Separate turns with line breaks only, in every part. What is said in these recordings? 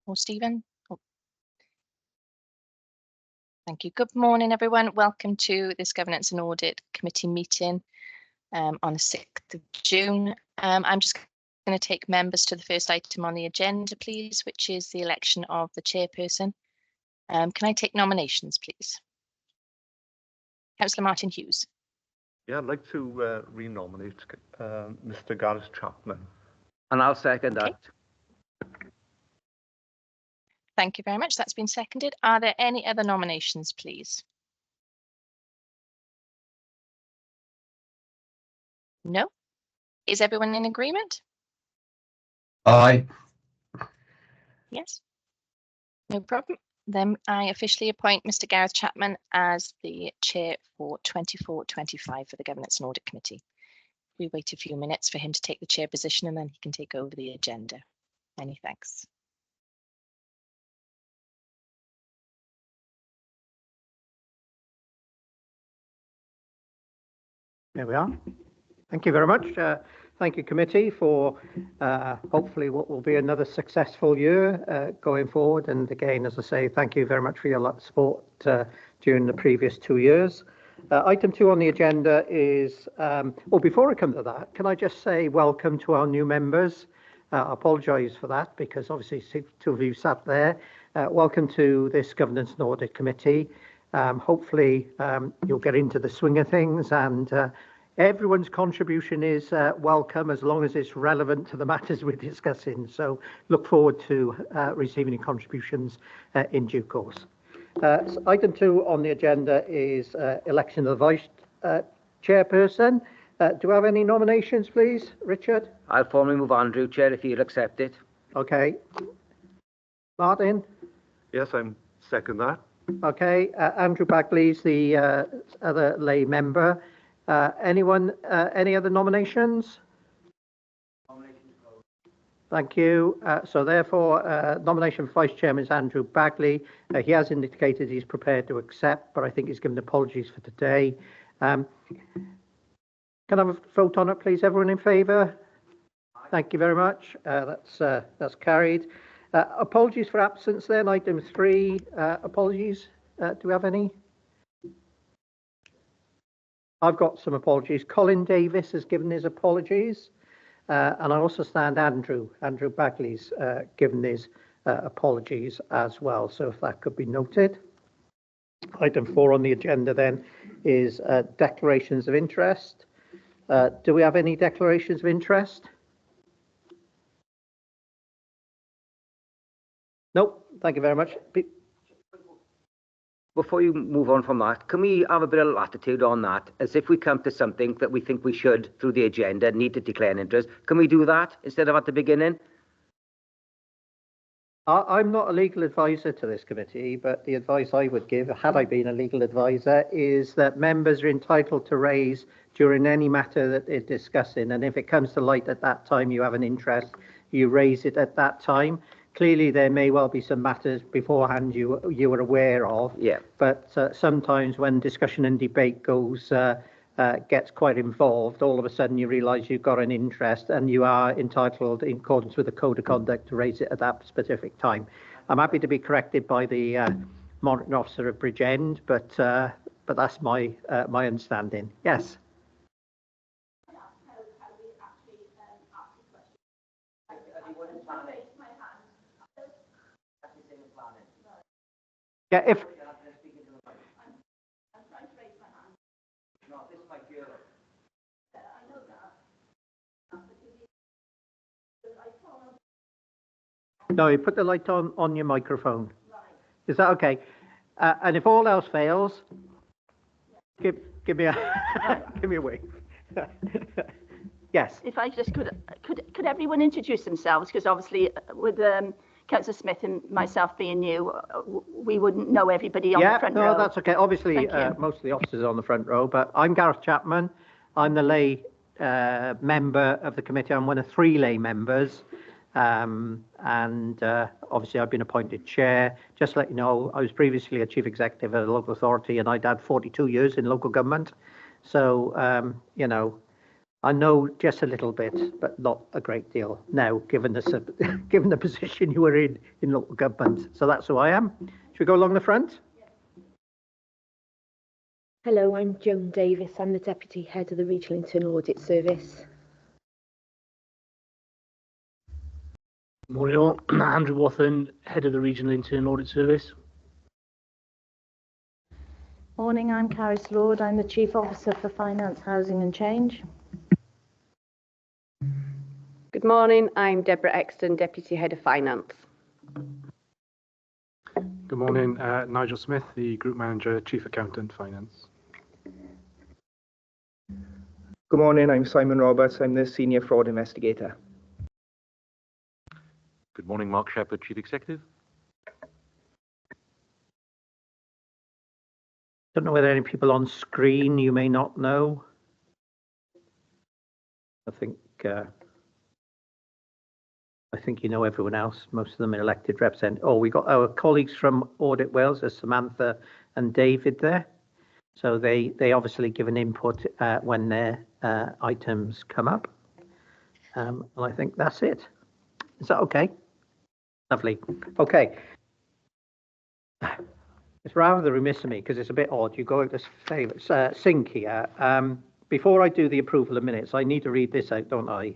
or Stephen? Oh. Thank you. Good morning, everyone. Welcome to this Governance and Audit Committee meeting on the 6th of June. I'm just going to take members to the first item on the agenda, please, which is the election of the chairperson. Can I take nominations, please? Councillor Martin Hughes.
Yeah, I'd like to re-nominate Mr. Gareth Chapman.
And I'll second that.
Thank you very much. That's been seconded. Are there any other nominations, please? No? Is everyone in agreement?
Aye.
Yes. No problem. Then I officially appoint Mr. Gareth Chapman as the chair for 24-25 for the Governance and Audit Committee. We wait a few minutes for him to take the chair position and then he can take over the agenda. Many thanks.
There we are. Thank you very much. Thank you, committee, for hopefully what will be another successful year going forward. And again, as I say, thank you very much for your support during the previous 2 years. Item 2 on the agenda is, before I come to that, can I just say welcome to our new members? I apologise for that because obviously 2 of you sat there. Welcome to this Governance and Audit Committee. Hopefully you'll get into the swing of things and everyone's contribution is welcome as long as it's relevant to the matters we're discussing. So look forward to receiving your contributions in due course. So item 2 on the agenda is election of the vice chairperson. Do we have any nominations, please, Richard?
I'll formally move Andrew, Chair, if you'll accept it.
Okay. Martin?
Yes, I'm second that.
Okay. Andrew Bagley's the other lay member. Anyone? Any other nominations? Thank you. So therefore, nomination for Vice Chairman is Andrew Bagley. He has indicated he's prepared to accept, but I think he's given apologies for today. Can I have a vote on it, please? Everyone in favour? Thank you very much. That's carried. Apologies for absence then. Item 3, apologies. Do we have any? I've got some apologies. Colin Davis has given his apologies. And I also stand Andrew Bagley's given his apologies as well. So if that could be noted. Item 4 on the agenda then is declarations of interest. Do we have any declarations of interest? Nope. Thank you very much.
Before you move on from that, can we have a bit of latitude on that? As if we come to something that we think we should, through the agenda, need to declare an interest, can we do that instead of at the beginning?
I'm not a legal advisor to this committee, but the advice I would give, had I been a legal advisor, is that members are entitled to raise during any matter that they're discussing. And if it comes to light at that time, you have an interest, you raise it at that time. Clearly, there may well be some matters beforehand you were aware of. Yeah. But sometimes when discussion and debate gets quite involved, all of a sudden you realise you've got an interest and you are entitled, in accordance with the code of conduct, to raise it at that specific time. I'm happy to be corrected by the monitoring officer of Bridgend, but that's my understanding. Yes. Yeah, if no, you put the light on your microphone. Is that okay? And if all else fails, give me a give me a wave. Yes.
If I just could everyone introduce themselves, because obviously with Councillor Smith and myself being new, we wouldn't know everybody on the front row.
Yeah, no, that's okay. Obviously, most of the officers are on the front row, but I'm Gareth Chapman. I'm the lay member of the committee. I'm one of 3 lay members. Obviously I've been appointed chair. Just to let you know, I was previously a chief executive at a local authority and I'd had 42 years in local government. So, you know, I know just a little bit, but not a great deal now, given the given the position you were in local government. So that's who I am. Should we go along the front?
Hello, I'm Joan Davis. I'm the Deputy Head of the Regional Internal Audit Service.
Morning all, Andrew Wathen, Head of the Regional Internal Audit Service.
Morning, I'm Caris Lord. I'm the Chief Officer for Finance, Housing and Change.
Good morning, I'm Deborah Exton, Deputy Head of Finance.
Good morning, Nigel Smith, the Group Manager, Chief Accountant, Finance.
Good morning, I'm Simon Roberts. I'm the Senior Fraud Investigator.
Good morning, Mark Shepherd, Chief Executive.
Don't know whether any people on screen you may not know. I think you know everyone else. Most of them are elected representatives. Oh, we got our colleagues from Audit Wales, there's Samantha and David there. So they obviously give an input when their items come up. And I think that's it. Is that okay? Lovely. Okay. It's rather remiss of me because it's a bit odd. You go out this favour sync here. Before I do the approval of minutes, I need to read this out, don't I?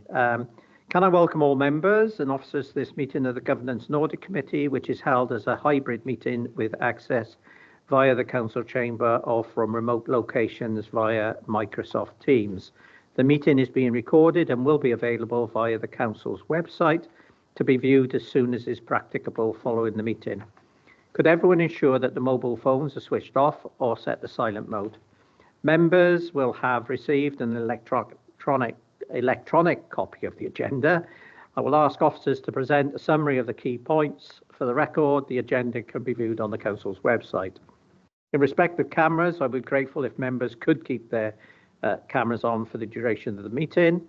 Can I welcome all members and officers to this meeting of the Governance and Audit Committee, which is held as a hybrid meeting with access via the Council Chamber or from remote locations via Microsoft Teams. The meeting is being recorded and will be available via the Council's website to be viewed as soon as is practicable following the meeting. Could everyone ensure that the mobile phones are switched off or set to silent mode? Members will have received an electronic copy of the agenda. I will ask officers to present a summary of the key points. For the record, the agenda can be viewed on the Council's website. In respect of cameras, I would be grateful if members could keep their cameras on for the duration of the meeting.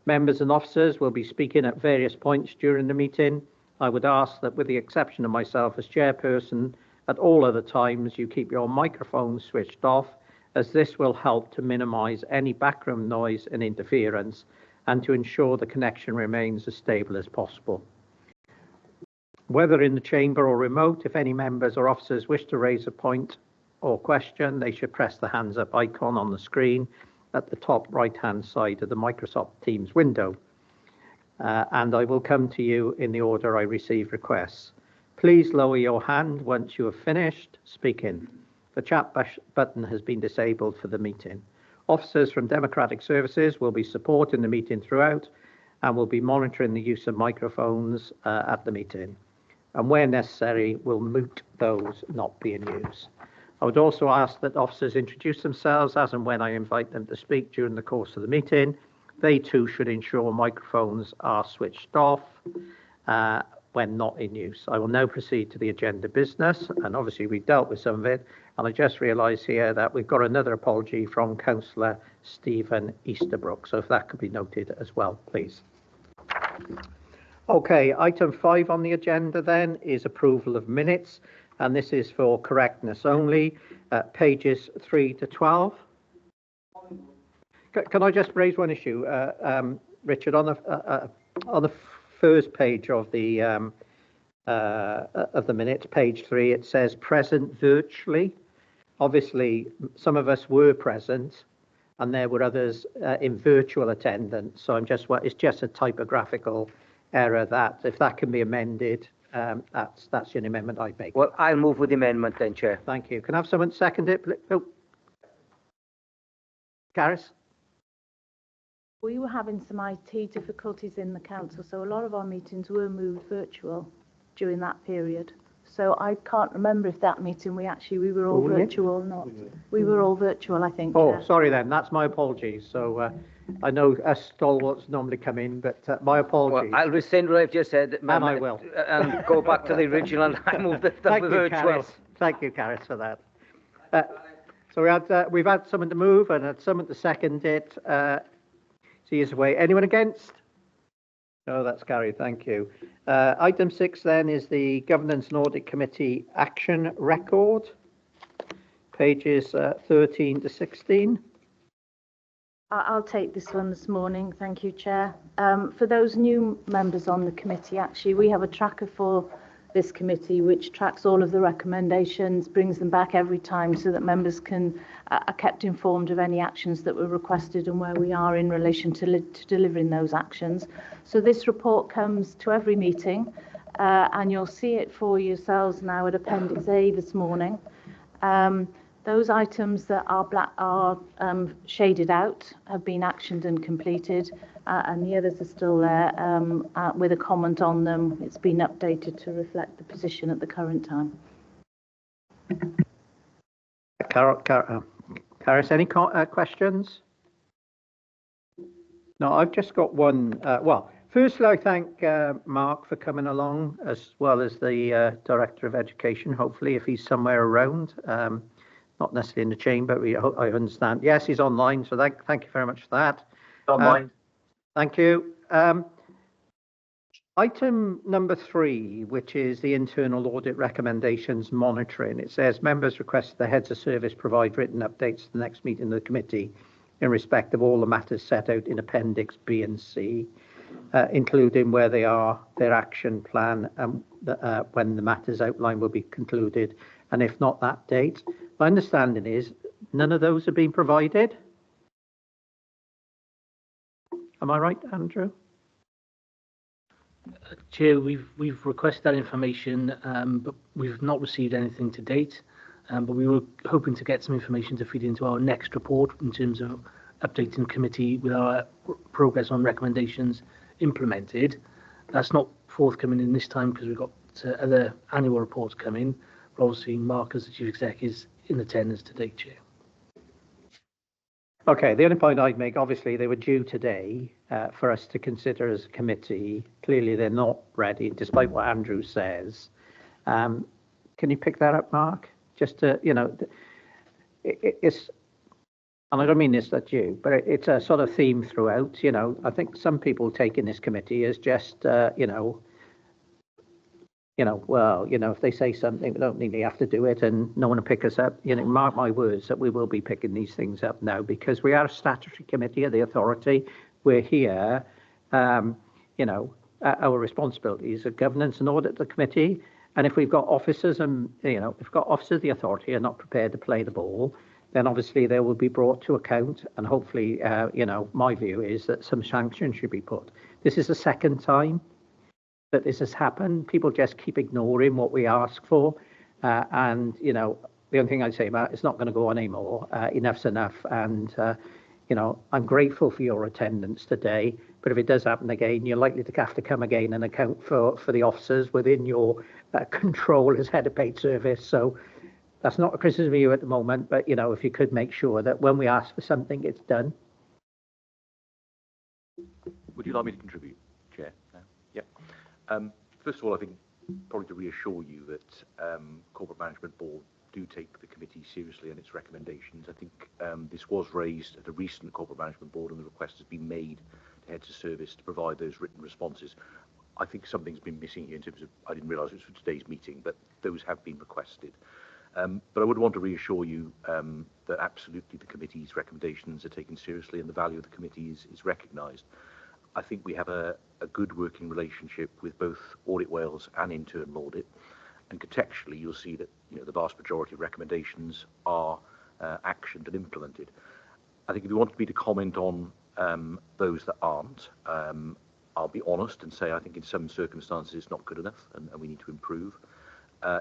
Members and officers will be speaking at various points during the meeting. I would ask that, with the exception of myself as chairperson, at all other times you keep your microphones switched off, as this will help to minimise any background noise and interference and to ensure the connection remains as stable as possible. Whether in the chamber or remote, if any members or officers wish to raise a point or question, they should press the hands up icon on the screen at the top right-hand side of the Microsoft Teams window. And I will come to you in the order I receive requests. Please lower your hand once you have finished speaking. The chat button has been disabled for the meeting. Officers from Democratic Services will be supporting the meeting throughout and will be monitoring the use of microphones at the meeting. And where necessary, will mute those not being used. I would also ask that officers introduce themselves as and when I invite them to speak during the course of the meeting. They too should ensure microphones are switched off when not in use. I will now proceed to the agenda business, and obviously we dealt with some of it, and I just realised here that we've got another apology from Councillor Stephen Easterbrook, so if that could be noted as well, please. Okay, item 5 on the agenda then is approval of minutes, and this is for correctness only, pages 3 to 12. Can I just raise one issue, Richard? On the first page of the minutes, page 3, it says present virtually. Obviously, some of us were present, and there were others in virtual attendance. So it's just a typographical error. That if that can be amended, that's the amendment I make.
Well, I'll move with the amendment then, Chair.
Thank you. Can I have someone second it? Oh. Caris?
We were having some IT difficulties in the council, so a lot of our meetings were moved virtual during that period. So I can't remember if that meeting we were all virtual or not. We were all virtual, I think.
Oh, sorry then. That's my apologies. So I know us stalwarts normally come in, but my apologies.
Well, I'll rescind what I've just said.
And I will.
And go back to the original and I move the virtual.
Thank you, Caris, for that. So we've had someone to move and had someone to second it. See his way. Anyone against? No, that's carried. Thank you. Item 6 then is the Governance and Audit Committee action record, pages 13 to 16.
I'll take this one this morning. Thank you, Chair. For those new members on the committee, actually, we have a tracker for this committee which tracks all of the recommendations, brings them back every time so that members are kept informed of any actions that were requested and where we are in relation to delivering those actions. So this report comes to every meeting, and you'll see it for yourselves now at Appendix A this morning. Those items that are shaded out have been actioned and completed, and the others are still there with a comment on them. It's been updated to reflect the position at the current time.
Caris, any questions? No, I've just got one. Well, firstly, I thank Mark for coming along, as well as the Director of Education, hopefully, if he's somewhere around. Not necessarily in the chamber, but I understand. Yes, he's online, so thank you very much for that.
Online.
Thank you. Item number 3, which is the internal audit recommendations monitoring. It says members request the heads of service provide written updates to the next meeting of the committee in respect of all the matters set out in Appendix B and C, including where they are, their action plan, and when the matters outlined will be concluded, and if not, that date. My understanding is none of those have been provided. Am I right, Andrew?
Chair, we've requested that information, but we've not received anything to date. But we were hoping to get some information to feed into our next report in terms of updating committee with our progress on recommendations implemented. That's not forthcoming in this time because we've got other annual reports coming. But obviously, Mark, as the Chief Exec, is in attendance today, Chair.
Okay, the only point I'd make, obviously, they were due today for us to consider as a committee. Clearly, they're not ready, despite what Andrew says. Can you pick that up, Mark? Just to, it's, and I don't mean this at you, but it's a sort of theme throughout. I think some people take in this committee as just, if they say something, we don't really have to do it, and no one will pick us up. Mark my words that we will be picking these things up now, because we are a statutory committee of the authority. We're here, our responsibility is a governance and audit the committee. And if we've got officers and, if we've got officers of the authority are not prepared to play the ball, then obviously they will be brought to account. And hopefully, my view is that some sanctions should be put. This is the second time that this has happened. People just keep ignoring what we ask for. The only thing I'd say about it's not going to go on anymore. Enough's enough. And, I'm grateful for your attendance today. But if it does happen again, you're likely to have to come again and account for the officers within your control as head of paid service. So that's not a criticism of you at the moment. But, if you could make sure that when we ask for something, it's done.
Would you like me to contribute, Chair? Yeah. First of all, I think probably to reassure you that Corporate Management Board do take the committee seriously and its recommendations. I think this was raised at a recent Corporate Management Board, and the request has been made to heads of service to provide those written responses. I think something's been missing here in terms of, I didn't realise it was for today's meeting, but those have been requested. But I would want to reassure you that absolutely the committee's recommendations are taken seriously and the value of the committee is recognised. I think we have a good working relationship with both Audit Wales and Internal Audit, and contextually you'll see that the vast majority of recommendations are actioned and implemented. I think if you wanted me to comment on those that aren't, I'll be honest and say I think in some circumstances it's not good enough and we need to improve.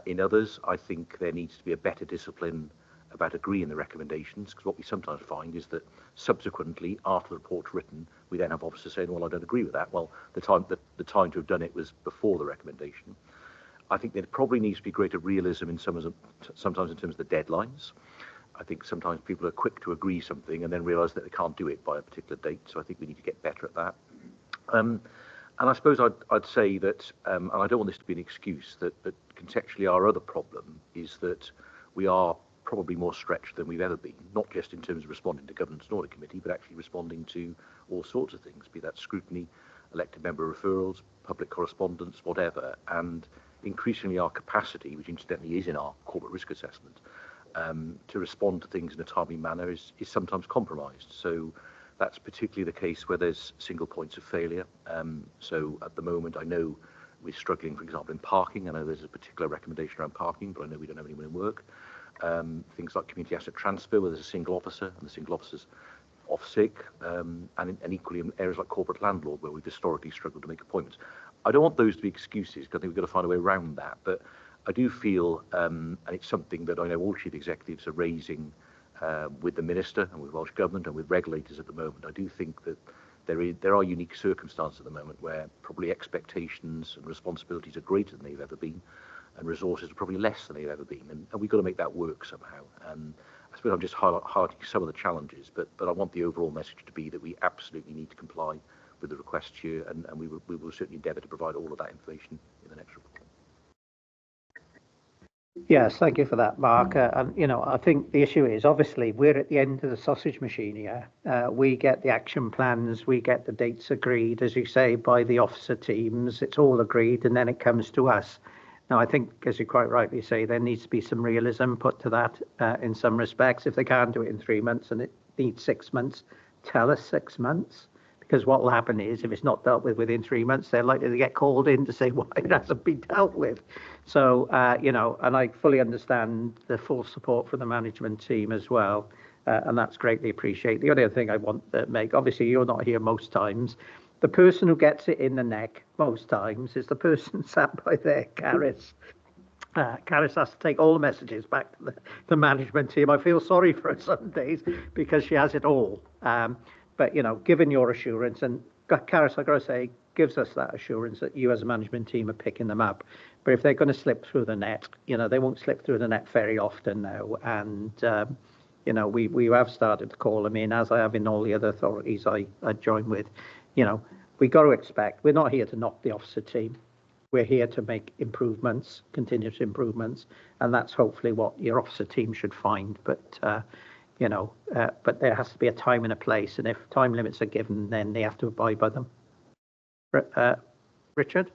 In others, I think there needs to be a better discipline about agreeing the recommendations, because what we sometimes find is that subsequently, after the report's written, we then have officers saying, well, I don't agree with that. Well, the time to have done it was before the recommendation. I think there probably needs to be greater realism sometimes in terms of the deadlines. I think sometimes people are quick to agree something and then realise that they can't do it by a particular date, so I think we need to get better at that. And I suppose I'd say that, and I don't want this to be an excuse, that contextually our other problem is that we are probably more stretched than we've ever been, not just in terms of responding to Governance and Audit Committee, but actually responding to all sorts of things, be that scrutiny, elected member referrals, public correspondence, whatever. And increasingly our capacity, which incidentally is in our corporate risk assessment, to respond to things in a timely manner is sometimes compromised. So That's particularly the case where there's single points of failure. So at the moment, I know we're struggling, for example, in parking. I know there's a particular recommendation around parking, but I know we don't have anyone in work. Things like community asset transfer, where there's a single officer and the single officer's off sick, and equally in areas like corporate landlord, where we've historically struggled to make appointments. I don't want those to be excuses, because I think we've got to find a way around that. But I do feel, and it's something that I know all chief executives are raising with the Minister and with Welsh Government and with regulators at the moment. I do think that there are unique circumstances at the moment where probably expectations and responsibilities are greater than they've ever been, and resources are probably less than they've ever been. And we've got to make that work somehow. And I suppose I'm just highlighting some of the challenges, but I want the overall message to be that we absolutely need to comply with the request here, and we will certainly endeavour to provide all of that information in the next report.
Yes, thank you for that, Mark. And, you know, I think the issue is, obviously, we're at the end of the sausage machine here. We get the action plans, we get the dates agreed, as you say, by the officer teams. It's all agreed, and then it comes to us. Now, I think, as you quite rightly say, there needs to be some realism put to that in some respects. If they can't do it in 3 months and it needs 6 months, tell us 6 months. Because what will happen is, if it's not dealt with within 3 months, they're likely to get called in to say why it hasn't been dealt with. So, you know, and I fully understand the full support from the management team as well, and that's greatly appreciated. The only other thing I want to make, obviously you're not here most times, the person who gets it in the neck most times is the person sat by there, Caris. Caris has to take all the messages back to the management team. I feel sorry for her some days because she has it all. But, you know, given your assurance, and Caris, I've got to say, gives us that assurance that you as a management team are picking them up. But if they're going to slip through the net, you know, they won't slip through the net very often now. And, you know, we have started to call them in, as I have in all the other authorities I join with. You know, we got to expect, we're not here to knock the officer team. We're here to make improvements, continuous improvements. And that's hopefully what your officer team should find. But, you know, but there has to be a time and a place, and if time limits are given, then they have to abide by them. Richard?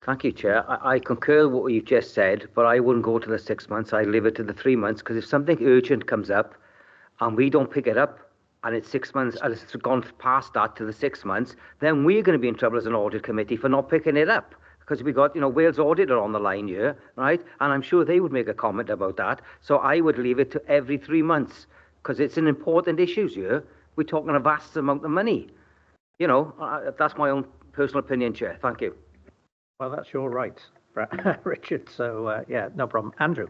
Thank you, Chair. I concur with what you've just said, but I wouldn't go to the 6 months. I'd leave it to the 3 months, because if something urgent comes up and we don't pick it up, and it's 6 months, and it's gone past that to the 6 months, then we're going to be in trouble as an audit committee for not picking it up. Because we got, you know, Wales Auditor on the line here, right? And I'm sure they would make a comment about that. So I would leave it to every 3 months, because it's an important issue here. We're talking a vast amount of money. You know, that's my own personal opinion, Chair. Thank you.
Well, that's your right, Richard. So, yeah, no problem. Andrew?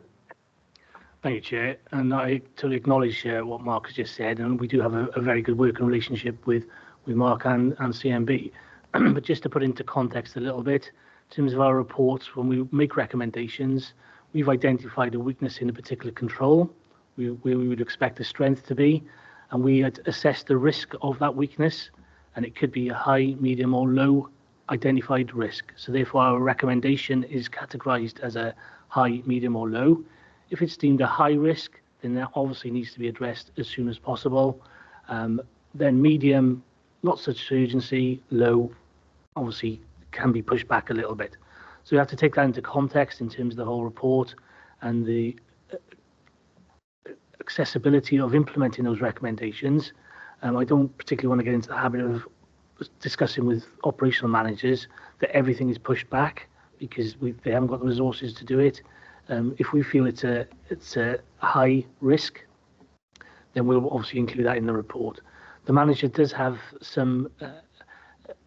Thank you, Chair. And I totally acknowledge what Mark has just said, and we do have a very good working relationship with Mark and CMB. But just to put into context a little bit, in terms of our reports, when we make recommendations, we've identified a weakness in a particular control, where we would expect the strength to be, and we had assessed the risk of that weakness, and it could be a high, medium or low identified risk. So therefore our recommendation is categorized as a high, medium or low. If it's deemed a high risk, then that obviously needs to be addressed as soon as possible. Then medium, not such urgency. Low, obviously can be pushed back a little bit. So we have to take that into context in terms of the whole report and the accessibility of implementing those recommendations. I don't particularly want to get into the habit of discussing with operational managers that everything is pushed back because they haven't got the resources to do it. If we feel it's a high risk, then we'll obviously include that in the report. The manager does have some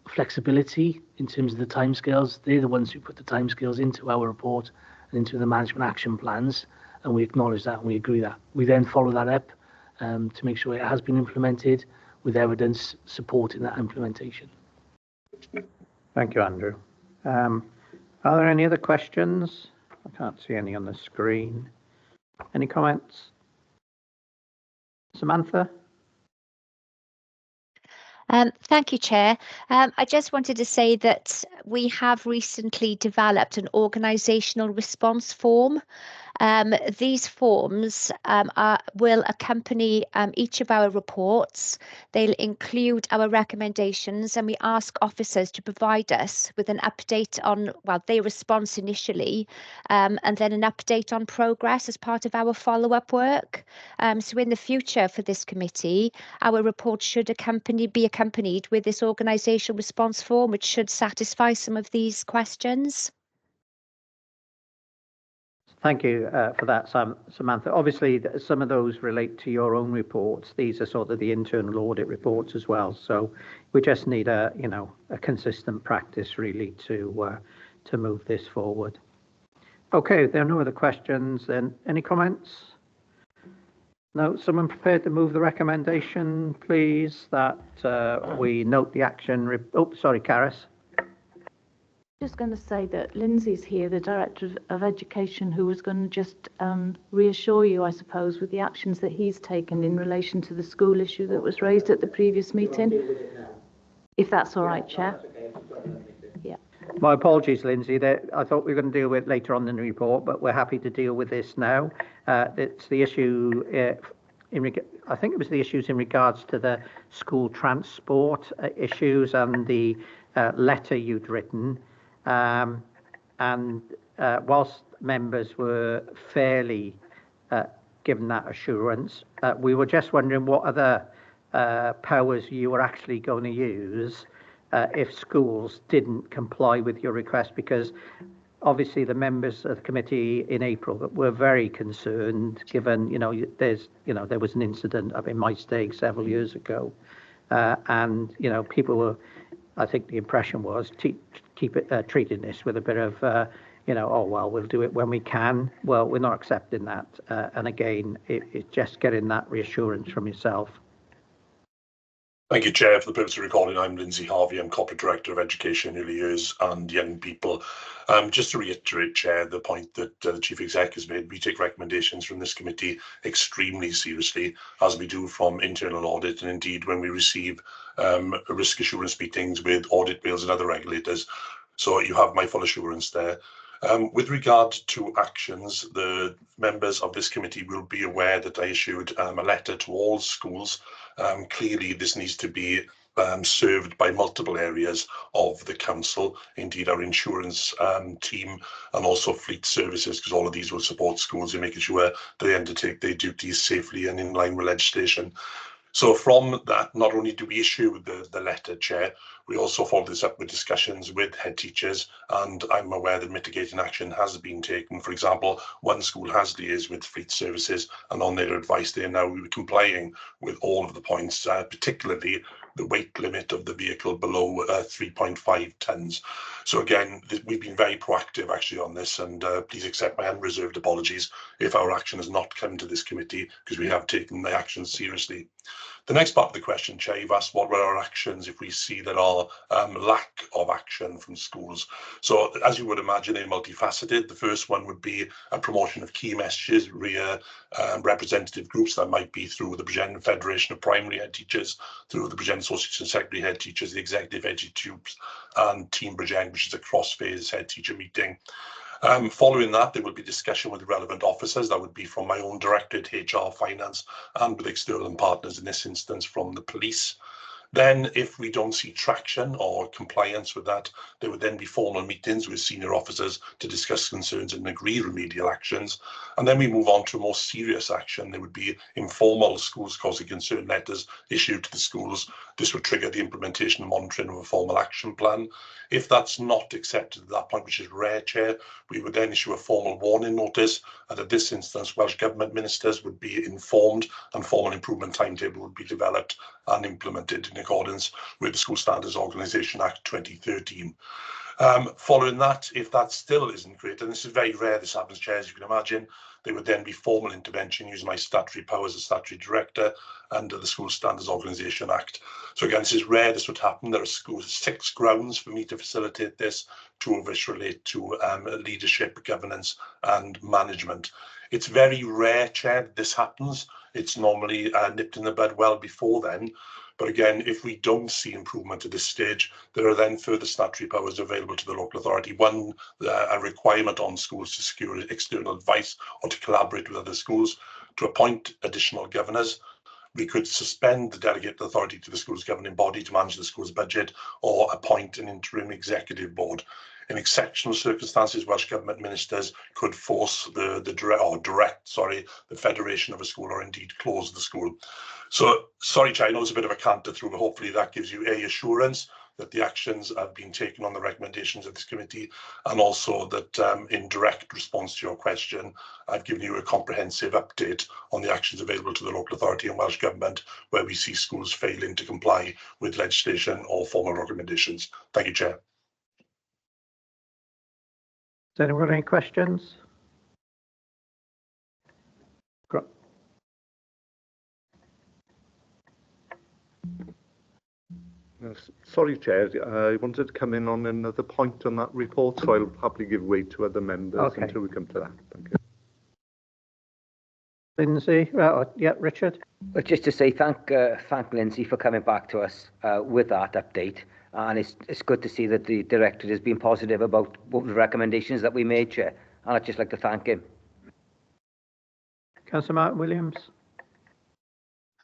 flexibility in terms of the timescales. They're the ones who put the timescales into our report and into the management action plans, and we acknowledge that and we agree that. We then follow that up to make sure it has been implemented with evidence supporting that implementation.
Thank you, Andrew. Are there any other questions? I can't see any on the screen. Any comments? Samantha?
Thank you, Chair. I just wanted to say that we have recently developed an organisational response form. These forms will accompany each of our reports. They'll include our recommendations, and we ask officers to provide us with an update on, well, their response initially, and then an update on progress as part of our follow-up work. So in the future for this committee, our report should be accompanied with this organisational response form, which should satisfy some of these questions.
Thank you for that, Samantha. Obviously, some of those relate to your own reports. These are sort of the internal audit reports as well. So we just need a consistent practice really to move this forward. Okay, if there are no other questions, then any comments? No, someone prepared to move the recommendation, please, that we note the action. Oh, sorry, Caris.
Just going to say that Lindsay's here, the Director of Education, who was going to just reassure you, I suppose, with the actions that he's taken in relation to the school issue that was raised at the previous meeting. If that's all right, Chair. Yeah.
My apologies, Lindsay. I thought we were going to deal with it later on in the report, but we're happy to deal with this now. It's the issue, I think it was the issues in regards to the school transport issues and the letter you'd written. Whilst members were fairly given that assurance, we were just wondering what other powers you were actually going to use if schools didn't comply with your request, because obviously the members of the committee in April were very concerned, given there was an incident up in my stake several years ago, and people were, I think the impression was treating this with a bit of oh well, we'll do it when we can. Well, we're not accepting that, and again it's just getting that reassurance from yourself.
Thank you, Chair. For the purpose of recording, I'm Lindsay Harvey. I'm Corporate Director of Education, Early Years and Young People. Just to reiterate, Chair, the point that the Chief Exec has made, we take recommendations from this committee extremely seriously, as we do from internal audit, and indeed when we receive risk assurance meetings with Audit Wales and other regulators. So you have my full assurance there. With regard to actions, the members of this committee will be aware that I issued a letter to all schools. Clearly, this needs to be served by multiple areas of the council, indeed our insurance team and also fleet services, because all of these will support schools in making sure they undertake their duties safely and in line with legislation. So from that, not only do we issue the letter, Chair, we also follow this up with discussions with head teachers, and I'm aware that mitigating action has been taken. For example, one school has liaised with fleet services, and on their advice, they are now complying with all of the points, particularly the weight limit of the vehicle below 3.5 tonnes. So again, we've been very proactive actually on this, and please accept my unreserved apologies if our action has not come to this committee, because we have taken the action seriously. The next part of the question, Chair, you've asked what were our actions if we see there are lack of action from schools. So as you would imagine, they're multifaceted. The first one would be a promotion of key messages via representative groups. That might be through the Bridgend Federation of Primary Head Teachers, through the Bridgend Association of Secondary Head Teachers, the Executive Head Teachers, and Team Bridgend, which is a cross-phase head teacher meeting. Following that, there will be discussion with relevant officers. That would be from my own directorate, HR, finance, and with external partners, in this instance from the police. Then, if we don't see traction or compliance with that, there would then be formal meetings with senior officers to discuss concerns and agree remedial actions. And then we move on to more serious action. There would be informal schools causing concern letters issued to the schools. This would trigger the implementation and monitoring of a formal action plan. If that's not accepted at that point, which is rare, Chair, we would then issue a formal warning notice. And at this instance, Welsh Government ministers would be informed and formal improvement timetable would be developed and implemented in accordance with the School Standards Organisation Act 2013. Following that, if that still isn't great, and this is very rare this happens, Chair, as you can imagine, there would then be formal intervention using my statutory powers as statutory director under the School Standards Organisation Act. So again, this is rare this would happen. There are 6 grounds for me to facilitate this. 2 of which relate to leadership, governance and management. It's very rare, Chair, that this happens. It's normally nipped in the bud well before then. But again, if we don't see improvement at this stage, there are then further statutory powers available to the local authority. One, a requirement on schools to secure external advice or to collaborate with other schools, to appoint additional governors. We could suspend the delegate authority to the school's governing body to manage the school's budget, or appoint an interim executive board. In exceptional circumstances, Welsh Government ministers could force direct the federation of a school, or indeed close the school. So, sorry, Chair, I know it's a bit of a canter through, but hopefully that gives you assurance that the actions have been taken on the recommendations of this committee, and also that in direct response to your question, I've given you a comprehensive update on the actions available to the local authority and Welsh Government where we see schools failing to comply with legislation or formal recommendations. Thank you, Chair.
Has anyone got any questions?
Sorry, Chair, I wanted to come in on another point on that report, so I'll happily give way to other members until we come to that. Thank you.
Lindsay, yeah, Richard.
But just to say thank Lindsay for coming back to us with that update, and it's good to see that the Director has been positive about the recommendations that we made, Chair, and I'd just like to thank him.
Councillor Martin Williams.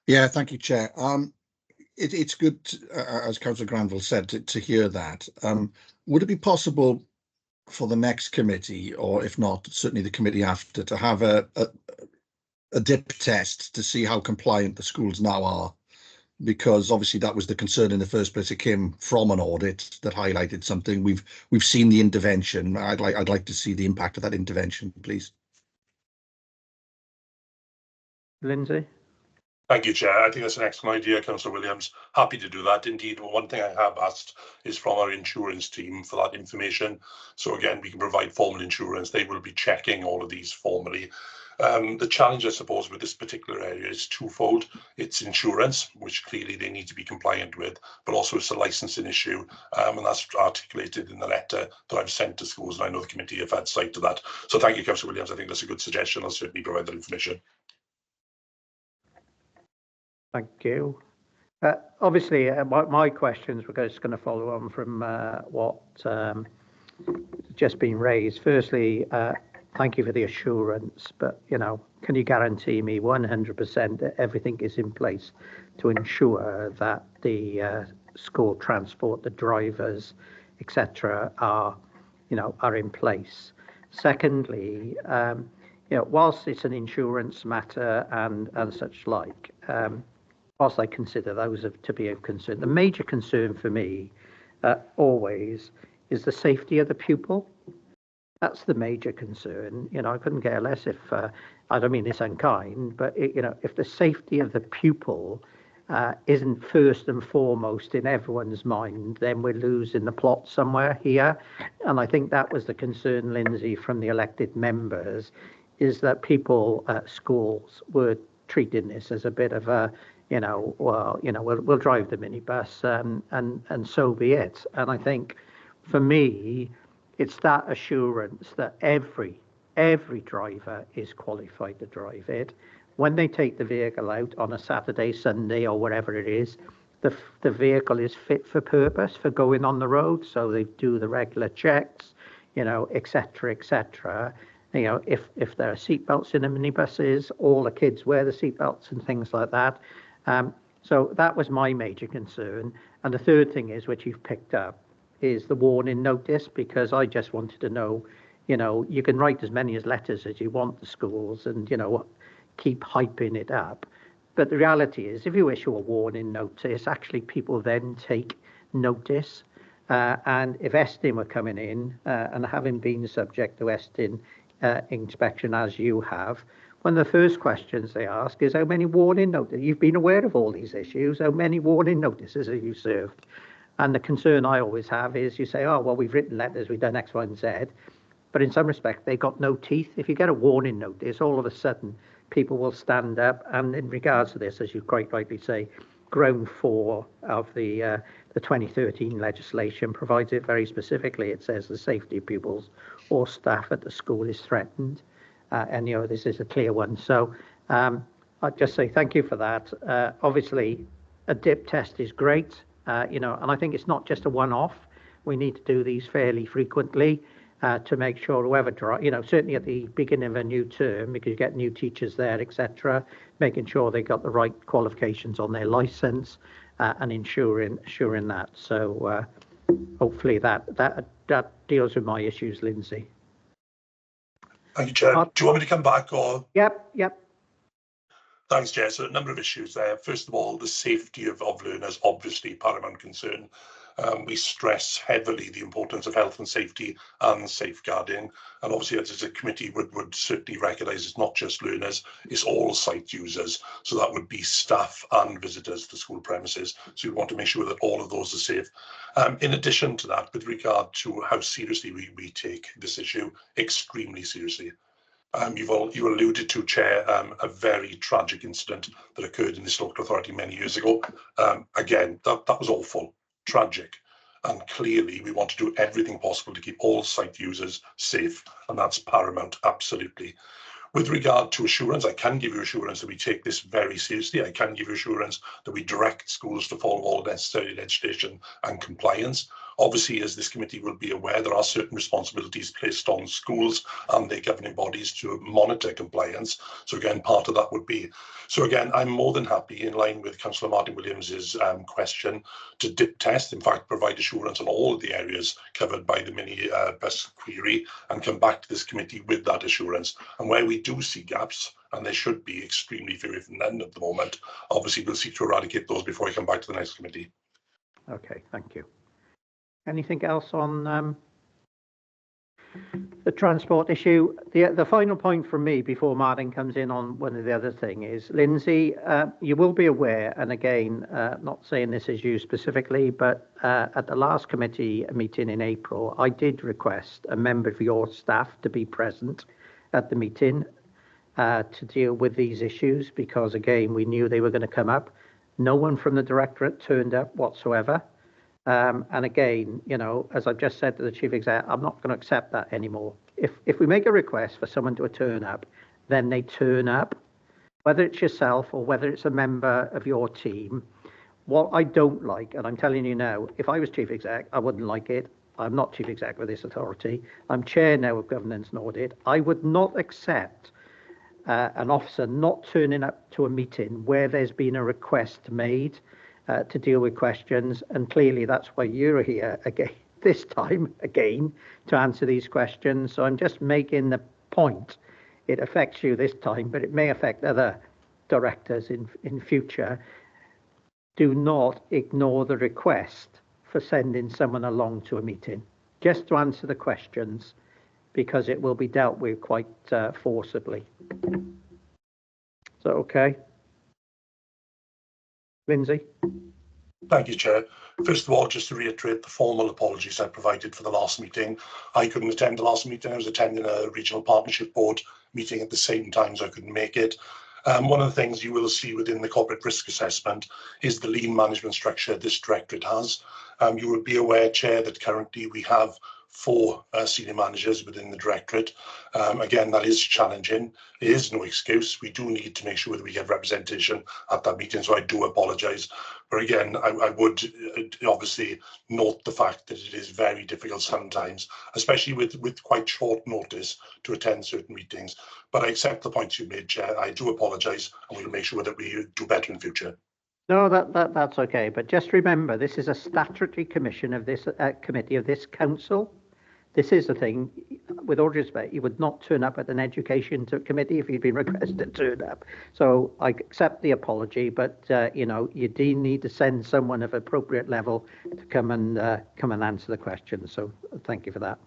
Yeah, thank you, Chair. It's good, as Councillor Granville said, to hear that. Would it be possible for the next committee, or if not, certainly the committee after, to have a dip test to see how compliant the schools now are? Because obviously that was the concern in the first place. It came from an audit that highlighted something. We've seen the intervention. I'd like to see the impact of that intervention, please.
Lindsay.
Thank you, Chair. I think that's an excellent idea, Councillor Williams. Happy to do that. Indeed, one thing I have asked is from our insurance team for that information. So again, we can provide formal insurance. They will be checking all of these formally. The challenge, I suppose, with this particular area is twofold. It's insurance, which clearly they need to be compliant with, but also it's a licensing issue, and that's articulated in the letter that I've sent to schools, and I know the committee have had sight of that. So thank you, Councillor Williams. I think that's a good suggestion. I'll certainly provide that information.
Thank you. Obviously, my questions were just going to follow on from what just been raised. Firstly, thank you for the assurance, but can you guarantee me 100% that everything is in place to ensure that the school transport, the drivers, etc., are in place? Secondly, whilst it's an insurance matter and such like, whilst I consider those to be of concern, the major concern for me always is the safety of the pupil. That's the major concern. I couldn't care less if, I don't mean this unkind, but if the safety of the pupil isn't first and foremost in everyone's mind, then we're losing the plot somewhere here. And I think that was the concern, Lindsay, from the elected members, is that people at schools were treating this as a bit of a, we'll drive the minibus and so be it. And I think for me, it's that assurance that every driver is qualified to drive it. When they take the vehicle out on a Saturday, Sunday, or whatever it is, the vehicle is fit for purpose for going on the road. So they do the regular checks, et cetera, et cetera. If there are seatbelts in the minibuses, all the kids wear the seatbelts and things like that. So that was my major concern. And the third thing is, which you've picked up, is the warning notice, because I just wanted to know, you can write as many letters as you want to schools and, keep hyping it up. But the reality is, if you issue a warning notice, actually people then take notice. And if Estin were coming in, and having been subject to Estin inspection as you have, one of the first questions they ask is how many warning notices. You've been aware of all these issues. How many warning notices have you served? And the concern I always have is you say, oh, well, we've written letters, we've done X, Y, and Z. But in some respect, they got no teeth. If you get a warning notice, all of a sudden, people will stand up. And in regards to this, as you quite rightly say, Ground 4 of the 2013 legislation provides it very specifically. It says the safety of pupils or staff at the school is threatened. And, this is a clear one. So I'd just say thank you for that. Obviously, a dip test is great, and I think it's not just a one-off. We need to do these fairly frequently to make sure whoever, certainly at the beginning of a new term, because you get new teachers there, etc., making sure they got the right qualifications on their license and ensuring that. So hopefully that deals with my issues, Lindsay.
Thank you, Chair. Do you want me to come back or?
Yep.
Thanks, Chair. So a number of issues there. First of all, the safety of learners, obviously paramount concern. We stress heavily the importance of health and safety and safeguarding. And obviously, as a committee, would certainly recognise it's not just learners, it's all site users. So that would be staff and visitors to school premises. So we want to make sure that all of those are safe. In addition to that, with regard to how seriously we take this issue, extremely seriously. You alluded to, Chair, a very tragic incident that occurred in this local authority many years ago. Again, that was awful, tragic. And clearly we want to do everything possible to keep all site users safe, and that's paramount, absolutely. With regard to assurance, I can give you assurance that we take this very seriously. I can give you assurance that we direct schools to follow all necessary legislation and compliance. Obviously, as this committee will be aware, there are certain responsibilities placed on schools and their governing bodies to monitor compliance. So again, part of that would be. So again, I'm more than happy, in line with Councillor Martin Williams's question, to dip test, in fact, provide assurance on all of the areas covered by the mini bus query and come back to this committee with that assurance. And where we do see gaps, and there should be extremely few, if none at the moment, obviously we'll seek to eradicate those before I come back to the next committee.
Okay, thank you. Anything else on the transport issue? The final point from me before Martin comes in on one of the other thing is, Lindsay, you will be aware, and again, not saying this is you specifically, but at the last committee meeting in April, I did request a member of your staff to be present at the meeting to deal with these issues, because again, we knew they were going to come up. No one from the directorate turned up whatsoever. And again, as I've just said to the chief exec, I'm not going to accept that anymore. If we make a request for someone to turn up, then they turn up, whether it's yourself or whether it's a member of your team. What I don't like, and I'm telling you now, if I was chief exec, I wouldn't like it. I'm not chief exec with this authority. I'm chair now of governance and audit. I would not accept an officer not turning up to a meeting where there's been a request made to deal with questions, and clearly that's why you're here again this time again to answer these questions. So I'm just making the point. It affects you this time, but it may affect other directors in future. Do not ignore the request for sending someone along to a meeting just to answer the questions, because it will be dealt with quite forcibly. Is that okay? Lindsay?
Thank you, Chair. First of all, just to reiterate the formal apologies I provided for the last meeting. I couldn't attend the last meeting. I was attending a regional partnership board meeting at the same time, so I couldn't make it. One of the things you will see within the corporate risk assessment is the lean management structure this directorate has. You will be aware, Chair, that currently we have 4 senior managers within the directorate. Again, that is challenging. It is no excuse. We do need to make sure that we get representation at that meeting, so I do apologise. But again, I would obviously note the fact that it is very difficult sometimes, especially with quite short notice, to attend certain meetings. But I accept the points you made, Chair. I do apologise, and we'll make sure that we do better in future.
No, that's okay. But just remember, this is a statutory commission of this committee of this council. This is the thing, with all due respect, you would not turn up at an education committee if you'd been requested to turn up. So I accept the apology, but you do need to send someone of appropriate level to come and answer the questions. So thank you for that.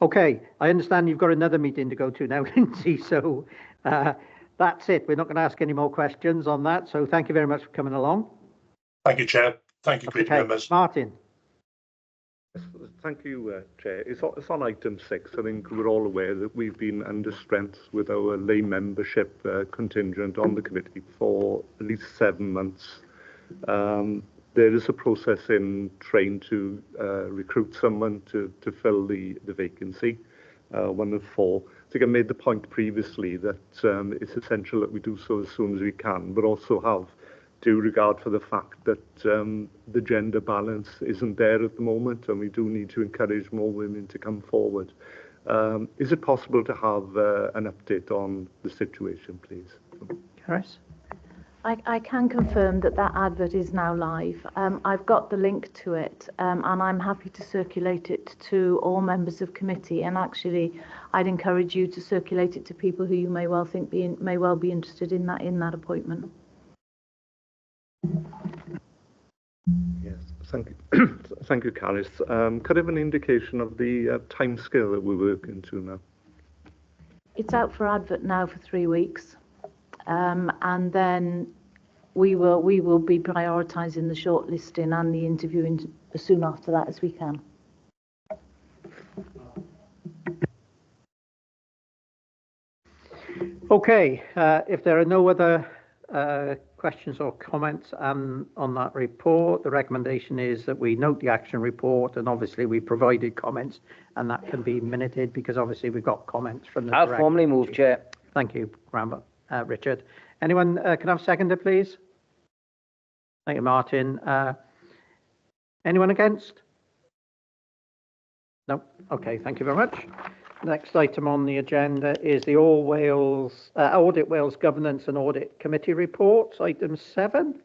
Okay, I understand you've got another meeting to go to now, Lindsay. So that's it. We're not going to ask any more questions on that. So thank you very much for coming along.
Thank you, Chair. Thank you, committee members.
Martin.
Thank you, Chair. It's on item 6. I think we're all aware that we've been under strength with our lay membership contingent on the committee for at least 7 months. There is a process in train to recruit someone to fill the vacancy, one of 4. I think I made the point previously that it's essential that we do so as soon as we can, but also have due regard for the fact that the gender balance isn't there at the moment, and we do need to encourage more women to come forward. Is it possible to have an update on the situation, please?
Caris?
I can confirm that that advert is now live. I've got the link to it, and I'm happy to circulate it to all members of committee. And actually, I'd encourage you to circulate it to people who you may well think may well be interested in that appointment.
Yes, thank you. Thank you, Caris. Could I have an indication of the timescale that we're working to now?
It's out for advert now for 3 weeks. And then we will be prioritising the shortlisting and the interviewing as soon after that as we can.
Okay, if there are no other questions or comments on that report, the recommendation is that we note the action report, and obviously we provided comments, and that can be minuted because obviously we've got comments from the
I'll formally move, Chair.
Thank you, Richard. Anyone can I have a seconder, please? Thank you, Martin. Anyone against? No. Okay, thank you very much. Next item on the agenda is the Audit Wales Governance and Audit Committee reports, item 7.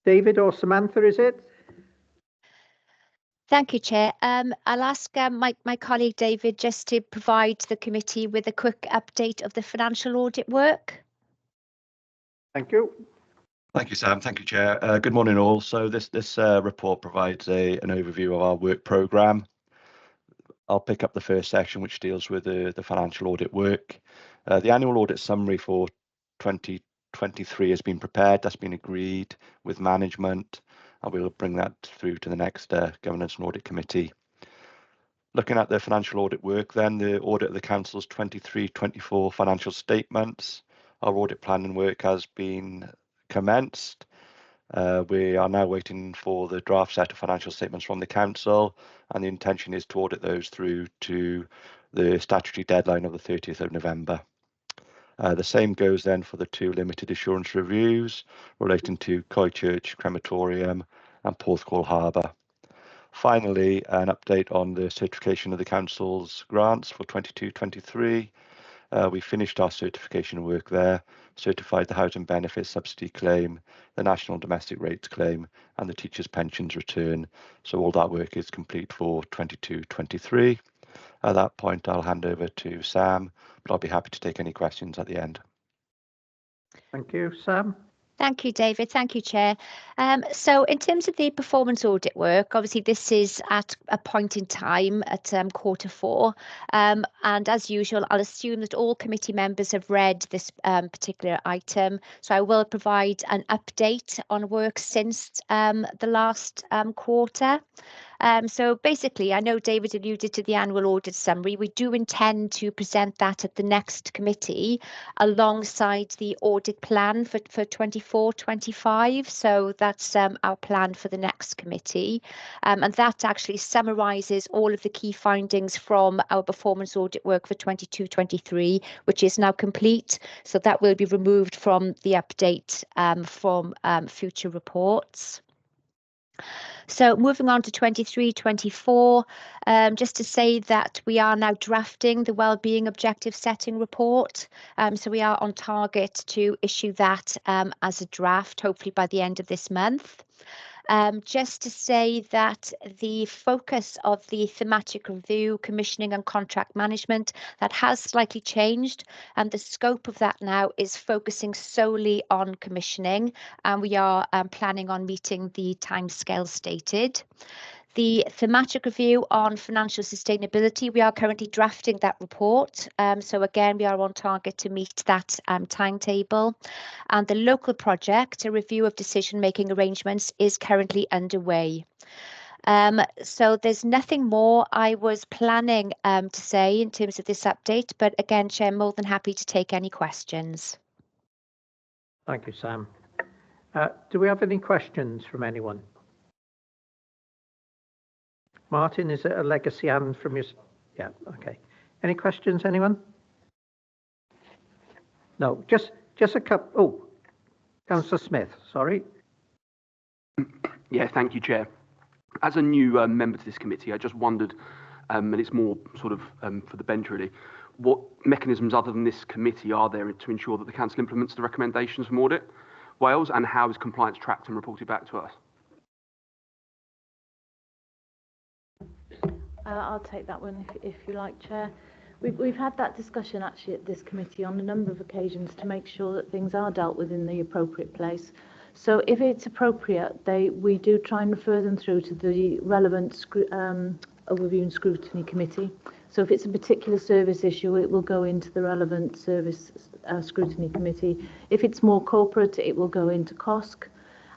David or Samantha, is it?
Thank you, Chair. I'll ask my colleague David just to provide the committee with a quick update of the financial audit work.
Thank you.
Thank you, Sam. Thank you, Chair. Good morning, all. So this report provides an overview of our work programme. I'll pick up the first section, which deals with the financial audit work. The annual audit summary for 2023 has been prepared. That's been agreed with management, and we'll bring that through to the next Governance and Audit Committee. Looking at the financial audit work, then the audit of the Council's 23-24 financial statements. Our audit planning work has been commenced. We are now waiting for the draft set of financial statements from the Council, and the intention is to audit those through to the statutory deadline of the 30th of November. The same goes then for the 2 limited assurance reviews relating to Coy Church Crematorium and Porthcawl Harbour. Finally, an update on the certification of the Council's grants for 22-23. We finished our certification work there, certified the housing benefits subsidy claim, the national domestic rates claim, and the teachers' pensions return. So all that work is complete for 22-23. At that point, I'll hand over to Sam, but I'll be happy to take any questions at the end.
Thank you, Sam.
Thank you, David. Thank you, Chair. So in terms of the performance audit work, obviously this is at a point in time at Q4. And as usual, I'll assume that all committee members have read this particular item. So I will provide an update on work since the last quarter. So basically, I know David alluded to the annual audit summary. We do intend to present that at the next committee alongside the audit plan for 24-25. So that's our plan for the next committee. And that actually summarises all of the key findings from our performance audit work for 22-23, which is now complete. So that will be removed from the update from future reports. So moving on to 23-24, just to say that we are now drafting the wellbeing objective setting report. So we are on target to issue that as a draft, hopefully by the end of this month. Just to say that the focus of the thematic review, commissioning and contract management, that has slightly changed, and the scope of that now is focusing solely on commissioning, and we are planning on meeting the timescale stated. The thematic review on financial sustainability, we are currently drafting that report. So again, we are on target to meet that timetable. And the local project, a review of decision-making arrangements, is currently underway. So there's nothing more I was planning to say in terms of this update, but again, Chair, more than happy to take any questions.
Thank you, Sam. Do we have any questions from anyone? Martin, is it a legacy hand from your... Yeah, okay. Any questions, anyone? No, just a couple... Oh, Councillor Smith, sorry.
Yeah, thank you, Chair. As a new member to this committee, I just wondered, and it's more sort of for the bench really, what mechanisms other than this committee are there to ensure that the council implements the recommendations from Audit Wales, and how is compliance tracked and reported back to us?
I'll take that one if you like, Chair. We've had that discussion actually at this committee on a number of occasions to make sure that things are dealt with in the appropriate place. So if it's appropriate, we do try and refer them through to the relevant overview and scrutiny committee. So if it's a particular service issue, it will go into the relevant service scrutiny committee. If it's more corporate, it will go into COSC.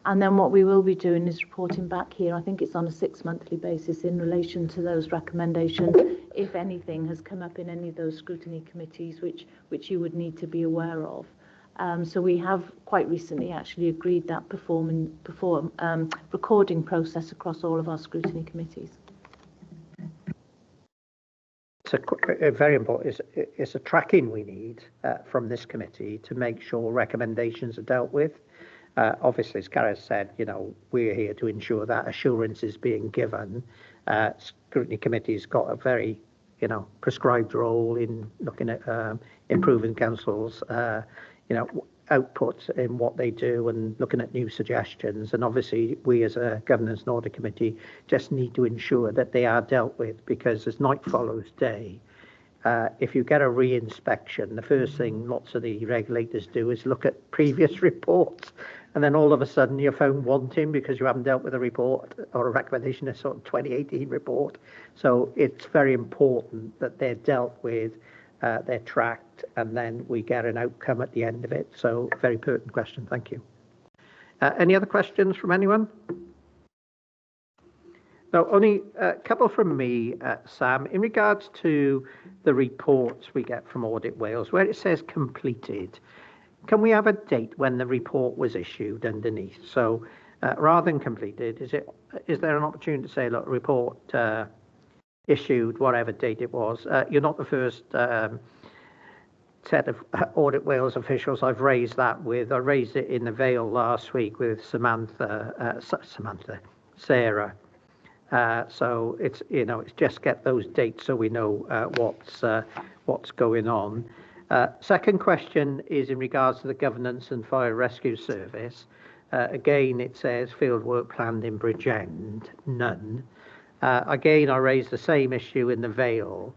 And then what we will be doing is reporting back here. I think it's on a 6-monthly basis in relation to those recommendations, if anything has come up in any of those scrutiny committees, which you would need to be aware of. So we have quite recently actually agreed that recording process across all of our scrutiny committees.
It's very important. It's a tracking we need from this committee to make sure recommendations are dealt with. Obviously, as Gareth said, we're here to ensure that assurance is being given. Scrutiny committee's got a very, prescribed role in looking at improving councils, outputs in what they do and looking at new suggestions. And obviously, we as a governance and audit committee just need to ensure that they are dealt with, because as night follows day, if you get a re-inspection, the first thing lots of the regulators do is look at previous reports, and then all of a sudden you're found wanting because you haven't dealt with a report or a recommendation, a sort of 2018 report. So it's very important that they're dealt with, they're tracked, and then we get an outcome at the end of it. So very pertinent question. Thank you. Any other questions from anyone? No, only a couple from me, Sam. In regards to the reports we get from Audit Wales, where it says completed, can we have a date when the report was issued underneath? So rather than completed, is there an opportunity to say, look, report issued, whatever date it was? You're not the first set of Audit Wales officials I've raised that with. I raised it in the Vale last week with Sarah. So it's it's just get those dates so we know what's going on. Second question is in regards to the governance and fire rescue service. Again, it says field work planned in Bridgend, none. Again, I raised the same issue in the Vale,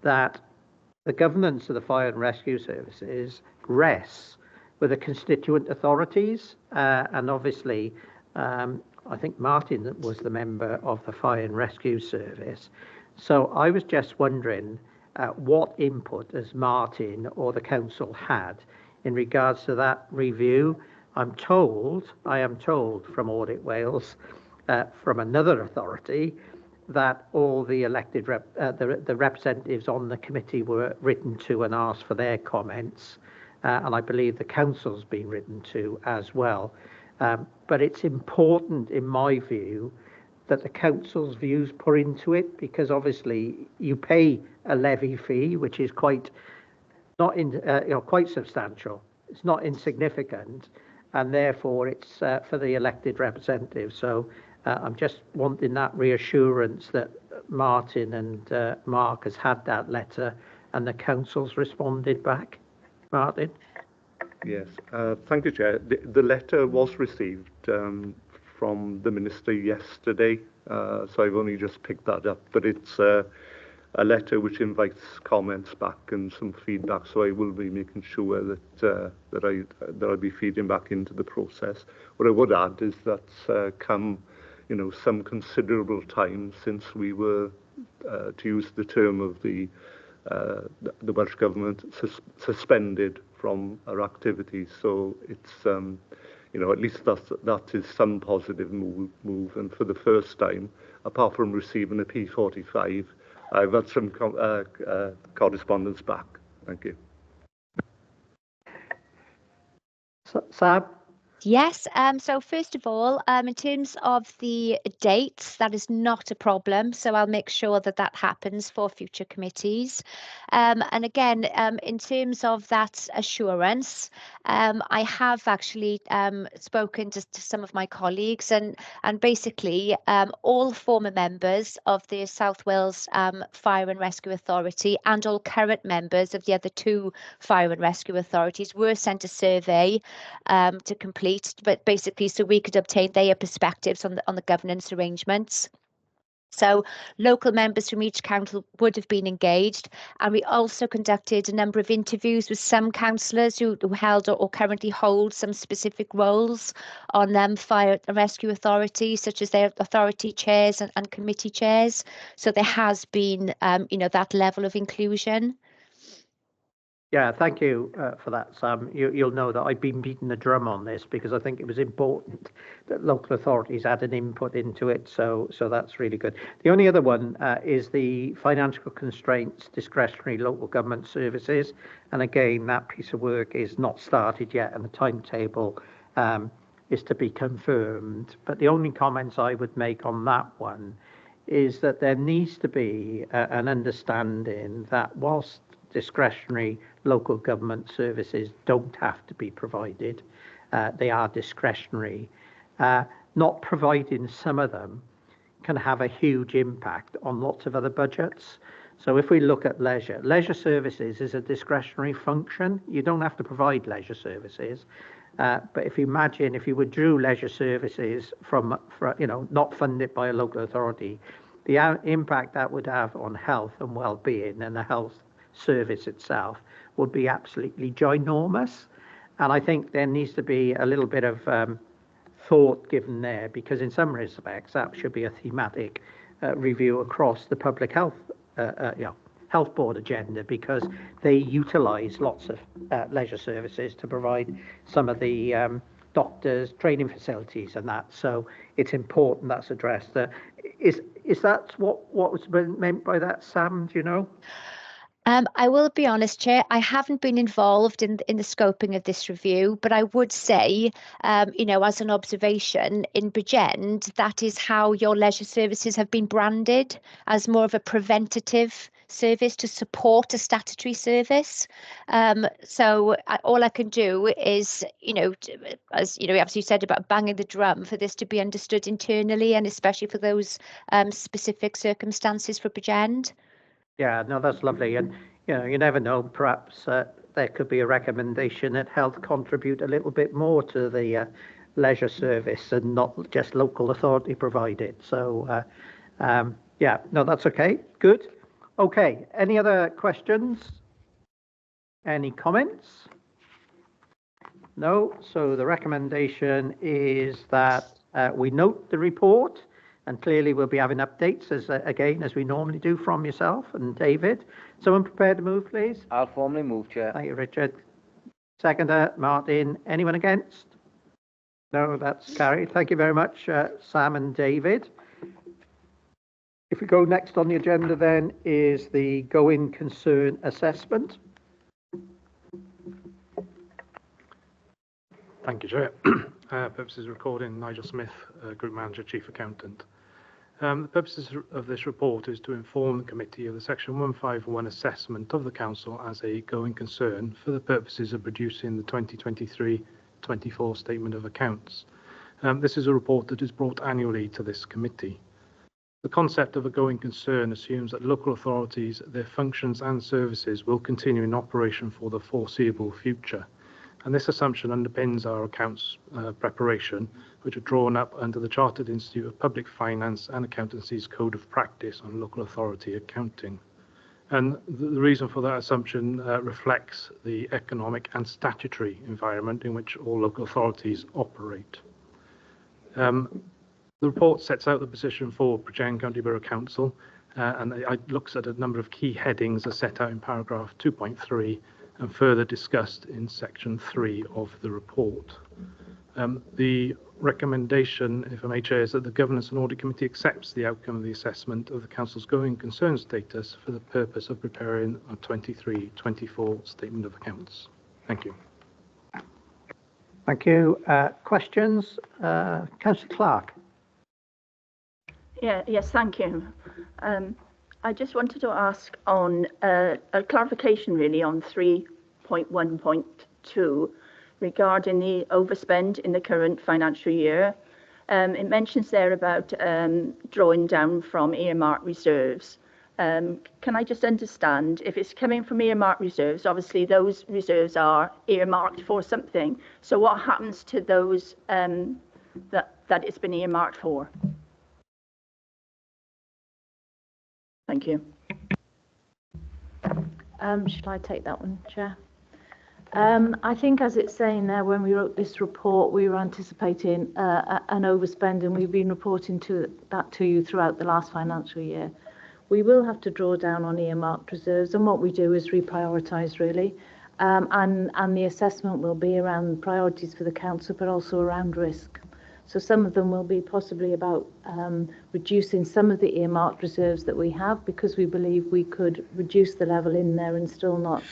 that the governance of the fire and rescue services rests with the constituent authorities, and obviously I think Martin was the member of the Fire and Rescue Service. So I was just wondering what input has Martin or the council had in regards to that review. I am told from Audit Wales, from another authority, that all the elected the representatives on the committee were written to and asked for their comments, and I believe the council's been written to as well. But it's important, in my view, that the council's views put into it, because obviously you pay a levy fee, which is quite substantial. It's not insignificant, and therefore it's for the elected representatives. So I'm just wanting that reassurance that Martin and Mark has had that letter and the council's responded back. Martin?
Yes, thank you, Chair. The letter was received from the Minister yesterday, so I've only just picked that up, but it's a letter which invites comments back and some feedback, so I will be making sure that I'll be feeding back into the process. What I would add is that's come, some considerable time since we were, to use the term of the Welsh Government, suspended from our activities. So it's, at least that is some positive move. And for the first time, apart from receiving a P45, I've had some correspondence back. Thank you.
Sam?
Yes, so first of all, in terms of the dates, that is not a problem. So I'll make sure that that happens for future committees. And again, in terms of that assurance, I have actually spoken to some of my colleagues, and basically all former members of the South Wales Fire and Rescue Authority and all current members of the other two fire and rescue authorities were sent a survey to complete, but basically so we could obtain their perspectives on the governance arrangements. So local members from each council would have been engaged, and we also conducted a number of interviews with some councillors who held or currently hold some specific roles on fire and rescue authorities, such as their authority chairs and committee chairs. So there has been, that level of inclusion.
Yeah, thank you for that, Sam. You'll know that I've been beating the drum on this because I think it was important that local authorities had an input into it. So that's really good. The only other one is the financial constraints, discretionary local government services. And again, that piece of work is not started yet, and the timetable is to be confirmed. But the only comments I would make on that one is that there needs to be an understanding that whilst discretionary local government services don't have to be provided, they are discretionary. Not providing some of them can have a huge impact on lots of other budgets. So if we look at leisure services is a discretionary function. You don't have to provide leisure services. But if you imagine if you withdrew leisure services from not funded by a local authority, the impact that would have on health and well-being and the health service itself would be absolutely ginormous. And I think there needs to be a little bit of thought given there, because in some respects that should be a thematic review across the public health health board agenda, because they utilize lots of leisure services to provide some of the doctors training facilities and that. So it's important that's addressed. Is that what was meant by that, Sam? Do you know?
I will be honest, Chair, I haven't been involved in the scoping of this review, but I would say, as an observation, in Bridgend, that is how your leisure services have been branded, as more of a preventative service to support a statutory service. So all I can do is, as you said about banging the drum for this to be understood internally, and especially for those specific circumstances for Bridgend.
Yeah, no, that's lovely. And, you never know, perhaps there could be a recommendation that health contribute a little bit more to the leisure service and not just local authority provided. So, yeah, no, that's okay. Good. Okay, any other questions? Any comments? No, so the recommendation is that we note the report. And clearly we'll be having updates, as we normally do, from yourself and David. Someone prepared to move, please?
I'll formally move, Chair.
Thank you, Richard. Seconder, Martin. Anyone against? No, that's carried. Thank you very much, Sam and David. If we go next on the agenda then is the going concern assessment.
Thank you, Chair. Purposes of recording, Nigel Smith, Group Manager, Chief Accountant. The purposes of this report is to inform the committee of the Section 151 assessment of the Council as a going concern for the purposes of producing the 2023-24 Statement of Accounts. This is a report that is brought annually to this committee. The concept of a going concern assumes that local authorities, their functions and services will continue in operation for the foreseeable future. And this assumption underpins our accounts preparation, which are drawn up under the Chartered Institute of Public Finance and Accountancy's Code of Practice on Local Authority Accounting. And the reason for that assumption reflects the economic and statutory environment in which all local authorities operate. The report sets out the position for Bridgend County Borough Council, and it looks at a number of key headings as set out in paragraph 2.3 and further discussed in section 3 of the report. The recommendation, if I may, Chair, is that the Governance and Audit Committee accepts the outcome of the assessment of the Council's going concern status for the purpose of preparing a 23-24 Statement of Accounts. Thank you.
Thank you. Questions? Councillor Clark.
Yes, thank you. I just wanted to ask on a clarification really on 3.1.2 regarding the overspend in the current financial year. It mentions there about drawing down from earmarked reserves. Can I just understand, if it's coming from earmarked reserves, obviously those reserves are earmarked for something. So what happens to those that it's been earmarked for? Thank you.
Should I take that one, Chair? I think as it's saying there, when we wrote this report, we were anticipating an overspend, and we've been reporting that to you throughout the last financial year. We will have to draw down on earmarked reserves, and what we do is reprioritise really, and the assessment will be around priorities for the council, but also around risk. So some of them will be possibly about reducing some of the earmarked reserves that we have, because we believe we could reduce the level in there and still not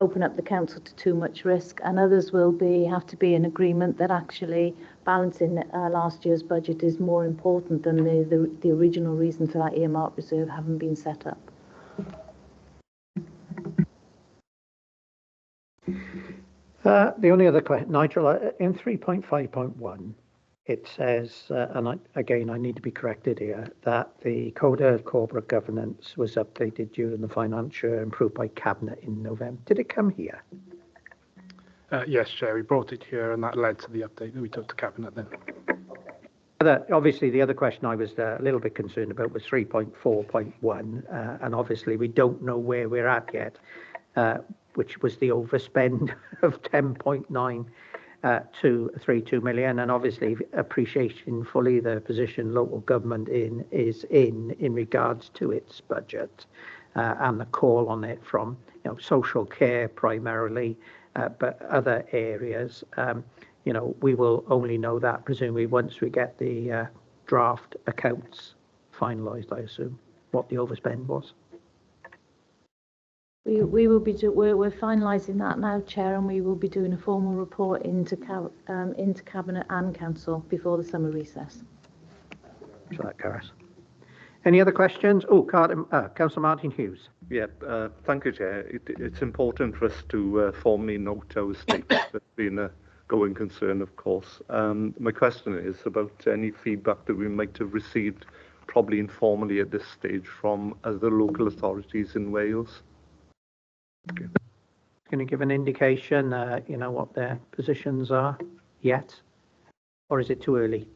open up the council to too much risk. And others will have to be in agreement that actually balancing last year's budget is more important than the original reason for that earmarked reserve having been set up.
The only other question, Nigel, in 3.5.1, it says, and I need to be corrected here, that the Code of Corporate Governance was updated during the financial year, approved by Cabinet in November. Did it come here?
Yes, Chair, we brought it here, and that led to the update that we took to Cabinet then.
Obviously, the other question I was a little bit concerned about was 3.4.1, and obviously we don't know where we're at yet, which was the overspend of 10.932 million, and obviously appreciating fully the position local government is in regards to its budget, and the call on it from social care primarily, but other areas. We will only know that presumably once we get the draft accounts finalised, I assume, what the overspend was.
We will be we're finalising that now, Chair, and we will be doing a formal report into Cabinet and Council before the summer recess.
For that, Gareth. Any other questions? Oh, Councillor Martin Hughes.
Yeah, thank you, Chair. It's important for us to formally note our statement. That's been a going concern, of course. My question is about any feedback that we might have received, probably informally at this stage, from other local authorities in Wales.
Can you give an indication, what their positions are yet? Or is it too early?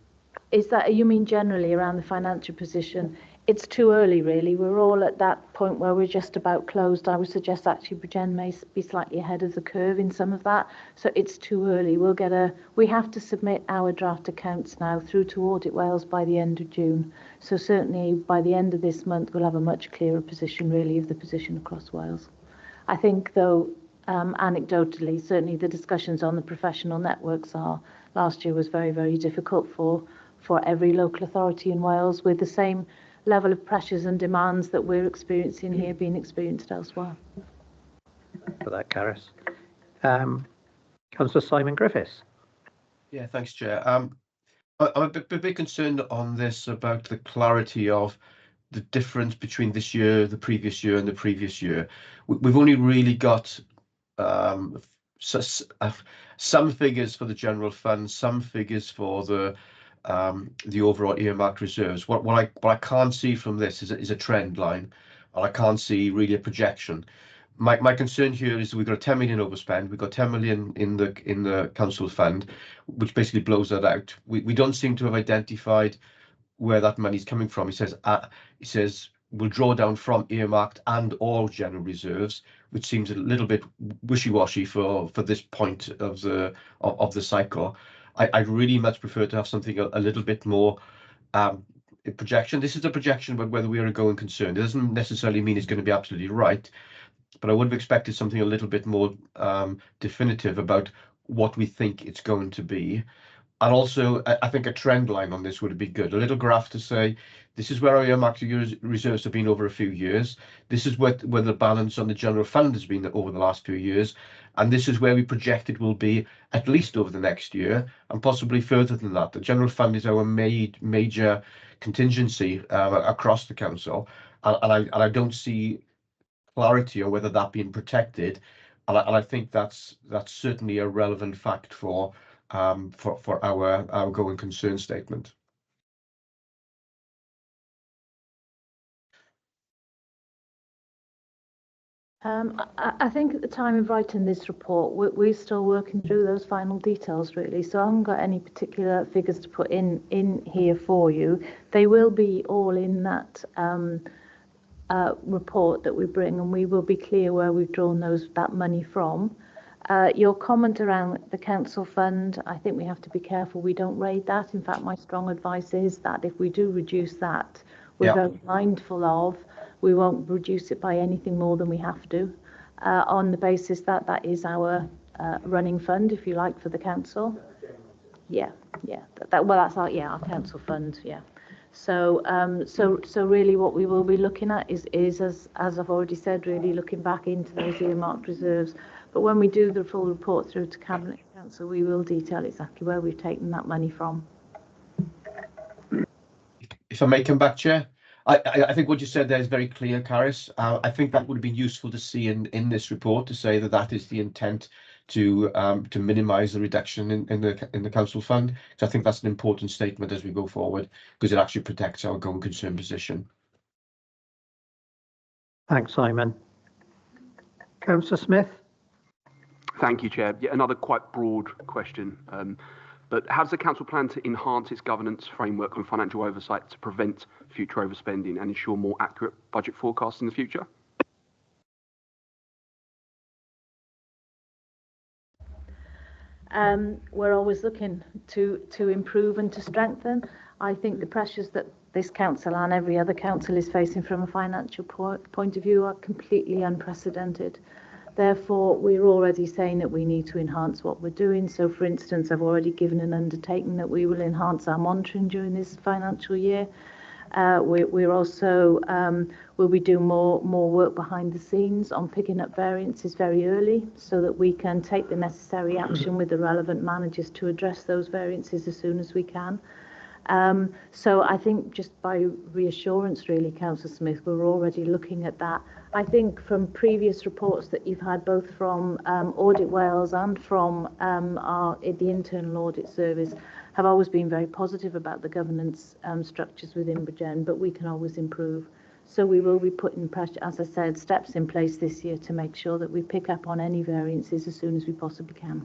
Is that, you mean generally around the financial position? It's too early, really. We're all at that point where we're just about closed. I would suggest actually Bridgen may be slightly ahead of the curve in some of that. So it's too early. We have to submit our draft accounts now through to Audit Wales by the end of June. So certainly by the end of this month, we'll have a much clearer position, really, of the position across Wales. I think, though, anecdotally, certainly the discussions on the professional networks last year was very, very difficult for every local authority in Wales, with the same level of pressures and demands that we're experiencing here being experienced elsewhere.
For that, Gareth. Councillor Simon Griffiths.
Yeah, thanks, Chair. I'm a bit concerned on this about the clarity of the difference between this year, the previous year, and the previous year. We've only really got some figures for the general fund, some figures for the overall earmarked reserves. What I can't see from this is a trend line, and I can't see really a projection. My concern here is that we've got a 10 million overspend. We've got 10 million in the council fund, which basically blows that out. We don't seem to have identified where that money's coming from. He says we'll draw down from earmarked and all general reserves, which seems a little bit wishy-washy for this point of the cycle. I'd really much prefer to have something a little bit more projection. This is a projection about whether we are a going concern. It doesn't necessarily mean it's going to be absolutely right, but I would have expected something a little bit more definitive about what we think it's going to be. And also, I think a trend line on this would be good. A little graph to say This is where our earmarked reserves have been over a few years. This is where the balance on the general fund has been over the last few years. And this is where we project it will be at least over the next year and possibly further than that. The general fund is our major contingency across the council. And I don't see clarity on whether that being protected. And I think that's certainly a relevant fact for our going concern statement.
I think at the time of writing this report, we're still working through those final details, really. So I haven't got any particular figures to put in here for you. They will be all in that report that we bring, and we will be clear where we've drawn that money from. Your comment around the council fund, I think we have to be careful we don't raid that. In fact, my strong advice is that if we do reduce that, we're very mindful of we won't reduce it by anything more than we have to, on the basis that that is our running fund, if you like, for the council. Yeah. That's our council fund. Yeah. So really, what we will be looking at is as I've already said, really looking back into those earmarked reserves. But when we do the full report through to Cabinet Council, we will detail exactly where we've taken that money from.
If I may come back, Chair. I think what you said there is very clear, Caris. I think that would have been useful to see in this report, to say that is the intent to minimise the reduction in the council fund. So I think that's an important statement as we go forward, because it actually protects our going concern position.
Thanks, Simon. Councillor Smith.
Thank you, Chair. Yet another quite broad question. But how does the council plan to enhance its governance framework on financial oversight to prevent future overspending and ensure more accurate budget forecasts in the future?
We're always looking to improve and to strengthen. I think the pressures that this council and every other council is facing from a financial point of view are completely unprecedented. Therefore, we're already saying that we need to enhance what we're doing. So, for instance, I've already given an undertaking that we will enhance our monitoring during this financial year. We're also will be doing more work behind the scenes on picking up variances very early, so that we can take the necessary action with the relevant managers to address those variances as soon as we can. So I think just by reassurance, really, Councillor Smith, we're already looking at that. I think from previous reports that you've had, both from Audit Wales and from the Internal Audit Service, have always been very positive about the governance structures within Bridgend, but we can always improve. So we will be putting pressure, as I said, steps in place this year to make sure that we pick up on any variances as soon as we possibly can.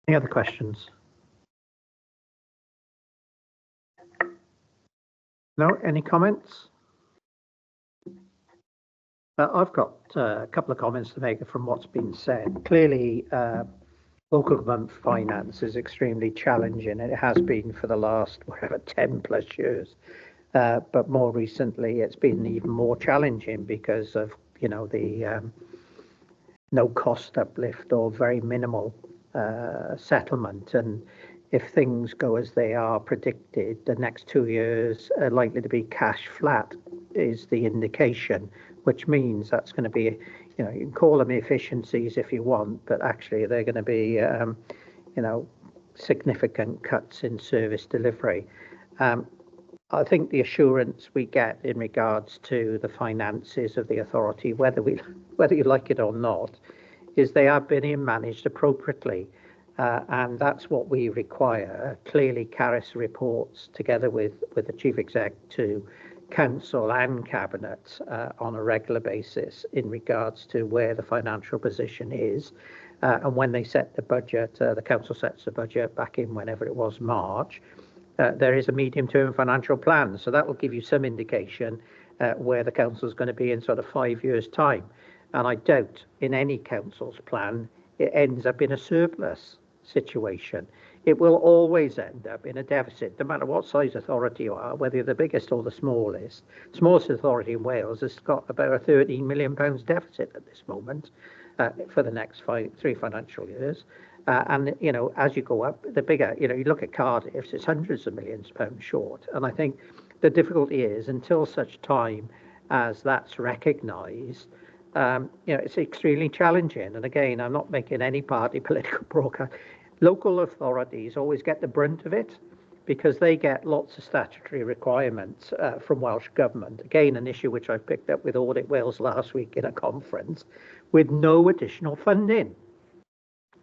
Any other questions? No, any comments? I've got a couple of comments to make from what's been said. Clearly, local government finance is extremely challenging, and it has been for the last 10 plus years. But more recently, it's been even more challenging because of the no cost uplift or very minimal settlement. And if things go as they are predicted, the next 2 years are likely to be cash flat, is the indication, which means that's going to be, you can call them efficiencies if you want, but actually they're going to be, significant cuts in service delivery. I think the assurance we get in regards to the finances of the authority, whether you like it or not, is they are being managed appropriately. And that's what we require. Clearly, Caris reports together with the Chief Exec to Council and Cabinet on a regular basis in regards to where the financial position is. And when they set the budget, the Council sets the budget back in whenever it was March, there is a medium-term financial plan. So that will give you some indication where the Council is going to be in sort of 5 years' time. And I doubt in any Council's plan it ends up in a surplus situation. It will always end up in a deficit, no matter what size authority you are, whether you're the biggest or the smallest. Smallest authority in Wales has got about a £13 million deficit at this moment for the next 3 financial years. And, you know, as you go up, the bigger, you know, you look at Cardiff, it's hundreds of millions pounds short. And I think the difficulty is until such time as that's recognised, you know, it's extremely challenging. And again, I'm not making any party political broadcast. Local authorities always get the brunt of it because they get lots of statutory requirements from Welsh Government. Again, an issue which I picked up with Audit Wales last week in a conference, with no additional funding.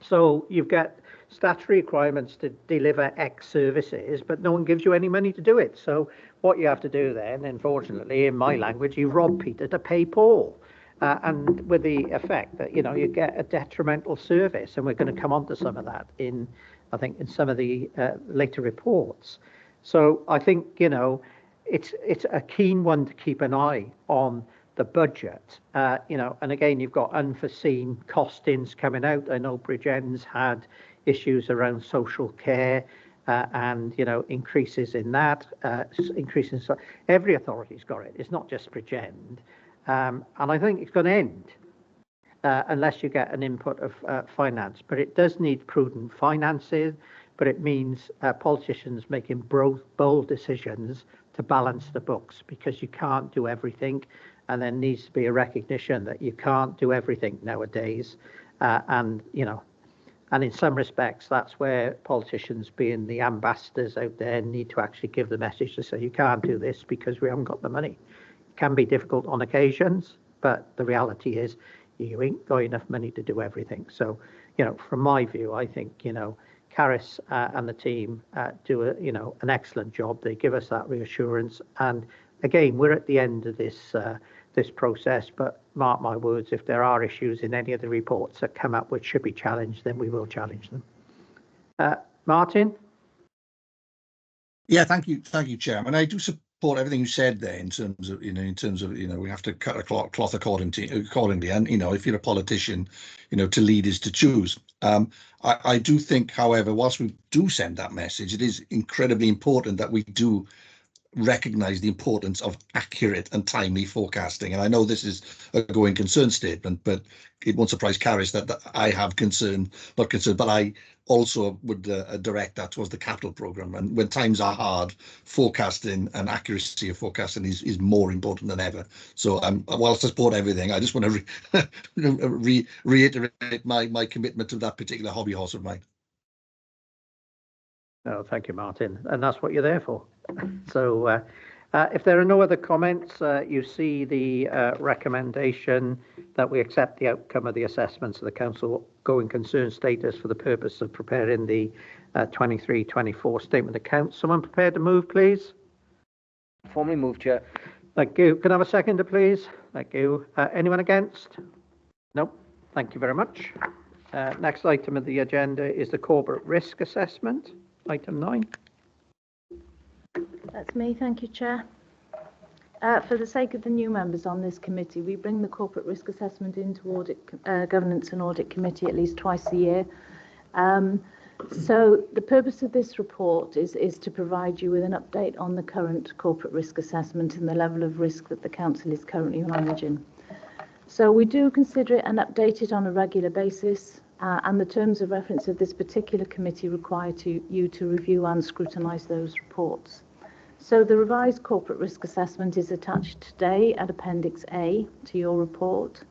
So you've got statutory requirements to deliver X services, but no one gives you any money to do it. So what you have to do then, unfortunately, in my language, you rob Peter to pay Paul. And with the effect that, you know, you get a detrimental service. And we're going to come on to some of that in, I think, in some of the later reports. So I think, you know, it's a keen one to keep an eye on the budget, you know, and again, you've got unforeseen costings coming out. I know Bridgends had issues around social care and, you know, increases in that, increases. Every authority's got it. It's not just Bridgend. And I think it's going to end unless you get an input of finance. But it does need prudent finances, but it means politicians making bold decisions to balance the books, because you can't do everything. And there needs to be a recognition that you can't do everything nowadays. And, you know, and in some respects, that's where politicians, being the ambassadors out there, need to actually give the message to say, you can't do this because we haven't got the money. It can be difficult on occasions, but the reality is you ain't got enough money to do everything. So, you know, from my view, I think, you know, Caris and the team do a, you know, an excellent job. They give us that reassurance. And again, we're at the end of this this process, but mark my words, if there are issues in any of the reports that come up which should be challenged, then we will challenge them. Martin?
Yeah, thank you, Chairman. I do support everything you said there in terms of, we have to cut a cloth accordingly. And, you know, if you're a politician, you know, to lead is to choose. I do think, however, whilst we do send that message, it is incredibly important that we do recognise the importance of accurate and timely forecasting. And I know this is a going concern statement, but it won't surprise Caris that I have but I also would direct that towards the capital programme. And when times are hard, forecasting and accuracy of forecasting is more important than ever. So whilst I support everything, I just want to reiterate my commitment to that particular hobby horse of mine.
Oh, thank you, Martin. And that's what you're there for. So if there are no other comments, you see the recommendation that we accept the outcome of the assessments of the council going concern status for the purpose of preparing the 23-24 statement of accounts. Someone prepared to move, please?
Formally moved, Chair.
Thank you. Can I have a seconder, please? Thank you. Anyone against? No. Thank you very much. Next item of the agenda is the corporate risk assessment. Item 9.
That's me, thank you, Chair. For the sake of the new members on this committee, we bring the corporate risk assessment into Governance and Audit Committee at least twice a year. So the purpose of this report is to provide you with an update on the current corporate risk assessment and the level of risk that the Council is currently managing. So we do consider it and update it on a regular basis. And the terms of reference of this particular committee require you to review and scrutinise those reports. So the revised corporate risk assessment is attached today at Appendix A to your report.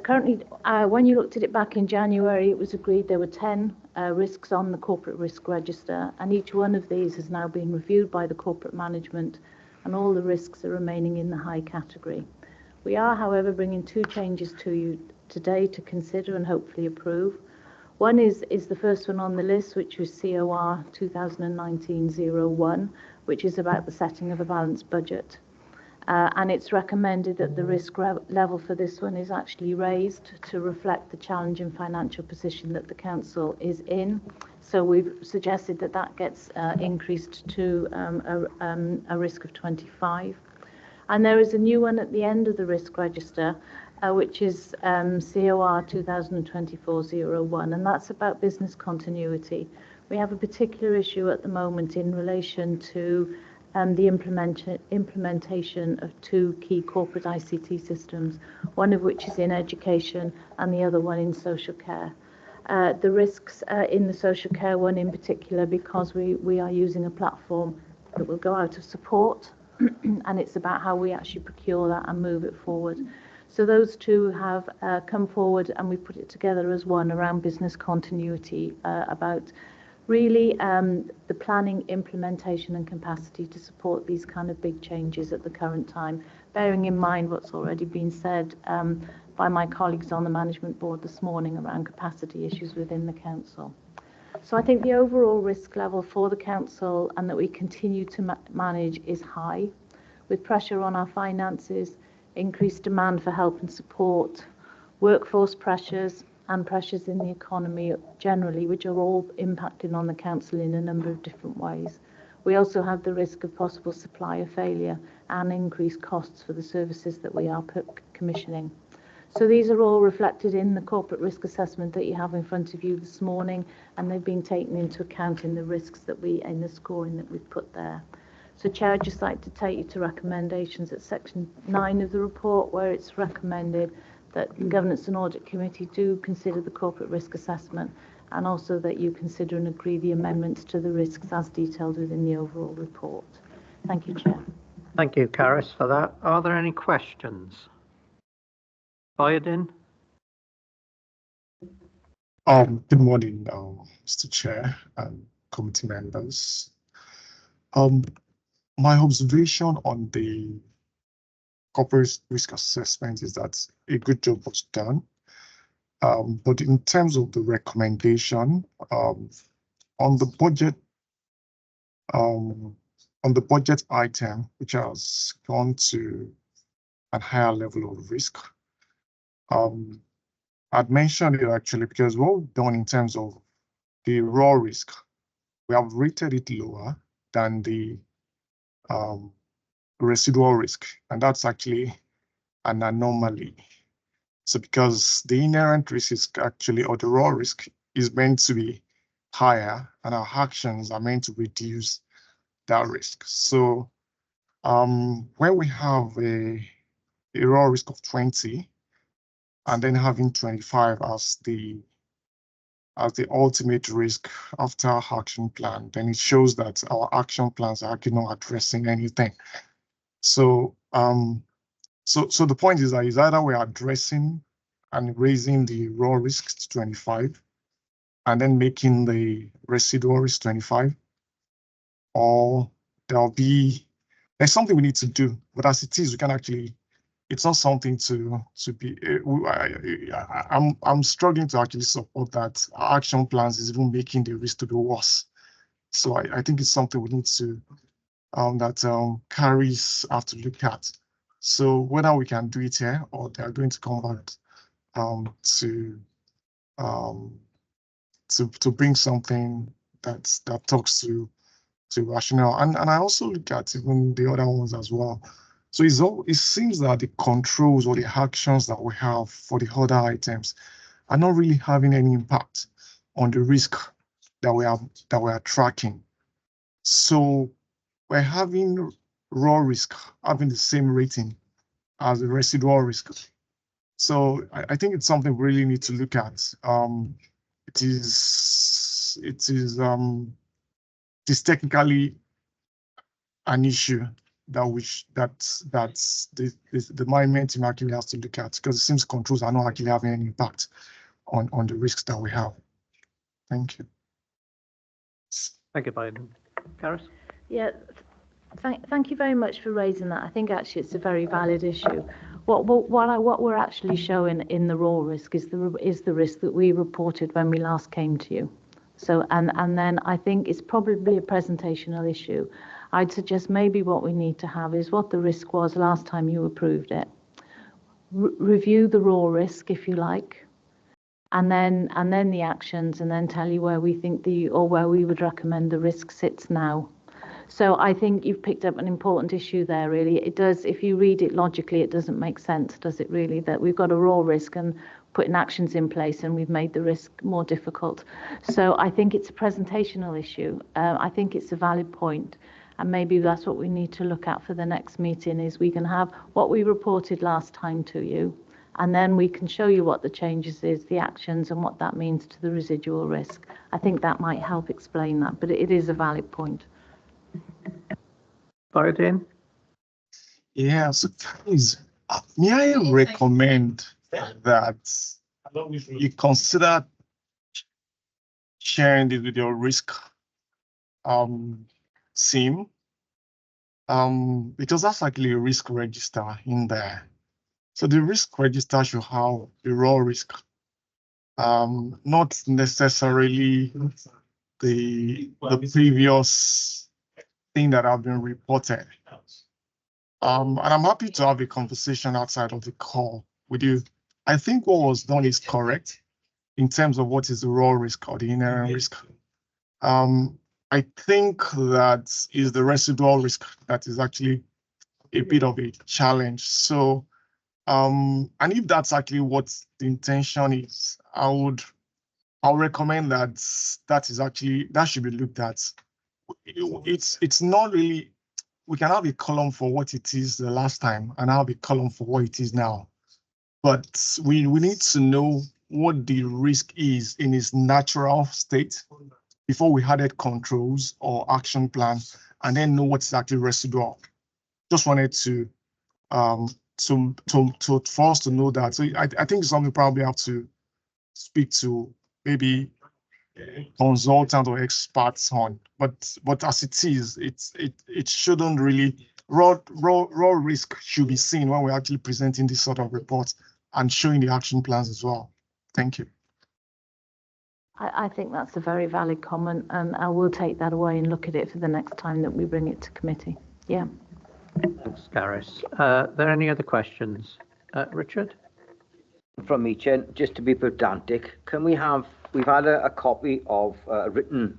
Currently, when you looked at it back in January, it was agreed there were 10 risks on the corporate risk register, and each one of these has now been reviewed by the corporate management, and all the risks are remaining in the high category. We are, however, bringing 2 changes to you today to consider and hopefully approve. One is the first one on the list, which was COR 2019-01, which is about the setting of a balanced budget. And it's recommended that the risk level for this one is actually raised to reflect the challenging financial position that the Council is in. So we've suggested that that gets increased to a risk of 25. And there is a new one at the end of the risk register, which is COR 2024-01, and that's about business continuity. We have a particular issue at the moment in relation to the implementation of 2 key corporate ICT systems, one of which is in education and the other one in social care. The risks in the social care one in particular, because we are using a platform that will go out of support, and it's about how we actually procure that and move it forward. So those two have come forward, and we put it together as one around business continuity, about really the planning, implementation and capacity to support these kind of big changes at the current time, bearing in mind what's already been said by my colleagues on the management board this morning around capacity issues within the council. So I think the overall risk level for the council and that we continue to manage is high, with pressure on our finances, increased demand for help and support, workforce pressures and pressures in the economy generally, which are all impacting on the council in a number of different ways. We also have the risk of possible supplier failure and increased costs for the services that we are commissioning. So these are all reflected in the corporate risk assessment that you have in front of you this morning, and they've been taken into account in the risks that in the scoring that we've put there. So Chair, I'd just like to take you to recommendations at section 9 of the report, where it's recommended that the Governance and Audit Committee do consider the corporate risk assessment, and also that you consider and agree the amendments to the risks as detailed within the overall report. Thank you, Chair.
Thank you, Caris, for that. Are there any questions? Bayadin?
Good morning, Mr. Chair and committee members. My observation on the corporate risk assessment is that a good job was done. But in terms of the recommendation, on the budget item, which has gone to a higher level of risk, I'd mentioned it actually because what we've done in terms of the raw risk, we have rated it lower than the residual risk, and that's actually an anomaly. So because the inherent risk is actually, or the raw risk is meant to be higher, and our actions are meant to reduce that risk. So when we have a raw risk of 20, and then having 25 as the ultimate risk after our action plan, then it shows that our action plans are actually not addressing anything. So so the point is that is either we're addressing and raising the raw risk to 25 and then making the residual risk 25, or there's something we need to do, but as it is, we can actually, it's not something to be, I'm struggling to actually support that. Our action plans is even making the risk to be worse. So I think it's something we need to, that carries have to look at. So whether we can do it here or they are going to come back to bring something that talks to rationale. And I also look at even the other ones as well. So it seems that the controls or the actions that we have for the other items are not really having any impact on the risk that we are tracking. So we're having raw risk having the same rating as the residual risk. So I think it's something we really need to look at. It is technically an issue that's the management team actually has to look at, because it seems controls are not actually having any impact on the risks that we have. Thank you.
Thank you, Biden. Caris?
Yeah, thank you very much for raising that. I think actually it's a very valid issue. What we're actually showing in the raw risk is the risk that we reported when we last came to you. So and then I think it's probably a presentational issue. I'd suggest maybe what we need to have is what the risk was last time you approved it. Review the raw risk, if you like, and then the actions, and then tell you where we think where we would recommend the risk sits now. So I think you've picked up an important issue there, really. It does, if you read it logically, it doesn't make sense, does it really, that we've got a raw risk and putting actions in place and we've made the risk more difficult. So I think it's a presentational issue. I think it's a valid point. And maybe that's what we need to look at for the next meeting, is we can have what we reported last time to you, And then we can show you what the changes is, the actions, and what that means to the residual risk. I think that might help explain that, but it is a valid point.
Biotin?
Yeah, so guys, may I recommend that you consider sharing this with your risk team, because that's actually a risk register in there. So the risk register should have the raw risk, not necessarily the previous thing that have been reported. And I'm happy to have a conversation outside of the call with you. I think what was done is correct in terms of what is the raw risk or the inherent risk. I think that is the residual risk that is actually a bit of a challenge. So, and if that's actually what the intention is, I'll recommend that that should be looked at. It's not really, we can have a column for what it is the last time and have a column for what it is now. But we need to know what the risk is in its natural state before we added controls or action plans, and then know what's actually residual. Just wanted to for us to know that. So I think it's something we probably have to speak to maybe consultant or experts on. But as it is, it shouldn't really raw risk should be seen when we're actually presenting this sort of reports and showing the action plans as well. Thank you.
I think that's a very valid comment, and I will take that away and look at it for the next time that we bring it to committee. Yeah.
Thanks, Gareth. Are there any other questions? Richard?
From me, Chair, just to be pedantic, can we've had a copy of written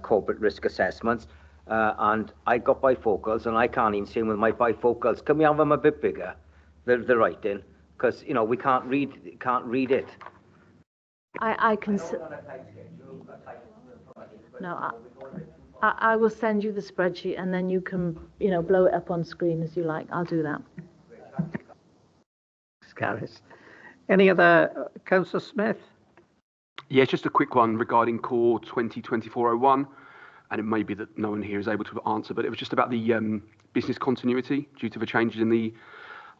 corporate risk assessments, and I got bifocals, and I can't even see them with my bifocals. Can we have them a bit bigger, the writing? Because, you know, we can't read it.
I can. No, I will send you the spreadsheet, and then you can, blow it up on screen as you like. I'll do that.
Thanks, Gareth. Any other, Councillor Smith?
Yeah, just a quick one regarding Core 2024-01, and it may be that no one here is able to answer, but it was just about the business continuity due to the changes in the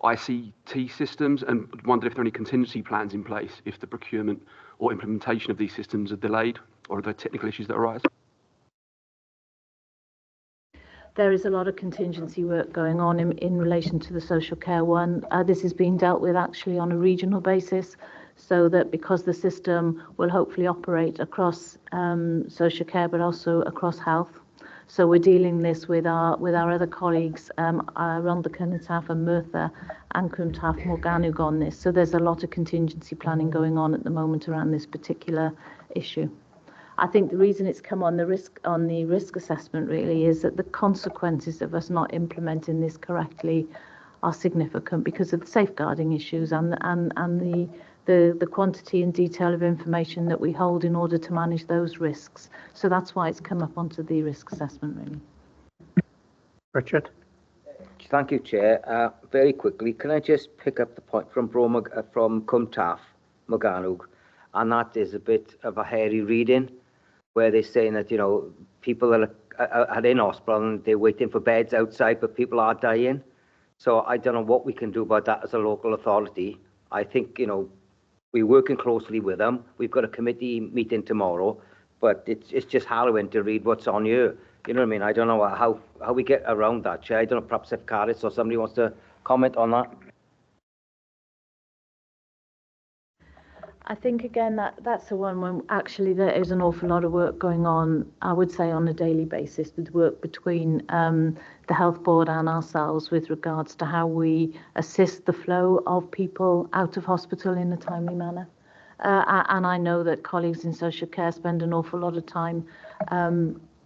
ICT systems, and wondered if there are any contingency plans in place if the procurement or implementation of these systems are delayed, or are there technical issues that arise?
There is a lot of contingency work going on in relation to the social care one. This is being dealt with actually on a regional basis, so that because the system will hopefully operate across social care but also across health. So we're dealing this with our other colleagues, Rhondda Cynnataf and Merthyr and Cwmtaf Morgannwg on this. So there's a lot of contingency planning going on at the moment around this particular issue. I think the reason it's come on the risk assessment really is that the consequences of us not implementing this correctly are significant because of the safeguarding issues and the quantity and detail of information that we hold in order to manage those risks. So that's why it's come up onto the risk assessment really.
Richard?
Thank you, Chair. Very quickly, can I just pick up the point from Cwmtaf Morgannwg, and that is a bit of a hairy reading, where they're saying that, people are in hospital and they're waiting for beds outside, but people are dying. So I don't know what we can do about that as a local authority. I think, we're working closely with them. We've got a committee meeting tomorrow, but it's just harrowing to read what's on here. You know what I mean? I don't know how we get around that, Chair. I don't know, perhaps if Caris or somebody wants to comment on that.
I think, again, that's the one when actually there is an awful lot of work going on, I would say on a daily basis, with work between the Health Board and ourselves with regards to how we assist the flow of people out of hospital in a timely manner. And I know that colleagues in social care spend an awful lot of time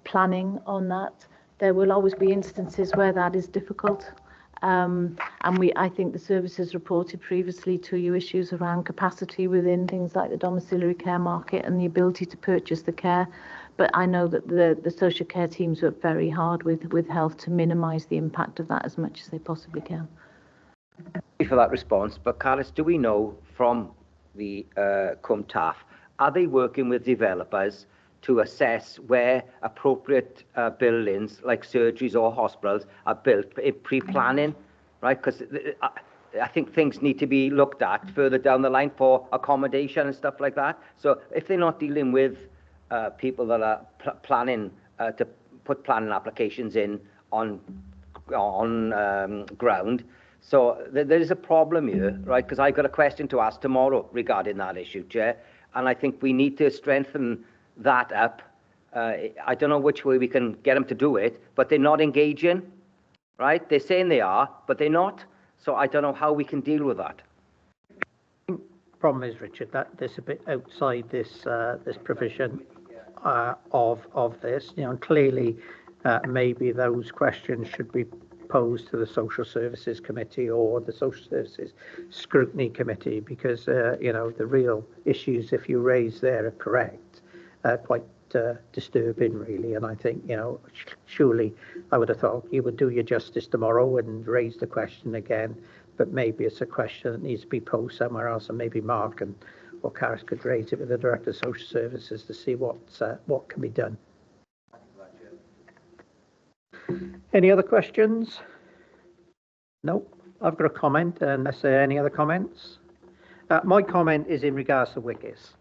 planning on that. There will always be instances where that is difficult. And I think the services reported previously to you issues around capacity within things like the domiciliary care market and the ability to purchase the care. But I know that the social care teams work very hard with health to minimise the impact of that as much as they possibly can.
For that response, but Carlos, do we know from the CUMTAF, are they working with developers to assess where appropriate buildings like surgeries or hospitals are built pre-planning, right? Because I think things need to be looked at further down the line for accommodation and stuff like that. So if they're not dealing with people that are planning to put planning applications in on ground, so there is a problem here, right? Because I've got a question to ask tomorrow regarding that issue, Chair, and I think we need to strengthen that up. I don't know which way we can get them to do it, but they're not engaging, right? They're saying they are, but they're not. So I don't know how we can deal with that.
Problem is, Richard, that there's a bit outside this this provision of this. You know, clearly, maybe those questions should be posed to the Social Services Committee or the Social Services Scrutiny Committee, because you know, the real issues, if you raise there, are correct, quite disturbing, really. And I think, you know, surely I would have thought you would do your justice tomorrow and raise the question again, but maybe it's a question that needs to be posed somewhere else, and maybe Mark and or Karis could raise it with the Director of Social Services to see what can be done. Any other questions? No, I've got a comment, unless there are any other comments. My comment is in regards to WICIS.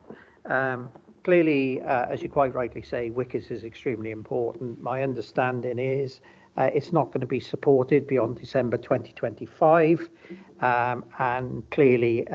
Clearly, as you quite rightly say, WICIS is extremely important. My understanding is it's not going to be supported beyond December 2025, and clearly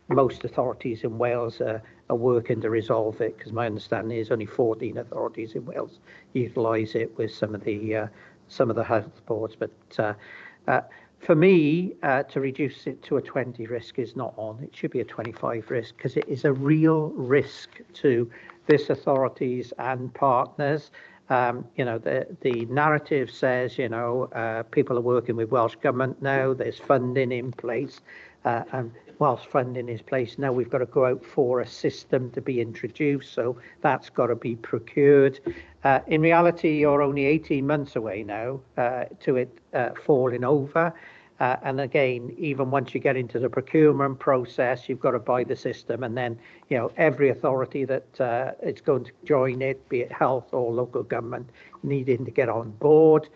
most authorities in Wales are working to resolve it, because my understanding is only 14 authorities in Wales utilise it, with some of the health boards. But for me, to reduce it to a 20 risk is not on. It should be a 25 risk, because it is a real risk to this authorities and partners. You know, the narrative says, you know, people are working with Welsh Government now, there's funding in place, and whilst funding is placed, now we've got to go out for a system to be introduced, so that's got to be procured. In reality, you're only 18 months away now to it falling over. And again, even once you get into the procurement process, you've got to buy the system, and then, you know, every authority that is going to join it, be it health or local government, needing to get on board.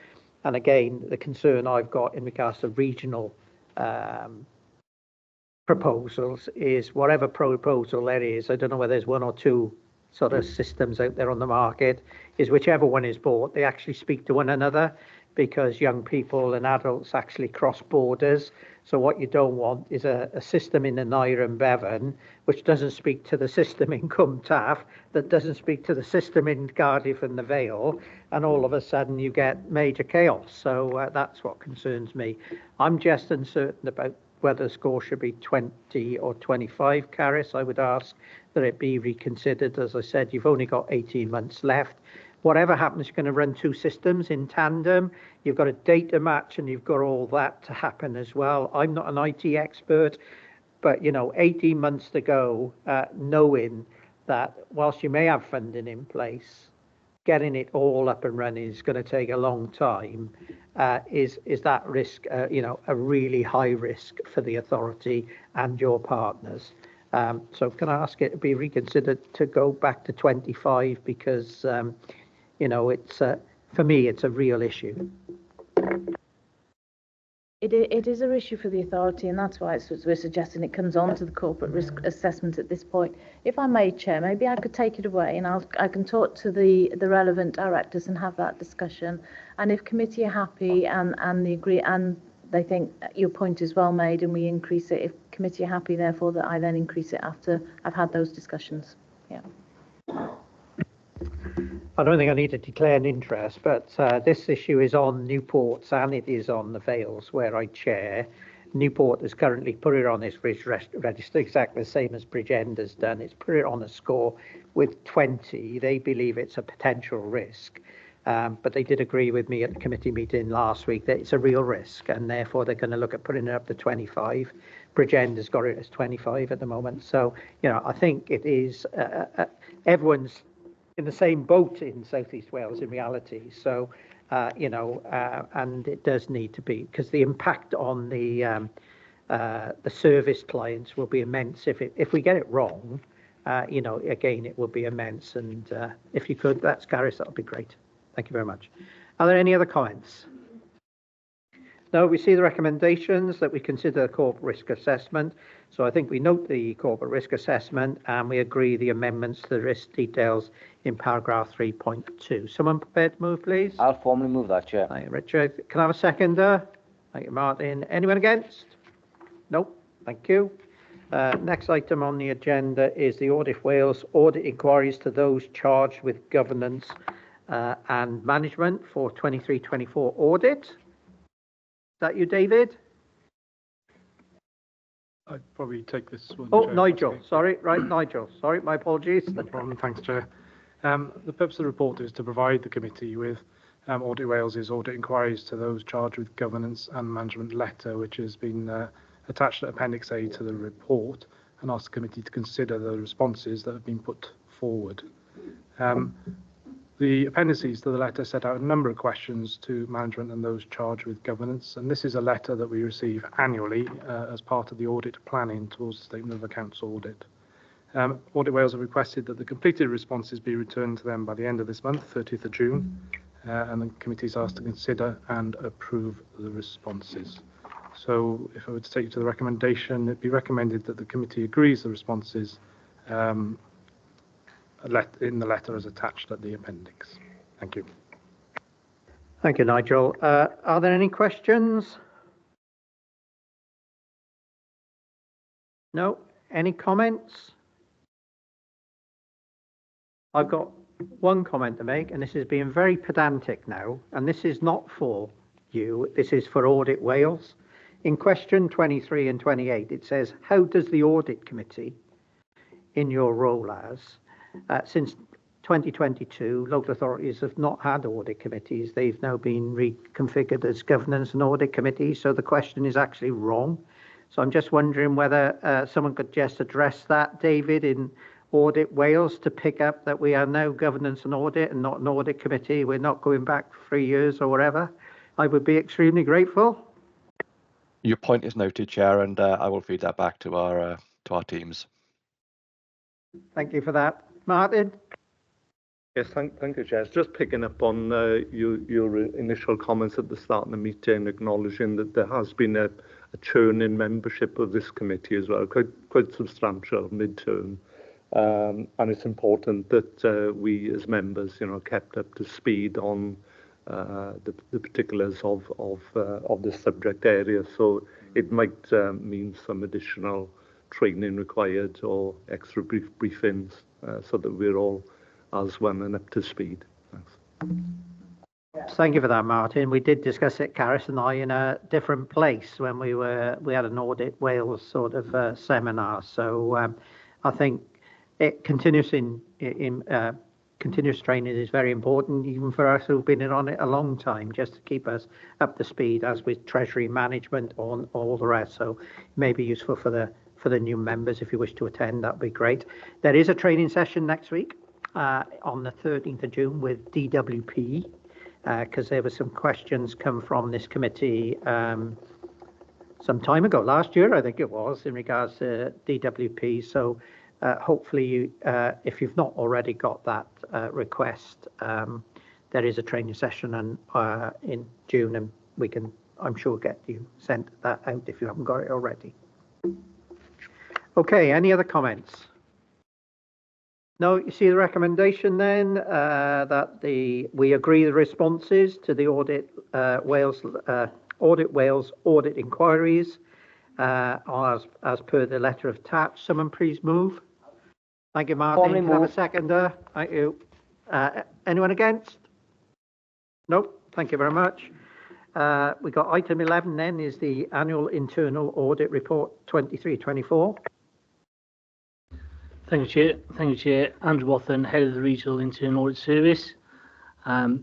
And again, the concern I've got in regards to regional proposals is whatever proposal there is, I don't know whether there's one or two sort of systems out there on the market, is whichever one is bought, they actually speak to one another, because young people and adults actually cross borders. So what you don't want is a system in Aneurin and Bevan which doesn't speak to the system in CUMTAF, that doesn't speak to the system in Cardiff and the Vale, and all of a sudden you get major chaos. So that's what concerns me. I'm just uncertain about whether the score should be 20 or 25, Karis. I would ask that it be reconsidered. As I said, you've only got 18 months left. Whatever happens, you're going to run two systems in tandem. You've got a data match, and you've got all that to happen as well. I'm not an IT expert, but, you know, 18 months to go, knowing that whilst you may have funding in place, getting it all up and running is going to take a long time. Is that risk, you know, a really high risk for the authority and your partners? So can I ask it to be reconsidered to go back to 25, because you know, it's for me, it's a real issue.
It is an issue for the authority, and that's why we're suggesting it comes on to the corporate risk assessment at this point. If I may, Chair, maybe I could take it away, and I can talk to the relevant directors and have that discussion. And if committee are happy and they agree, and they think your point is well made, and we increase it, if committee are happy, therefore, that I then increase it after I've had those discussions. Yeah.
I don't think I need to declare an interest, but this issue is on Newport's and it is on the Vales, where I chair. Newport has currently put it on its register, exactly the same as Bridgend has done. It's put it on a score with 20. They believe it's a potential risk, but they did agree with me at the committee meeting last week that it's a real risk, and therefore they're going to look at putting it up to 25. Bridgend has got it as 25 at the moment. So, you know, I think it is, everyone's in the same boat in South East Wales in reality. So and it does need to be, because the impact on the service clients will be immense if we get it wrong. Again, it will be immense. And if you could, that's Gareth, that would be great. Thank you very much. Are there any other comments? No, we see the recommendations that we consider the corporate risk assessment. So I think we note the corporate risk assessment and we agree the amendments to the risk details in paragraph 3.2. Someone prepared to move, please?
I'll formally move that, Chair.
Thank you, Richard. Can I have a seconder? Thank you, Martin. Anyone against? No. Thank you. Next item on the agenda is the Audit Wales audit inquiries to those charged with governance and management for 23-24 audit. Is that you, David?
I'd probably take this one.
Oh,
Chair,
Nigel. Sorry, right, Nigel. Sorry, my apologies.
No problem. Thanks, Chair. The purpose of the report is to provide the committee with Audit Wales's audit inquiries to those charged with governance and management letter, which has been attached at Appendix A to the report, and ask the committee to consider the responses that have been put forward. The appendices to the letter set out a number of questions to management and those charged with governance, and this is a letter that we receive annually as part of the audit planning towards the Statement of Accounts audit. Audit Wales have requested that the completed responses be returned to them by the end of this month, 30th of June, and the committee is asked to consider and approve the responses. So if I were to take you to the recommendation, it'd be recommended that the committee agrees the responses in the letter as attached at the appendix. Thank you.
Thank you, Nigel. Are there any questions? No? Any comments? I've got one comment to make, and this is being very pedantic now, and this is not for you, this is for Audit Wales. In question 23 and 28, it says, how does the Audit Committee, in your role as, since 2022, local authorities have not had audit committees. They've now been reconfigured as governance and audit committees. So the question is actually wrong. So I'm just wondering whether someone could just address that, David, in Audit Wales, to pick up that we are now governance and audit and not an audit committee. We're not going back 3 years or whatever. I would be extremely grateful.
Your point is noted, Chair, and I will feed that back to our teams.
Thank you for that. Martin?
Yes, thank you, Chair. Just picking up on your initial comments at the start of the meeting, acknowledging that there has been a churn in membership of this committee as well, quite substantial mid-term. And it's important that we as members, kept up to speed on the particulars of this subject area. So it might mean some additional training required or extra briefings so that we're all as one and up to speed. Thanks.
Thank you for that, Martin. We did discuss it, Gareth and I, in a different place when we had an Audit Wales sort of seminar. So I think continuous training is very important, even for us who've been on it a long time, just to keep us up to speed, as with Treasury management on all the rest. So it may be useful for the new members. If you wish to attend, that'd be great. There is a training session next week on the 13th of June with DWP, because there were some questions come from this committee some time ago, last year I think it was, in regards to DWP. So hopefully you, if you've not already got that request, there is a training session in June, and we can, I'm sure, get you sent that out if you haven't got it already. Okay, any other comments? No, you see the recommendation then that we agree the responses to the Audit Wales audit inquiries as per the letter attached. Someone please move. Thank you, Martin. Can I have a seconder? Thank you. Anyone against? Nope. Thank you very much. We got item 11 then is the annual internal audit report 23-24.
Thank you, Chair. Thank you, Chair. Andrew Wathen, Head of the Regional Internal Audit Service.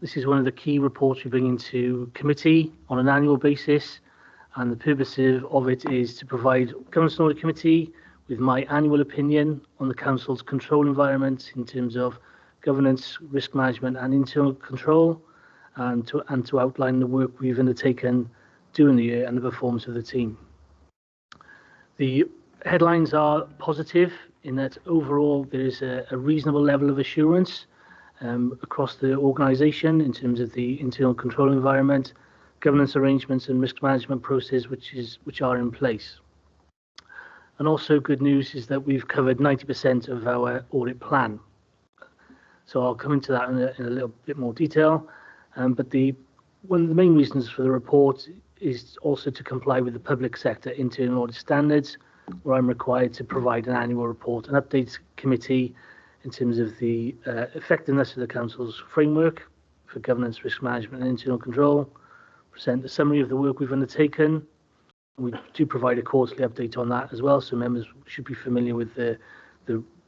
This is one of the key reports we bring into committee on an annual basis, and the purpose of it is to provide Governance and Audit Committee with my annual opinion on the Council's control environment in terms of governance, risk management and internal control, and to outline the work we've undertaken during the year and the performance of the team. The headlines are positive in that overall there is a reasonable level of assurance across the organisation in terms of the internal control environment, governance arrangements and risk management process which are in place. And also good news is that we've covered 90% of our audit plan. So I'll come into that in a little bit more detail. But one of the main reasons for the report is also to comply with the public sector internal audit standards, where I'm required to provide an annual report and update committee in terms of the effectiveness of the Council's framework for governance, risk management and internal control, present a summary of the work we've undertaken. We do provide a quarterly update on that as well, so members should be familiar with the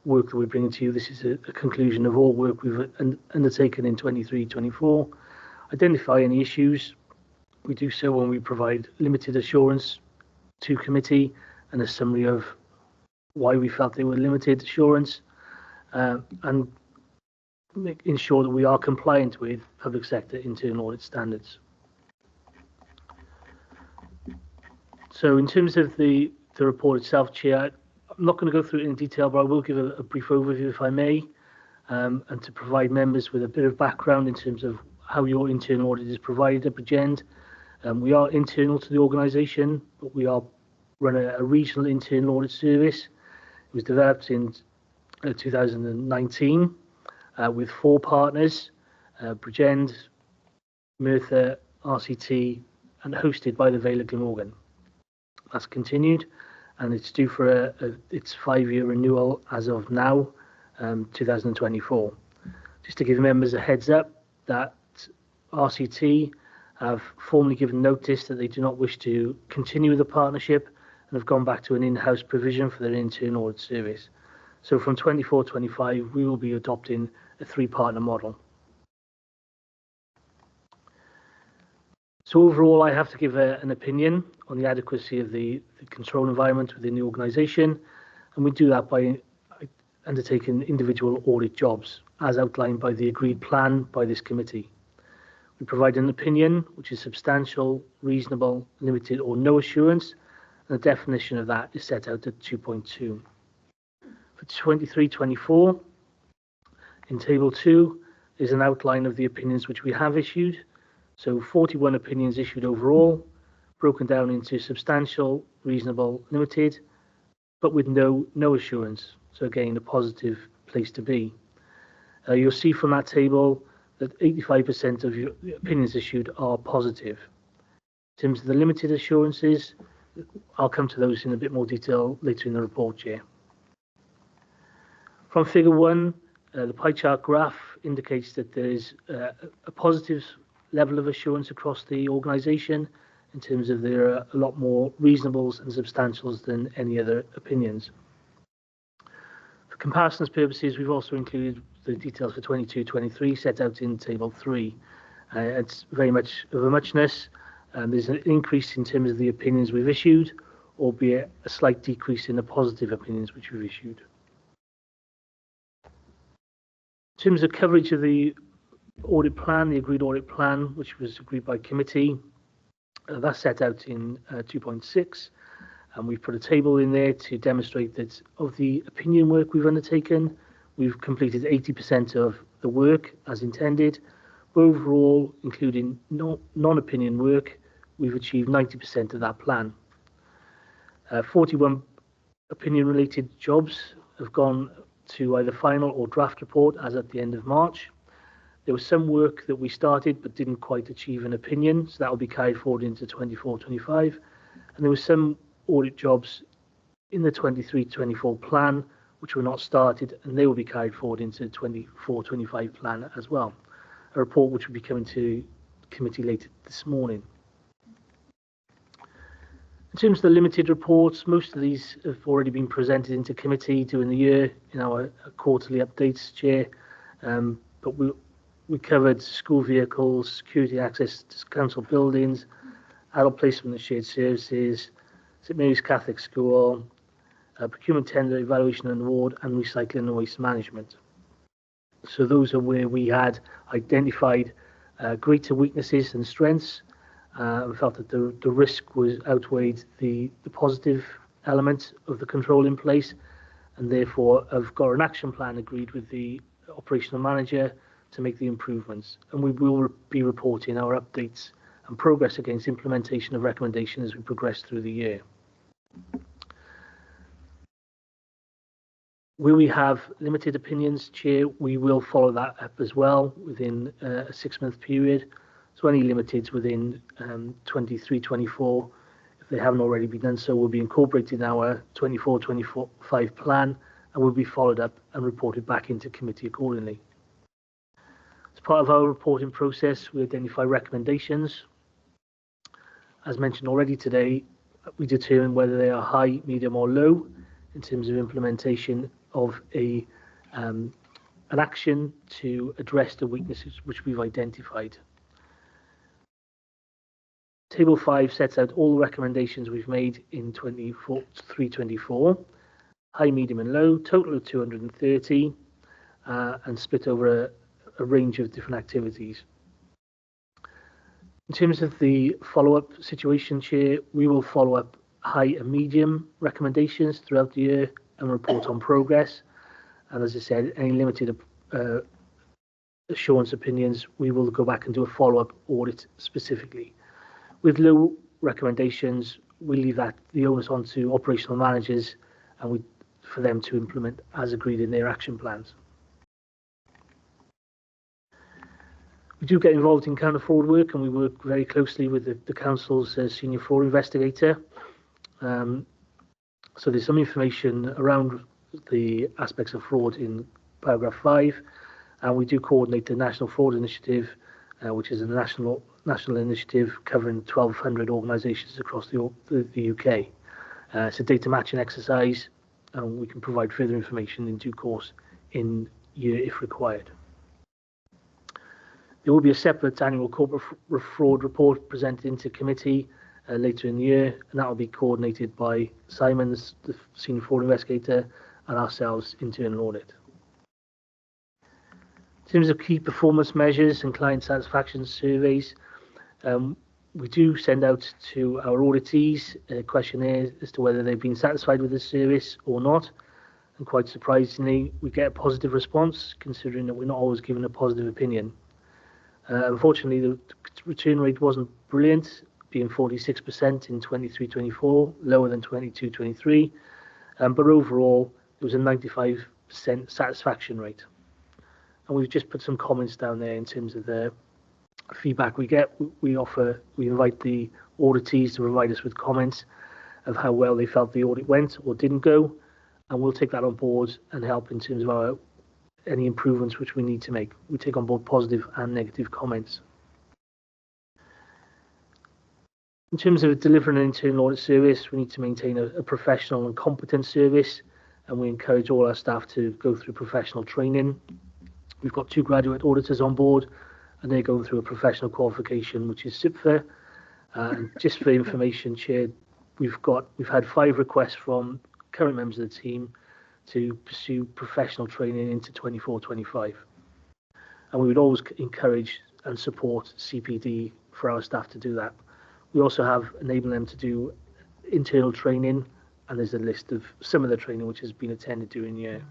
work that we're bringing to you. This is a conclusion of all work we've undertaken in 23-24. Identify any issues. We do so when we provide limited assurance to committee and a summary of why we felt they were limited assurance, and ensure that we are compliant with public sector internal audit standards. So in terms of the report itself, Chair, I'm not going to go through it in detail, but I will give a brief overview if I may, and to provide members with a bit of background in terms of how your internal audit is provided at Bridgend. We are internal to the organisation, but we run a regional internal audit service. It was developed in 2019 with 4 partners, Bridgend, Merthyr, RCT, and hosted by the Vale of Glamorgan. That's continued, and it's due for its 5-year renewal as of now, 2024. Just to give members a heads up that RCT have formally given notice that they do not wish to continue with the partnership and have gone back to an in-house provision for their internal audit service. So from 24-25, we will be adopting a 3-partner model. So overall, I have to give an opinion on the adequacy of the control environment within the organisation, and we do that by undertaking individual audit jobs, as outlined by the agreed plan by this committee. We provide an opinion which is substantial, reasonable, limited or no assurance, and the definition of that is set out at 2.2. For 23-24, in Table 2 is an outline of the opinions which we have issued. So 41 opinions issued overall, broken down into substantial, reasonable, limited, but with no assurance. So again, a positive place to be. You'll see from that table that 85% of your opinions issued are positive. In terms of the limited assurances, I'll come to those in a bit more detail later in the report, Chair. From Figure 1, the pie chart graph indicates that there is a positive level of assurance across the organisation in terms of there are a lot more reasonables and substantials than any other opinions. For comparisons purposes, we've also included the details for 22-23 set out in Table 3. It's very much of a muchness. There's an increase in terms of the opinions we've issued, albeit a slight decrease in the positive opinions which we've issued. In terms of coverage of the audit plan, the agreed audit plan, which was agreed by committee, that's set out in 2.6, and we've put a table in there to demonstrate that of the opinion work we've undertaken, we've completed 80% of the work as intended. Overall, including non-opinion work, we've achieved 90% of that plan. 41 opinion-related jobs have gone to either final or draft report as at the end of March. There was some work that we started but didn't quite achieve an opinion, so that will be carried forward into 24-25. And there were some audit jobs in the 23-24 plan which were not started, and they will be carried forward into 24-25 plan as well. A report which will be coming to committee later this morning. In terms of the limited reports, most of these have already been presented into committee during the year in our quarterly updates, Chair. But we covered school vehicles, security access to council buildings, adult placement and shared services, St Mary's Catholic School, procurement tender, evaluation and award, and recycling and waste management. So those are where we had identified greater weaknesses than strengths. We felt that the risk was outweighed the positive element of the control in place, and therefore have got an action plan agreed with the operational manager to make the improvements. And we will be reporting our updates and progress against implementation of recommendation as we progress through the year. Where we have limited opinions, Chair, we will follow that up as well within a 6-month period. So any limiteds within 23-24, if they haven't already been done so, will be incorporated in our 24-25 plan and will be followed up and reported back into committee accordingly. As part of our reporting process, we identify recommendations. As mentioned already today, we determine whether they are high, medium or low in terms of implementation of an action to address the weaknesses which we've identified. Table 5 sets out all the recommendations we've made in 23-24, high, medium and low, total of 230, and split over a range of different activities. In terms of the follow-up situation, Chair, we will follow up high and medium recommendations throughout the year and report on progress. And as I said, any limited assurance opinions, we will go back and do a follow-up audit specifically. With low recommendations, we leave the onus on to operational managers and for them to implement as agreed in their action plans. We do get involved in counter fraud work, and we work very closely with the council's senior fraud investigator. So there's some information around the aspects of fraud in paragraph 5, and we do coordinate the National Fraud Initiative, which is a national initiative covering 1,200 organisations across the UK. It's a data matching exercise, and we can provide further information in due course in year if required. There will be a separate annual corporate fraud report presented into committee later in the year, and that will be coordinated by Simons, the senior fraud investigator, and ourselves, internal audit. In terms of key performance measures and client satisfaction surveys, we do send out to our auditees a questionnaire as to whether they've been satisfied with the service or not. And quite surprisingly, we get a positive response, considering that we're not always given a positive opinion. Unfortunately, the return rate wasn't brilliant, being 46% in 23-24, lower than 22-23. But overall, it was a 95% satisfaction rate. And we've just put some comments down there in terms of the feedback we get. We invite the auditees to provide us with comments of how well they felt the audit went or didn't go, and we'll take that on board and help in terms of any improvements which we need to make. We take on board positive and negative comments. In terms of delivering an internal audit service, we need to maintain a professional and competent service, and we encourage all our staff to go through professional training. We've got 2 graduate auditors on board, and they're going through a professional qualification, which is SIPFA. Just for information, Chair, we've had 5 requests from current members of the team to pursue professional training into 24-25. And we would always encourage and support CPD for our staff to do that. We also have enabled them to do internal training, and there's a list of some of the training which has been attended during the year.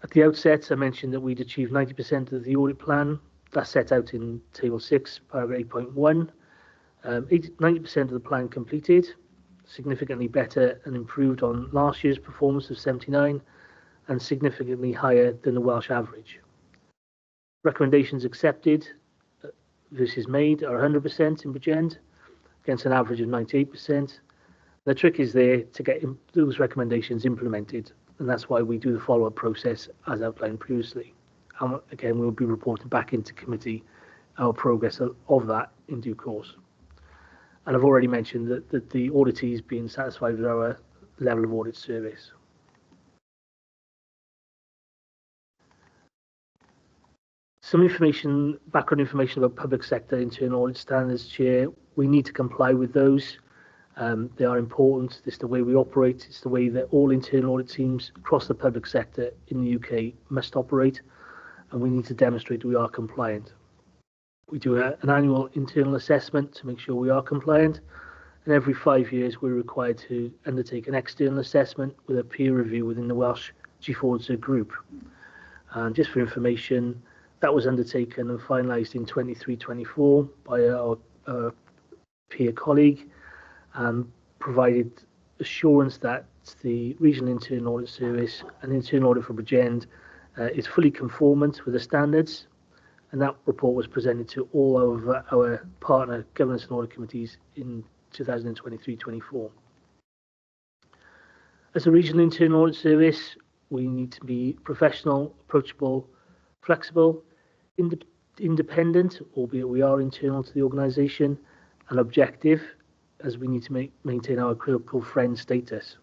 At the outset, I mentioned that we'd achieved 90% of the audit plan. That's set out in Table 6, paragraph 8.1. 90% of the plan completed, significantly better and improved on last year's performance of 79, and significantly higher than the Welsh average. Recommendations accepted versus made are 100% in Bridgend, against an average of 98%. The trick is there to get those recommendations implemented, and that's why we do the follow-up process as outlined previously. And again, we'll be reporting back into committee our progress of that in due course. And I've already mentioned that the auditees being satisfied with our level of audit service. Some information, background information about public sector internal audit standards, Chair. We need to comply with those. They are important. It's the way we operate. It's the way that all internal audit teams across the public sector in the UK must operate. and we need to demonstrate that we are compliant. We do an annual internal assessment to make sure we are compliant, and every 5 years we're required to undertake an external assessment with a peer review within the Welsh Chief Auditor group. And just for information, that was undertaken and finalised in 23-24 by our peer colleague, and provided assurance that the Regional Internal Audit Service and Internal Audit for Bridgend is fully conformant with the standards, and that report was presented to all of our partner governance and audit committees in 2023-24. As a Regional Internal Audit Service, we need to be professional, approachable, flexible, independent, albeit we are internal to the organisation, and objective, as we need to maintain our critical friend status.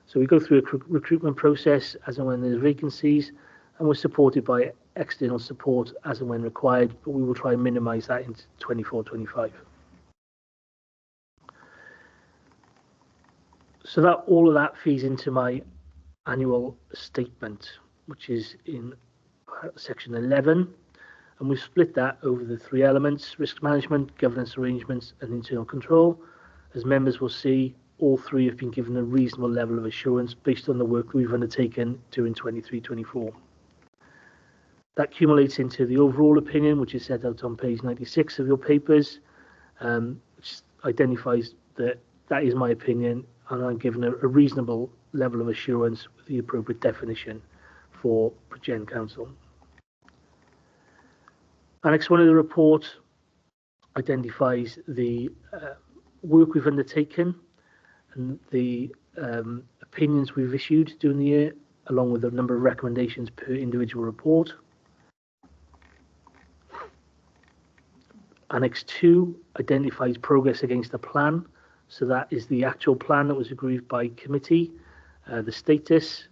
So we go through a recruitment process as and when there's vacancies, and we're supported by external support as and when required, but we will try and minimise that in 24-25. So that all of that feeds into my annual statement, which is in section 11, and we've split that over the three elements: risk management, governance arrangements, and internal control. As members will see, all three have been given a reasonable level of assurance based on the work we've undertaken during 23-24. That accumulates into the overall opinion, which is set out on page 96 of your papers, which identifies that that is my opinion, and I'm given a reasonable level of assurance with the appropriate definition for Bridgend Council. Annex 1 of the report identifies the work we've undertaken and the opinions we've issued during the year, along with a number of recommendations per individual report. Annex 2 identifies progress against the plan. So that is the actual plan that was agreed by committee, the status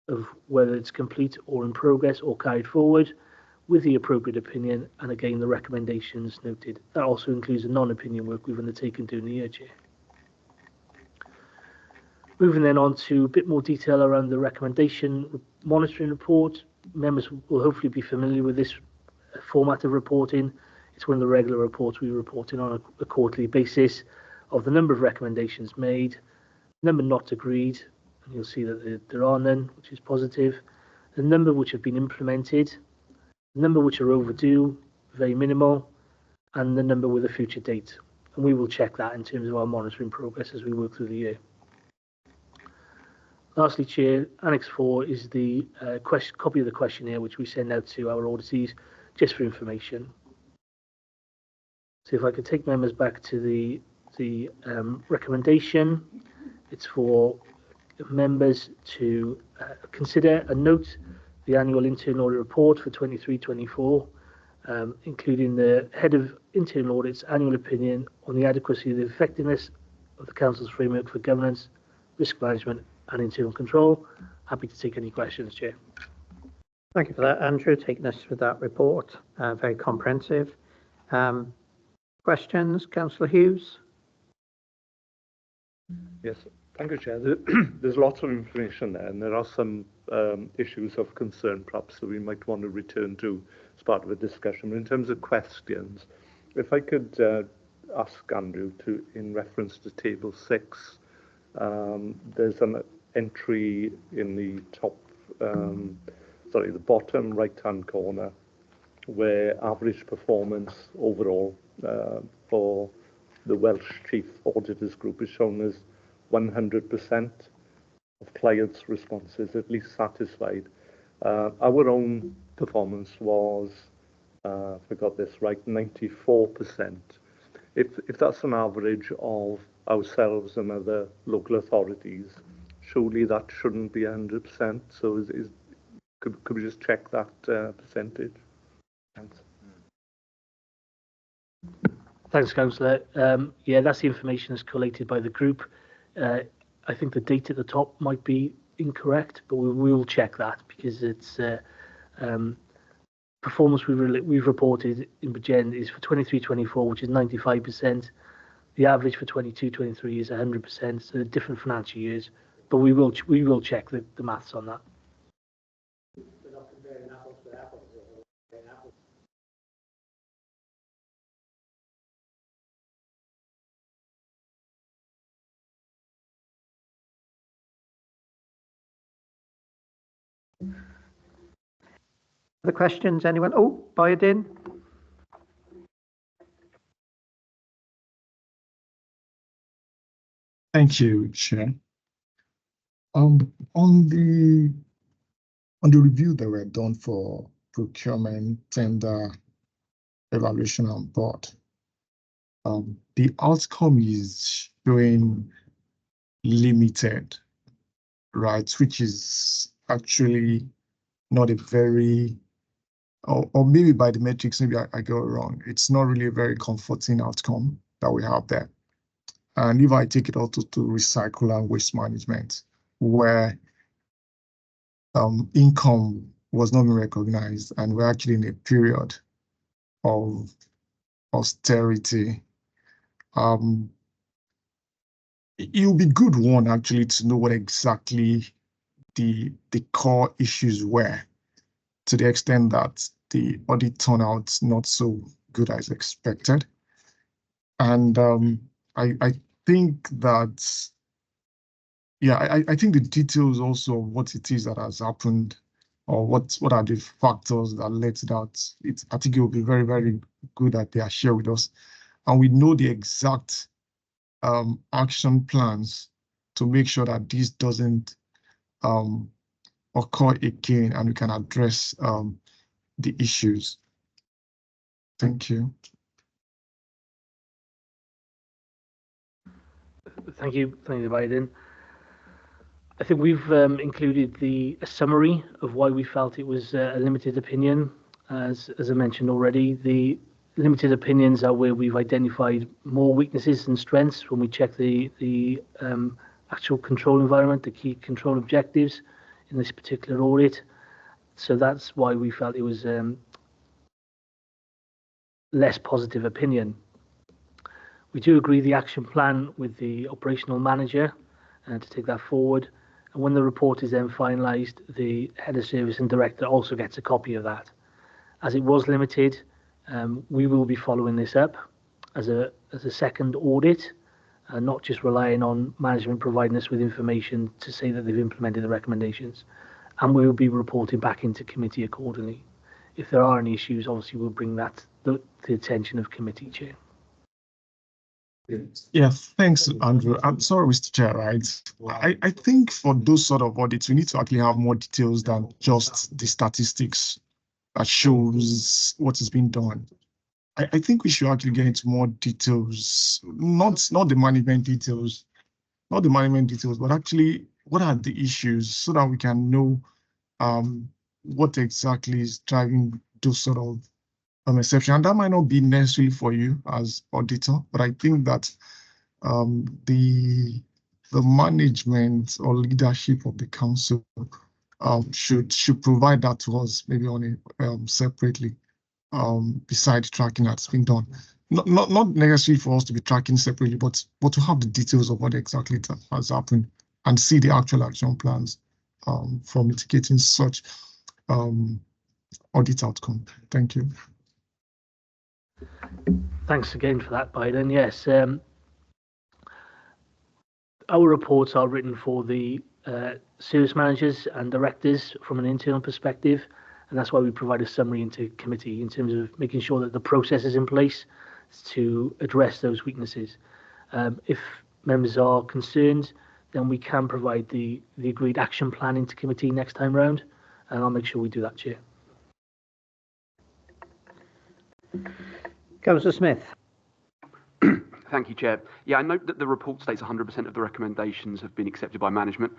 of whether it's complete or in progress or carried forward, with the appropriate opinion, and again the recommendations noted. That also includes the non-opinion work we've undertaken during the year, Chair. Moving then on to a bit more detail around the recommendation monitoring report. Members will hopefully be familiar with this format of reporting. It's one of the regular reports we report in on a quarterly basis of the number of recommendations made, number not agreed, and you'll see that there are none, which is positive, the number which have been implemented, the number which are overdue, very minimal, and the number with a future date. And we will check that in terms of our monitoring progress as we work through the year. Lastly, Chair, Annex 4 is the copy of the questionnaire which we send out to our auditees just for information. So if I could take members back to the recommendation, it's for members to consider and note the annual internal audit report for 23-24, including the head of internal audit's annual opinion on the adequacy of the effectiveness of the council's framework for governance, risk management and internal control. Happy to take any questions, Chair.
Thank you for that, Andrew, taking us through that report. Very comprehensive. Questions, Councillor Hughes?
Yes, thank you, Chair. There's lots of information there, and there are some issues of concern, perhaps, that we might want to return to as part of a discussion. But in terms of questions, if I could ask Andrew to, in reference to Table 6, there's an entry in the top, the bottom right-hand corner, where average performance overall for the Welsh Chief Auditors Group is shown as 100% of clients' responses, at least satisfied. Our own performance was, if I got this right, 94%. If that's an average of ourselves and other local authorities, surely that shouldn't be 100%. So could we just check that percentage? Thanks.
Thanks, Councillor. Yeah, that's the information that's collated by the group. I think the date at the top might be incorrect, but we will check that, because it's performance we've reported in Bridgend is for 23-24, which is 95%. The average for 22-23 is 100%, so different financial years. But we will check the maths on that.
We're not comparing apples with apples. Other questions, anyone? Oh, Biden.
Thank you, Chair. On the review that were done for procurement, tender, evaluation and board, the outcome is showing limited, right? Which is actually not a very, or maybe by the metrics, maybe I go wrong. It's not really a very comforting outcome that we have there. And if I take it also to recycle and waste management, where income was not being recognized, and we're actually in a period of austerity, it will be good one actually to know what exactly the core issues were, to the extent that the audit turned out not so good as expected. And I think that, yeah, I think the details also of what it is that has happened, or what are the factors that led to that, I think it will be very, very good that they are shared with us. And we know the exact action plans to make sure that this doesn't occur again, and we can address the issues. Thank you.
Thank you, Biden. I think we've included a summary of why we felt it was a limited opinion. As I mentioned already, the limited opinions are where we've identified more weaknesses than strengths when we check the actual control environment, the key control objectives in this particular audit. So that's why we felt it was less positive opinion. We do agree the action plan with the operational manager to take that forward. And when the report is then finalised, the head of service and director also gets a copy of that. As it was limited, we will be following this up as a second audit, not just relying on management providing us with information to say that they've implemented the recommendations. And we will be reporting back into committee accordingly. If there are any issues, obviously we'll bring that to the attention of committee chair.
Yeah, thanks, Andrew. I'm sorry, Mr. Chair, right? I think for those sort of audits, we need to actually have more details than just the statistics that shows what is being done. I think we should actually get into more details, not the management details, but actually what are the issues, so that we can know what exactly is driving those sort of exception. And that might not be necessarily for you as auditor, but I think that the management or leadership of the council should provide that to us, maybe on a separately, beside tracking that's been done. Not necessarily for us to be tracking separately, but to have the details of what exactly has happened and see the actual action plans for mitigating such audit outcome. Thank you.
Thanks again for that, Biden. Yes, our reports are written for the service managers and directors from an internal perspective, and that's why we provide a summary into committee in terms of making sure that the process is in place to address those weaknesses. If members are concerned, then we can provide the agreed action plan into committee next time round, and I'll make sure we do that, Chair.
Councillor Smith.
Thank you, Chair. Yeah, I note that the report states 100% of the recommendations have been accepted by management,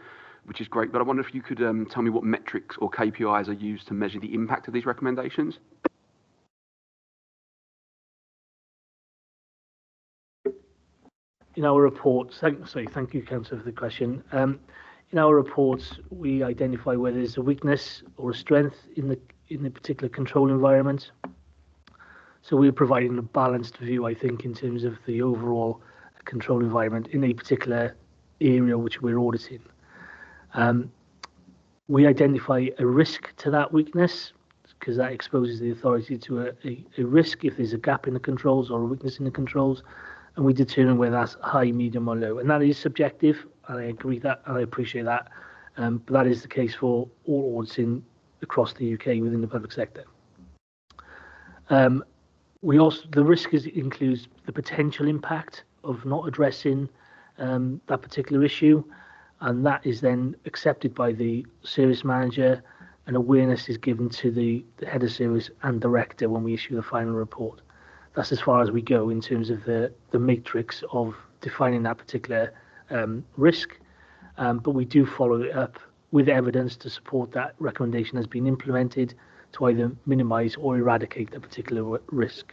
which is great, but I wonder if you could tell me what metrics or KPIs are used to measure the impact of these recommendations?
In our reports, thank you, Councillor, for the question. In our reports, we identify whether there's a weakness or a strength in the particular control environment. So we're providing a balanced view, I think, in terms of the overall control environment in a particular area which we're auditing. We identify a risk to that weakness, because that exposes the authority to a risk if there's a gap in the controls or a weakness in the controls, and we determine whether that's high, medium or low. And that is subjective, and I agree that, and I appreciate that. but that is the case for all auditing across the UK within the public sector. The risk includes the potential impact of not addressing that particular issue, and that is then accepted by the service manager, and awareness is given to the head of service and director when we issue the final report. That's as far as we go in terms of the matrix of defining that particular risk, but we do follow it up with evidence to support that recommendation has been implemented to either minimise or eradicate the particular risk.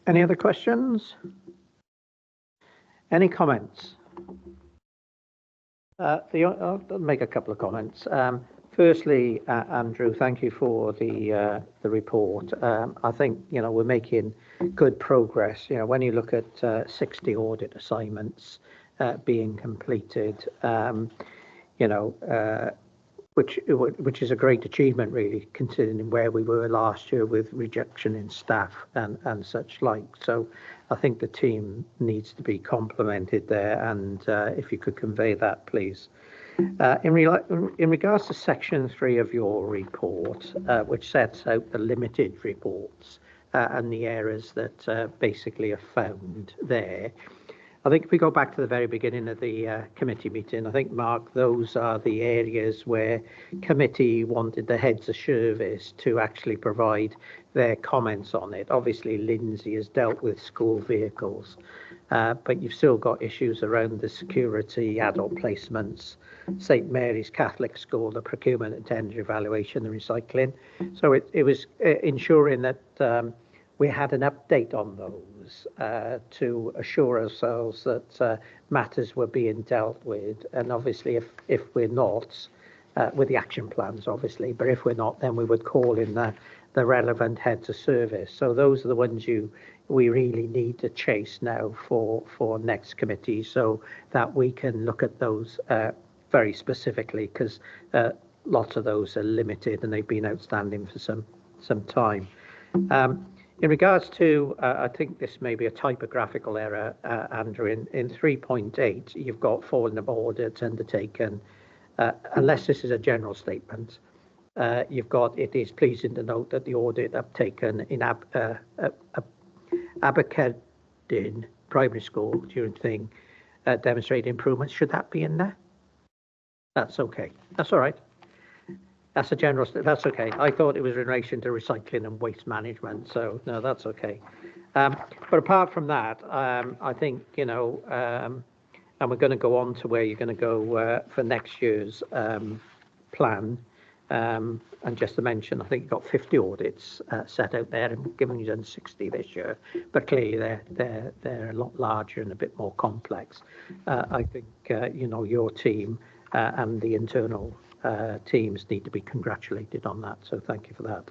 Any other questions? Any comments? I'll make a couple of comments. Firstly, Andrew, thank you for the report. I think we're making good progress. When you look at 60 audit assignments being completed, which is a great achievement, really, considering where we were last year with reduction in staff and such like. So I think the team needs to be complimented there, and if you could convey that, please. In regards to section 3 of your report, which sets out the limited reports and the errors that basically are found there, I think if we go back to the very beginning of the committee meeting, I think, Mark, those are the areas where committee wanted the heads of service to actually provide their comments on it. Obviously, Lindsay has dealt with school vehicles, but you've still got issues around the security, adult placements, St Mary's Catholic School, the procurement and tender evaluation, the recycling. So it was ensuring that we had an update on those to assure ourselves that matters were being dealt with. And obviously, if we're not, with the action plans, obviously, but if we're not, then we would call in the relevant heads of service. So those are the ones we really need to chase now for next committee, so that we can look at those very specifically, because lots of those are limited and they've been outstanding for some time. In regards to, I think this may be a typographical error, Andrew, in 3.8, you've got following of audits undertaken, unless this is a general statement, you've got, it is pleasing to note that the audit undertaken in Abercerdyn Primary School during thing demonstrated improvements. Should that be in there? That's okay. That's all right. That's a general, that's okay. I thought it was in relation to recycling and waste management, so no, that's okay. But apart from that, I think, and we're going to go on to where you're going to go for next year's plan. And just to mention, I think you've got 50 audits set out there, and given you've done 60 this year, but clearly they're a lot larger and a bit more complex. I think, your team and the internal teams need to be congratulated on that, so thank you for that.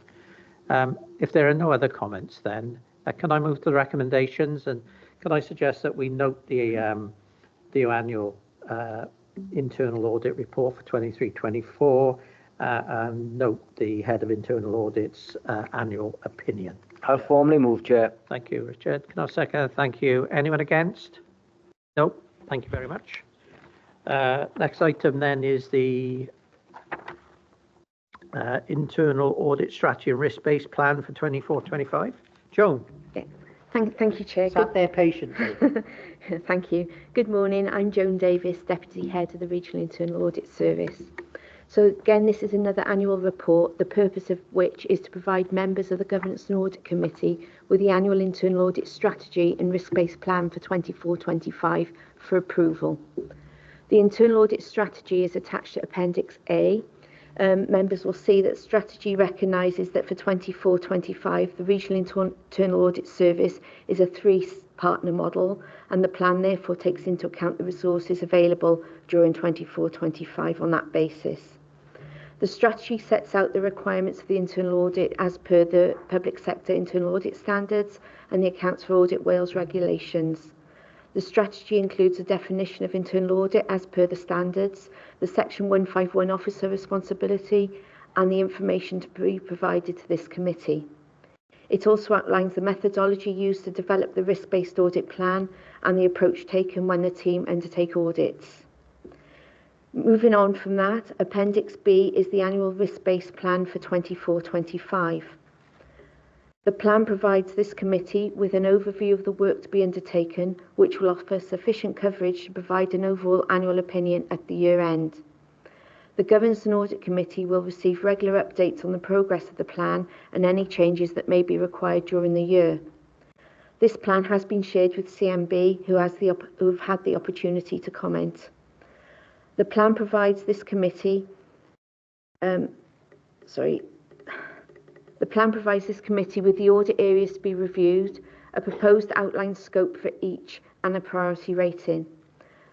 If there are no other comments, then can I move to the recommendations, and can I suggest that we note the annual internal audit report for 23-24 and note the head of internal audit's annual opinion?
I'll formally move, Chair.
Thank you, Richard. Can I second? Thank you. Anyone against? Nope. Thank you very much. Next item then is the internal audit strategy and risk-based plan for 24-25. Joan.
Yeah. Thank you, Chair.
Sat there patiently.
Thank you. Good morning. I'm Joan Davis, Deputy Head of the Regional Internal Audit Service. So again, this is another annual report, the purpose of which is to provide members of the Governance and Audit Committee with the annual internal audit strategy and risk-based plan for 24-25 for approval. The internal audit strategy is attached to Appendix A. Members will see that strategy recognises that for 24-25, the Regional Internal Audit Service is a 3-partner model, and the plan therefore takes into account the resources available during 24-25 on that basis. The strategy sets out the requirements of the internal audit as per the Public Sector Internal Audit Standards and the Accounts for Audit Wales regulations. The strategy includes a definition of internal audit as per the standards, the Section 151 officer responsibility, and the information to be provided to this committee. It also outlines the methodology used to develop the risk-based audit plan and the approach taken when the team undertake audits. Moving on from that, Appendix B is the annual risk-based plan for 24-25. The plan provides this committee with an overview of the work to be undertaken, which will offer sufficient coverage to provide an overall annual opinion at the year end. The Governance and Audit Committee will receive regular updates on the progress of the plan and any changes that may be required during the year. This plan has been shared with CMB, who have had the opportunity to comment. The plan provides this committee, The plan provides this committee with the audit areas to be reviewed, a proposed outline scope for each, and a priority rating.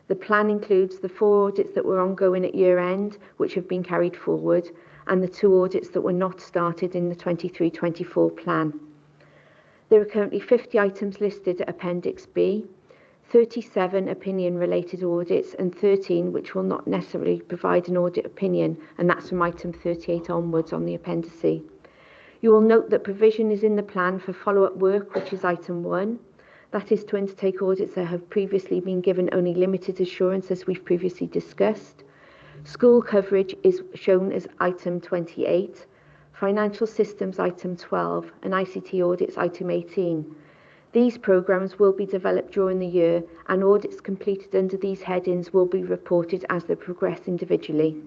The plan includes the 4 audits that were ongoing at year end, which have been carried forward, and the 2 audits that were not started in the 23-24 plan. There are currently 50 items listed at Appendix B, 37 opinion-related audits, and 13 which will not necessarily provide an audit opinion, and that's from item 38 onwards on the appendice. You will note that provision is in the plan for follow-up work, which is item 1. That is to undertake audits that have previously been given only limited assurance, as we've previously discussed. School coverage is shown as item 28, financial systems item 12, and ICT audits item 18. These programmes will be developed during the year, and audits completed under these headings will be reported as they progress individually.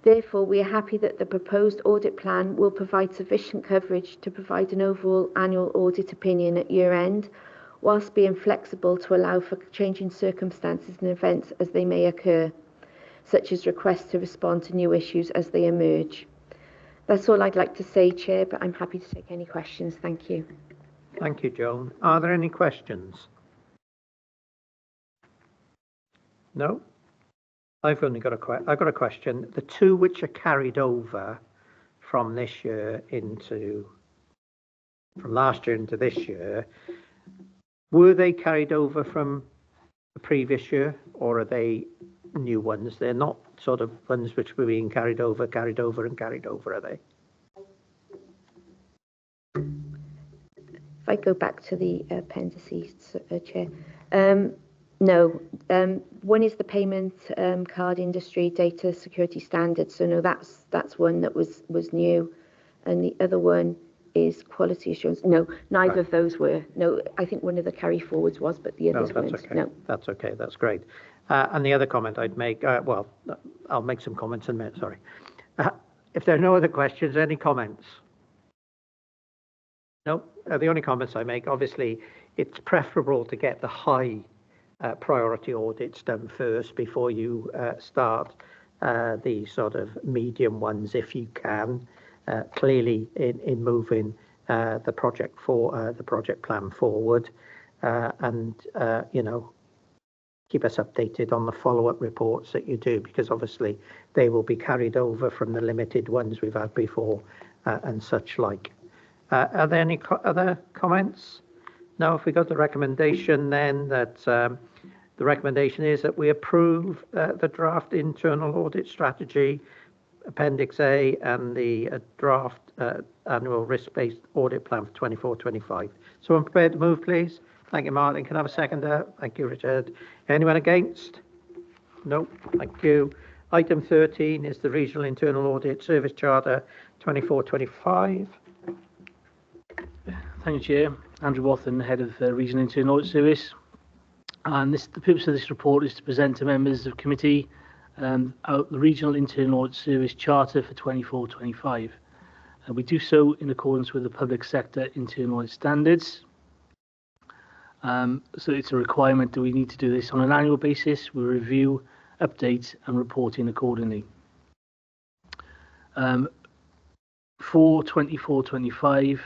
Therefore, we are happy that the proposed audit plan will provide sufficient coverage to provide an overall annual audit opinion at year end, whilst being flexible to allow for changing circumstances and events as they may occur, such as requests to respond to new issues as they emerge. That's all I'd like to say, Chair, but I'm happy to take any questions. Thank you.
Thank you, Joan. Are there any questions? No? I've only got a question. The 2 which are carried over from this year from last year into this year, were they carried over from the previous year, or are they new ones? They're not sort of ones which were being carried over, are they?
If I go back to the appendices, Chair. No, one is the payment card industry data security standards. So no, that's one that was new, and the other one is quality assurance. No, neither of those were. No, I think one of the carry forwards was, but the others weren't.
Okay.
No,
that's okay. That's great. And the other comment I'd make, well, I'll make some comments in a minute. Sorry. If there are no other questions, any comments? No. The only comments I make, obviously, it's preferable to get the high priority audits done first before you start the sort of medium ones, if you can. Clearly, in moving the project plan forward, and keep us updated on the follow-up reports that you do, because obviously they will be carried over from the limited ones we've had before and such like. Are there any other comments? No. If we go to the recommendation, then that the recommendation is that we approve the draft internal audit strategy, Appendix A, and the draft annual risk-based audit plan for 24-25. So I'm prepared to move, please. Thank you, Martin. Can I have a seconder? Thank you, Richard. Anyone against? No. Thank you. Item 13 is the Regional Internal Audit Service Charter 24-25.
Thank you, Chair. Andrew Wathen, Head of the Regional Internal Audit Service. And the purpose of this report is to present to members of committee the Regional Internal Audit Service Charter for 24-25. And we do so in accordance with the Public Sector Internal Audit Standards. So it's a requirement that we need to do this on an annual basis. We review, update and report in accordingly. For 24-25,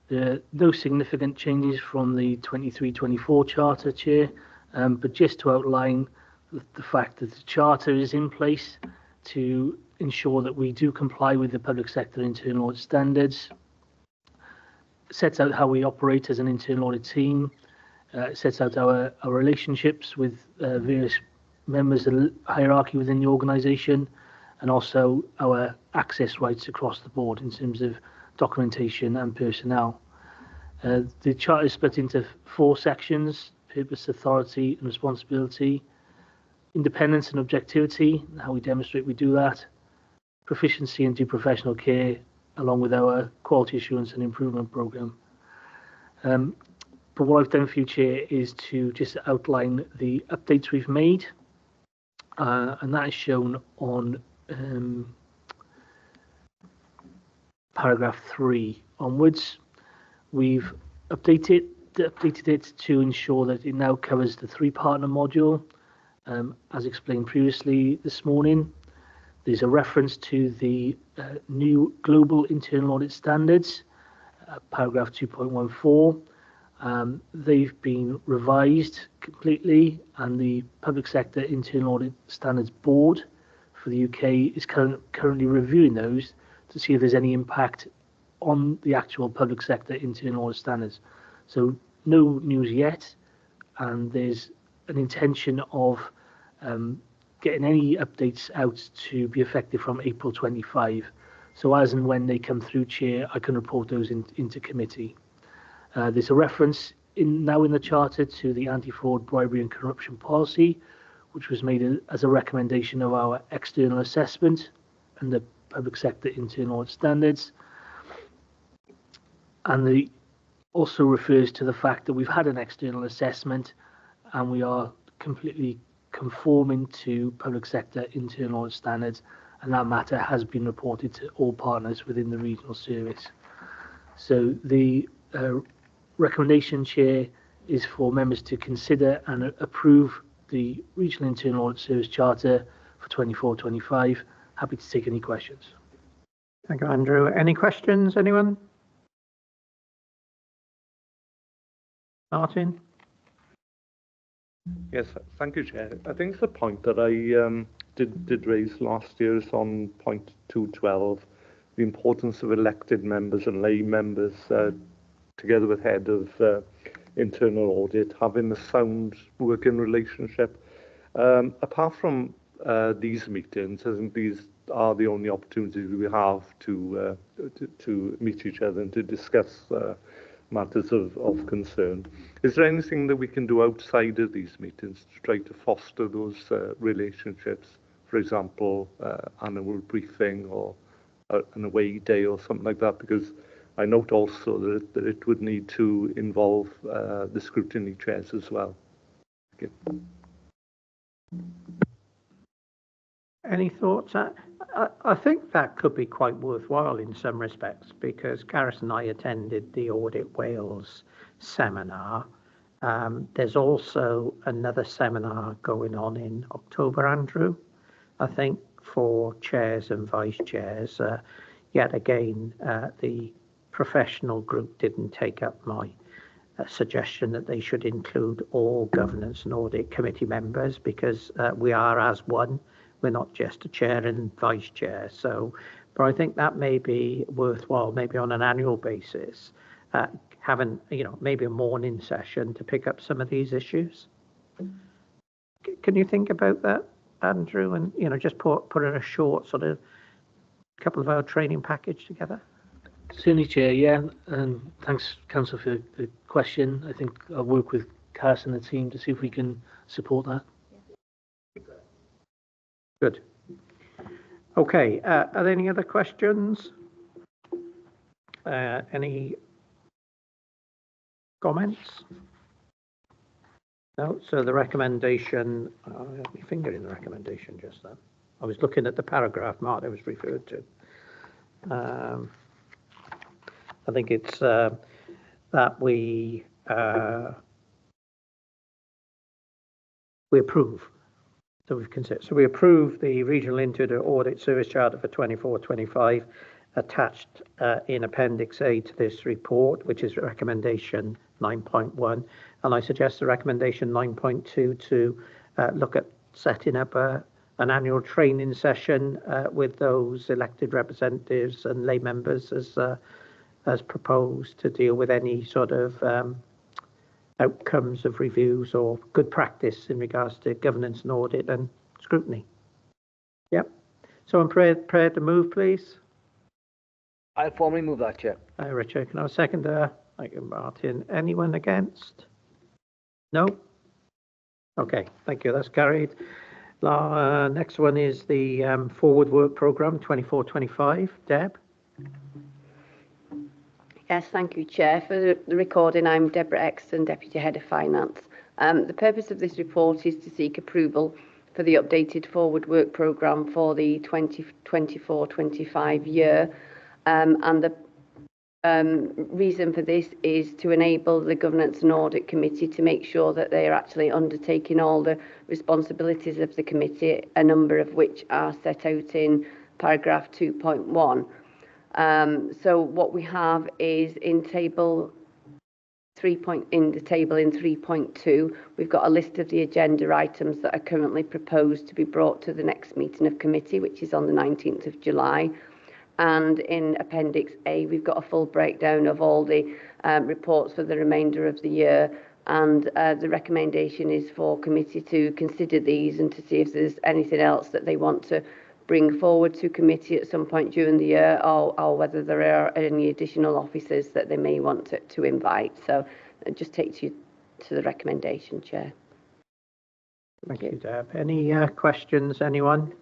there are no significant changes from the 23-24 Charter, Chair, but just to outline the fact that the Charter is in place to ensure that we do comply with the Public Sector Internal Audit Standards, sets out how we operate as an internal audit team, sets out our relationships with various members of the hierarchy within the organisation, and also our access rights across the board in terms of documentation and personnel. The charter is split into 4 sections: purpose, authority and responsibility, independence and objectivity, how we demonstrate we do that, proficiency and do professional care, along with our quality assurance and improvement programme. But what I've done for you, Chair, is to just outline the updates we've made, and that is shown on paragraph 3 onwards. We've updated it to ensure that it now covers the 3-partner module, as explained previously this morning. There's a reference to the new global internal audit standards, paragraph 2.14. They've been revised completely, and the Public Sector Internal Audit Standards Board for the UK is currently reviewing those to see if there's any impact on the actual public sector internal audit standards. So no news yet, and there's an intention of getting any updates out to be effective from April 25. So as and when they come through, Chair, I can report those into committee. There's a reference now in the Charter to the anti-fraud, bribery and corruption policy, which was made as a recommendation of our external assessment and the public sector internal audit standards. And it also refers to the fact that we've had an external assessment and we are completely conforming to public sector internal audit standards, and that matter has been reported to all partners within the regional service. So the recommendation, Chair, is for members to consider and approve the Regional Internal Audit Service Charter for 24-25. Happy to take any questions.
Thank you, Andrew. Any questions, anyone? Martin?
Yes, thank you, Chair. I think the point that I did raise last year is on point 212, the importance of elected members and lay members together with head of internal audit, having a sound working relationship. Apart from these meetings, I think these are the only opportunities we have to meet each other and to discuss matters of concern. Is there anything that we can do outside of these meetings to try to foster those relationships? For example, annual briefing or an away day or something like that, because I note also that it would need to involve the scrutiny chairs as well. Thank you.
Any thoughts? I think that could be quite worthwhile in some respects, because Gareth and I attended the Audit Wales seminar. There's also another seminar going on in October, Andrew, I think, for chairs and vice chairs. Yet again, the professional group didn't take up my suggestion that they should include all governance and audit committee members, because we are as one. We're not just a chair and vice chair. So, but I think that may be worthwhile, maybe on an annual basis, having, maybe a morning session to pick up some of these issues. Can you think about that, Andrew? And, just put in a short sort of couple of hour training package together?
Certainly, Chair, yeah. And thanks, Councillor, for the question. I think I'll work with Cass and the team to see if we can support that.
Good. Okay, are there any other questions? Any comments? No, so the recommendation, I have my finger in the recommendation just then. I was looking at the paragraph, Mark, that was referred to. I think it's that we approve. So we've considered. So we approve the Regional Internal Audit Service Charter for 24-25 attached in Appendix A to this report, which is recommendation 9.1. And I suggest the recommendation 9.2 to look at setting up an annual training session with those elected representatives and lay members as proposed, to deal with any sort of outcomes of reviews or good practice in regards to governance and audit and scrutiny. Yep. So I'm prepared to move, please.
I formally move that, Chair.
Richard, can I have a second? Thank you, Martin. Anyone against? No? Okay, thank you. That's carried. Next one is the Forward Work Programme 24-25. Deb?
Yes, thank you, Chair. For the recording, I'm Deborah Exton, Deputy Head of Finance. The purpose of this report is to seek approval for the updated Forward Work Programme for the 2024-25 year. And the reason for this is to enable the Governance and Audit Committee to make sure that they are actually undertaking all the responsibilities of the committee, a number of which are set out in paragraph 2.1. So what we have is in table 3.2, we've got a list of the agenda items that are currently proposed to be brought to the next meeting of committee, which is on the 19th of July. And in Appendix A, we've got a full breakdown of all the reports for the remainder of the year. And the recommendation is for committee to consider these and to see if there's anything else that they want to bring forward to committee at some point during the year, or whether there are any additional officers that they may want to invite. So it just takes you to the recommendation, Chair.
Thank you, Deb. Any questions, anyone?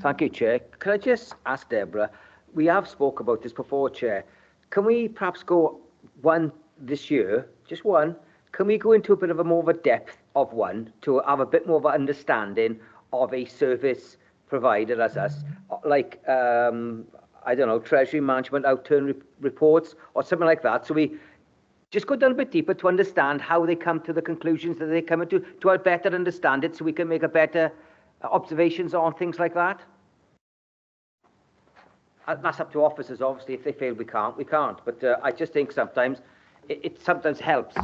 Thank you, Chair. Can I just ask Deborah, we have spoke about this before, Chair. Can we perhaps go one this year, just one? Can we go into a bit of a more of a depth of one to have a bit more of an understanding of a service provider as us, like, I don't know, Treasury Management outturn reports or something like that. So we just go down a bit deeper to understand how they come to the conclusions that they come into, to better understand it so we can make a better observations on things like that. That's up to officers, obviously. If they feel we can't. But I just think sometimes it sometimes helps.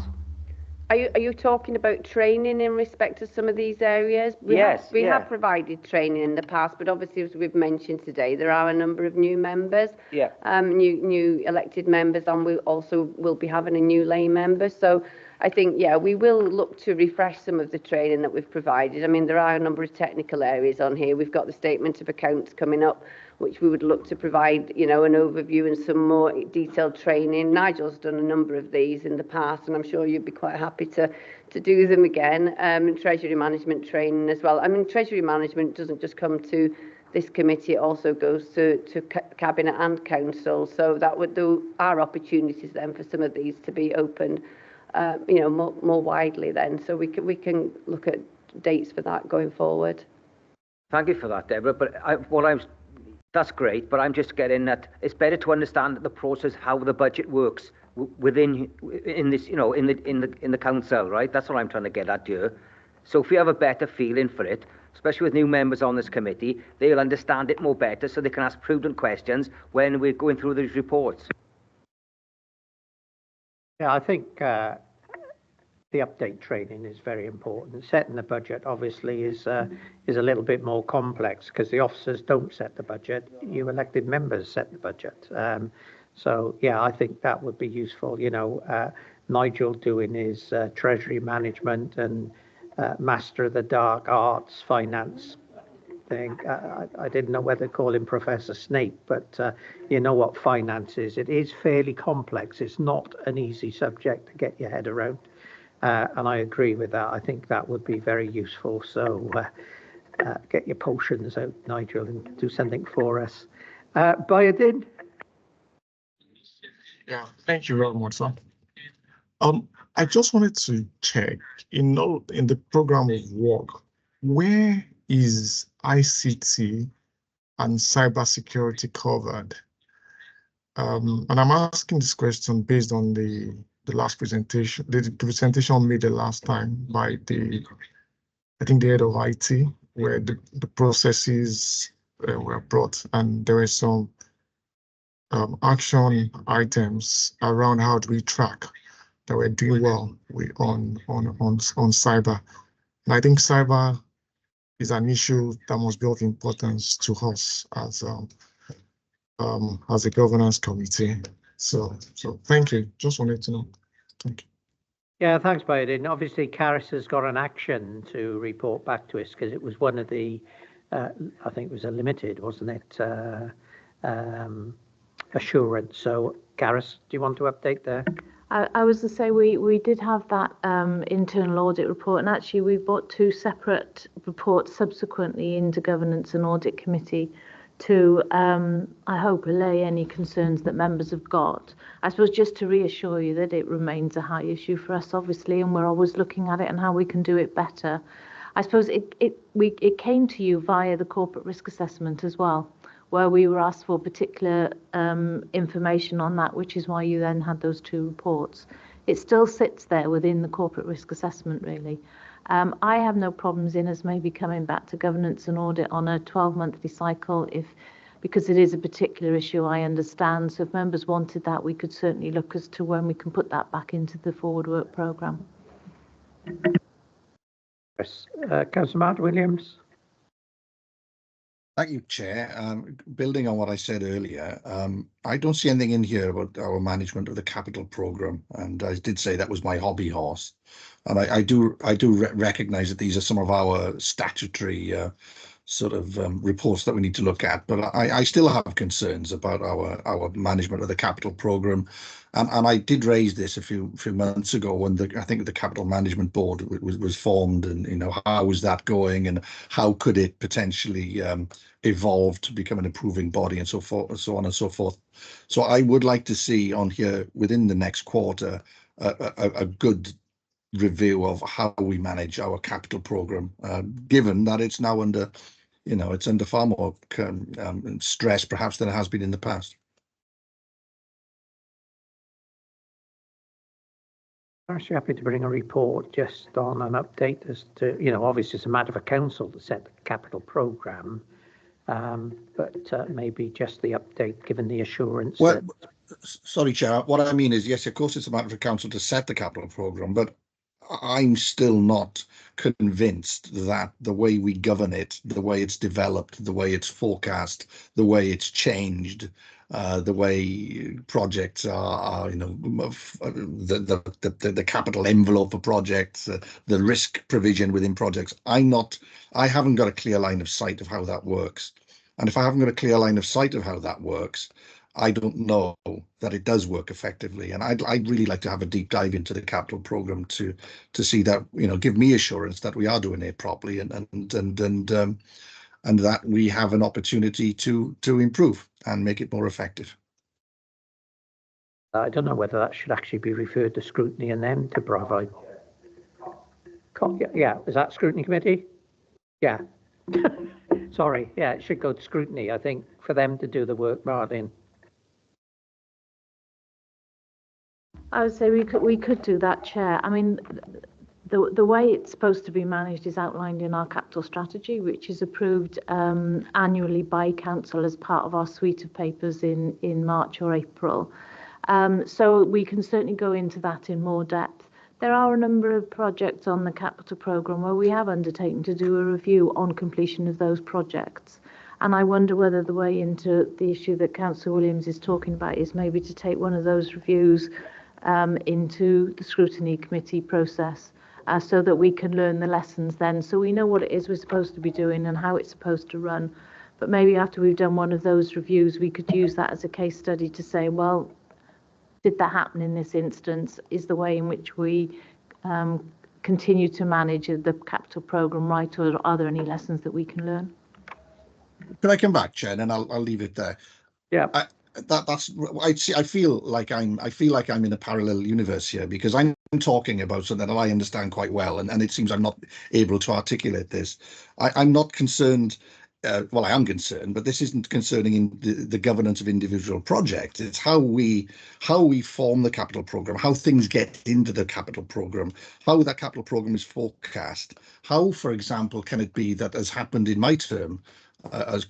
Are you talking about training in respect to some of these areas? We have provided training in the past, but obviously, as we've mentioned today, there are a number of new members, new elected members, and we also will be having a new lay member. So I think, we will look to refresh some of the training that we've provided. I mean, there are a number of technical areas on here. We've got the statement of accounts coming up, which we would look to provide, an overview and some more detailed training. Nigel's done a number of these in the past, and I'm sure you'd be quite happy to do them again. Treasury management training as well. I mean, treasury management doesn't just come to this committee, it also goes to Cabinet and Council. So that would do our opportunities then for some of these to be opened, more widely then. So we can look at dates for that going forward.
Thank you for that, Deborah. But that's great, but I'm just getting that it's better to understand the process, how the budget works in the council, right? That's what I'm trying to get at here. So if we have a better feeling for it, especially with new members on this committee, they'll understand it more better, so they can ask prudent questions when we're going through these reports.
Yeah, I think the update training is very important. Setting the budget obviously is a little bit more complex because the officers don't set the budget. You elected members set the budget. So yeah, I think that would be useful. Nigel doing his treasury management and master of the dark arts finance thing. I didn't know whether to call him Professor Snape, but you know what finance is. It is fairly complex. It's not an easy subject to get your head around. And I agree with that. I think that would be very useful. So get your potions out, Nigel, and do something for us. Bayadin?
Yeah, thank you very much, sir. I just wanted to check, in the program of work, where is ICT and cybersecurity covered? And I'm asking this question based on the last presentation, the presentation made the last time by the head of IT, where the processes were brought, and there were some action items around how do we track that we're doing well on cyber. And I think cyber is an issue that must be of importance to us as a governance committee. So thank you. Just wanted to know. Thank you.
Yeah, thanks, Bayadin. Obviously, Caris has got an action to report back to us because it was one of the, I think it was a limited, wasn't it? assurance. So, Gareth, do you want to update there?
I was to say we did have that internal audit report, and actually we brought two separate reports subsequently into Governance and Audit Committee to, I hope, allay any concerns that members have got. I suppose just to reassure you that it remains a high issue for us, obviously, and we're always looking at it and how we can do it better. I suppose it came to you via the corporate risk assessment as well, where we were asked for particular information on that, which is why you then had those two reports. It still sits there within the corporate risk assessment, really. I have no problems in us maybe coming back to governance and audit on a 12-monthly cycle because it is a particular issue, I understand. So if members wanted that, we could certainly look as to when we can put that back into the forward work programme.
Yes. Councillor Martin Williams.
Thank you, Chair. Building on what I said earlier, I don't see anything in here about our management of the capital programme, and I did say that was my hobby horse. And I do recognise that these are some of our statutory sort of reports that we need to look at, but I still have concerns about our management of the capital programme. And I did raise this a few months ago when I think the Capital Management Board was formed, and how is that going, and how could it potentially evolve to become an approving body, and so forth, so on and so forth. So I would like to see on here within the next quarter a good review of how we manage our capital programme, given that it's now under, it's under far more stress perhaps than it has been in the past.
I'm actually happy to bring a report just on an update as to, obviously it's a matter for council to set the capital programme, but maybe just the update given the assurance.
Well, sorry, Chair, what I mean is, yes, of course it's a matter for council to set the capital programme, but I'm still not convinced that the way we govern it, the way it's developed, the way it's forecast, the way it's changed, the way projects are the capital envelope for projects, the risk provision within projects. I haven't got a clear line of sight of how that works. And if I haven't got a clear line of sight of how that works, I don't know that it does work effectively. And I'd really like to have a deep dive into the capital programme to see that, give me assurance that we are doing it properly and that we have an opportunity to improve and make it more effective.
I don't know whether that should actually be referred to scrutiny and then to provide. Yeah, is that scrutiny committee? Yeah. Sorry, yeah, it should go to scrutiny, I think, for them to do the work, Martin.
I would say we could do that, Chair. I mean, the way it's supposed to be managed is outlined in our capital strategy, which is approved annually by council as part of our suite of papers in March or April. So we can certainly go into that in more depth. There are a number of projects on the capital programme where we have undertaken to do a review on completion of those projects. And I wonder whether the way into the issue that Councillor Williams is talking about is maybe to take one of those reviews into the scrutiny committee process so that we can learn the lessons then. So we know what it is we're supposed to be doing and how it's supposed to run. But maybe after we've done one of those reviews, we could use that as a case study to say, well, did that happen in this instance? Is the way in which we continue to manage the capital programme right, or are there any lessons that we can learn?
Can I come back, Chair, and I'll leave it there?
Yeah.
I feel like I'm in a parallel universe here, because I'm talking about something that I understand quite well, and it seems I'm not able to articulate this. I'm not concerned. Well, I am concerned, but this isn't concerning in the governance of individual projects. It's how we form the capital programme, how things get into the capital programme, how that capital programme is forecast. How, for example, can it be that, as happened in my term as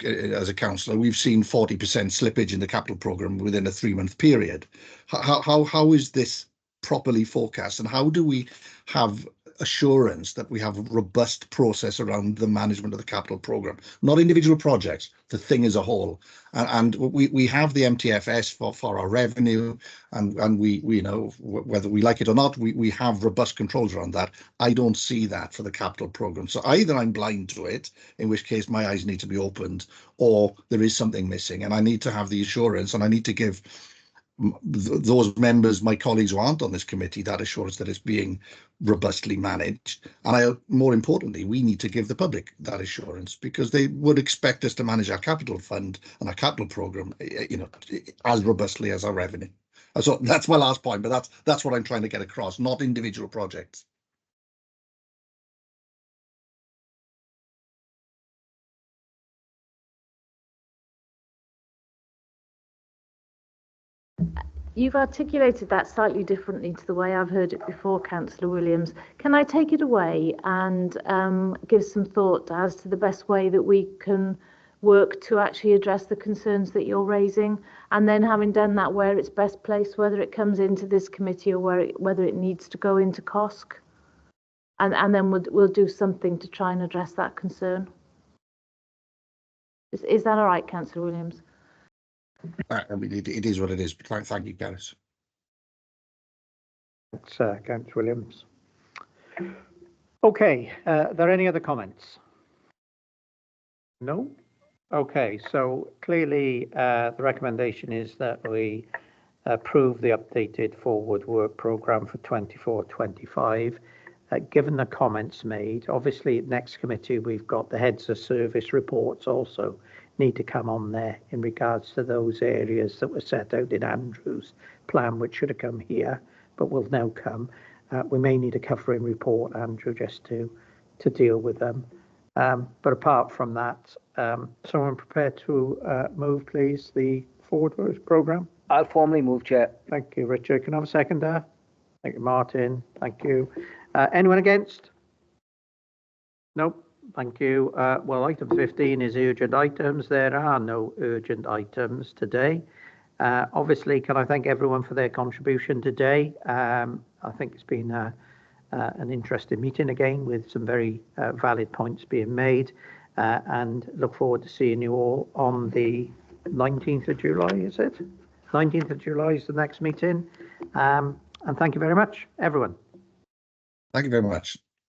a councillor, we've seen 40% slippage in the capital programme within a 3-month period? How is this properly forecast, and how do we have assurance that we have a robust process around the management of the capital programme, not individual projects, the thing as a whole. And we have the MTFS for our revenue, and we you know, whether we like it or not, we have robust controls around that. I don't see that for the capital programme. So either I'm blind to it, in which case my eyes need to be opened, or there is something missing, and I need to have the assurance, and I need to give those members, my colleagues who aren't on this committee, that assurance that it's being robustly managed. And more importantly, we need to give the public that assurance, because they would expect us to manage our capital fund and our capital programme, you know, as robustly as our revenue. So that's my last point, but that's what I'm trying to get across, not individual projects.
You've articulated that slightly differently to the way I've heard it before, Councillor Williams. Can I take it away and give some thought as to the best way that we can work to actually address the concerns that you're raising? And then, having done that, where it's best placed, whether it comes into this committee or whether it needs to go into COSC, and then we'll do something to try and address that concern. Is that all right, Councillor Williams?
I mean, it is what it is. Thank you, Gareth.
Thanks, Councillor Williams. Okay, are there any other comments? No? Okay, so clearly the recommendation is that we approve the updated forward work programme for 24-25. Given the comments made, obviously next committee we've got the heads of service reports also need to come on there in regards to those areas that were set out in Andrew's plan, which should have come here, but will now come. We may need a covering report, Andrew, just to deal with them. But apart from that, someone prepared to move, please, the forward work programme?
I'll formally move, Chair.
Thank you, Richard. Can I have a seconder? Thank you, Martin. Thank you. Anyone against? Nope. Thank you. Well, item 15 is urgent items. There are no urgent items today. Obviously, can I thank everyone for their contribution today? I think it's been an interesting meeting again, with some very valid points being made, and look forward to seeing you all on the 19th of July, is it? 19th of July is the next meeting. And thank you very much, everyone.
Thank you very much.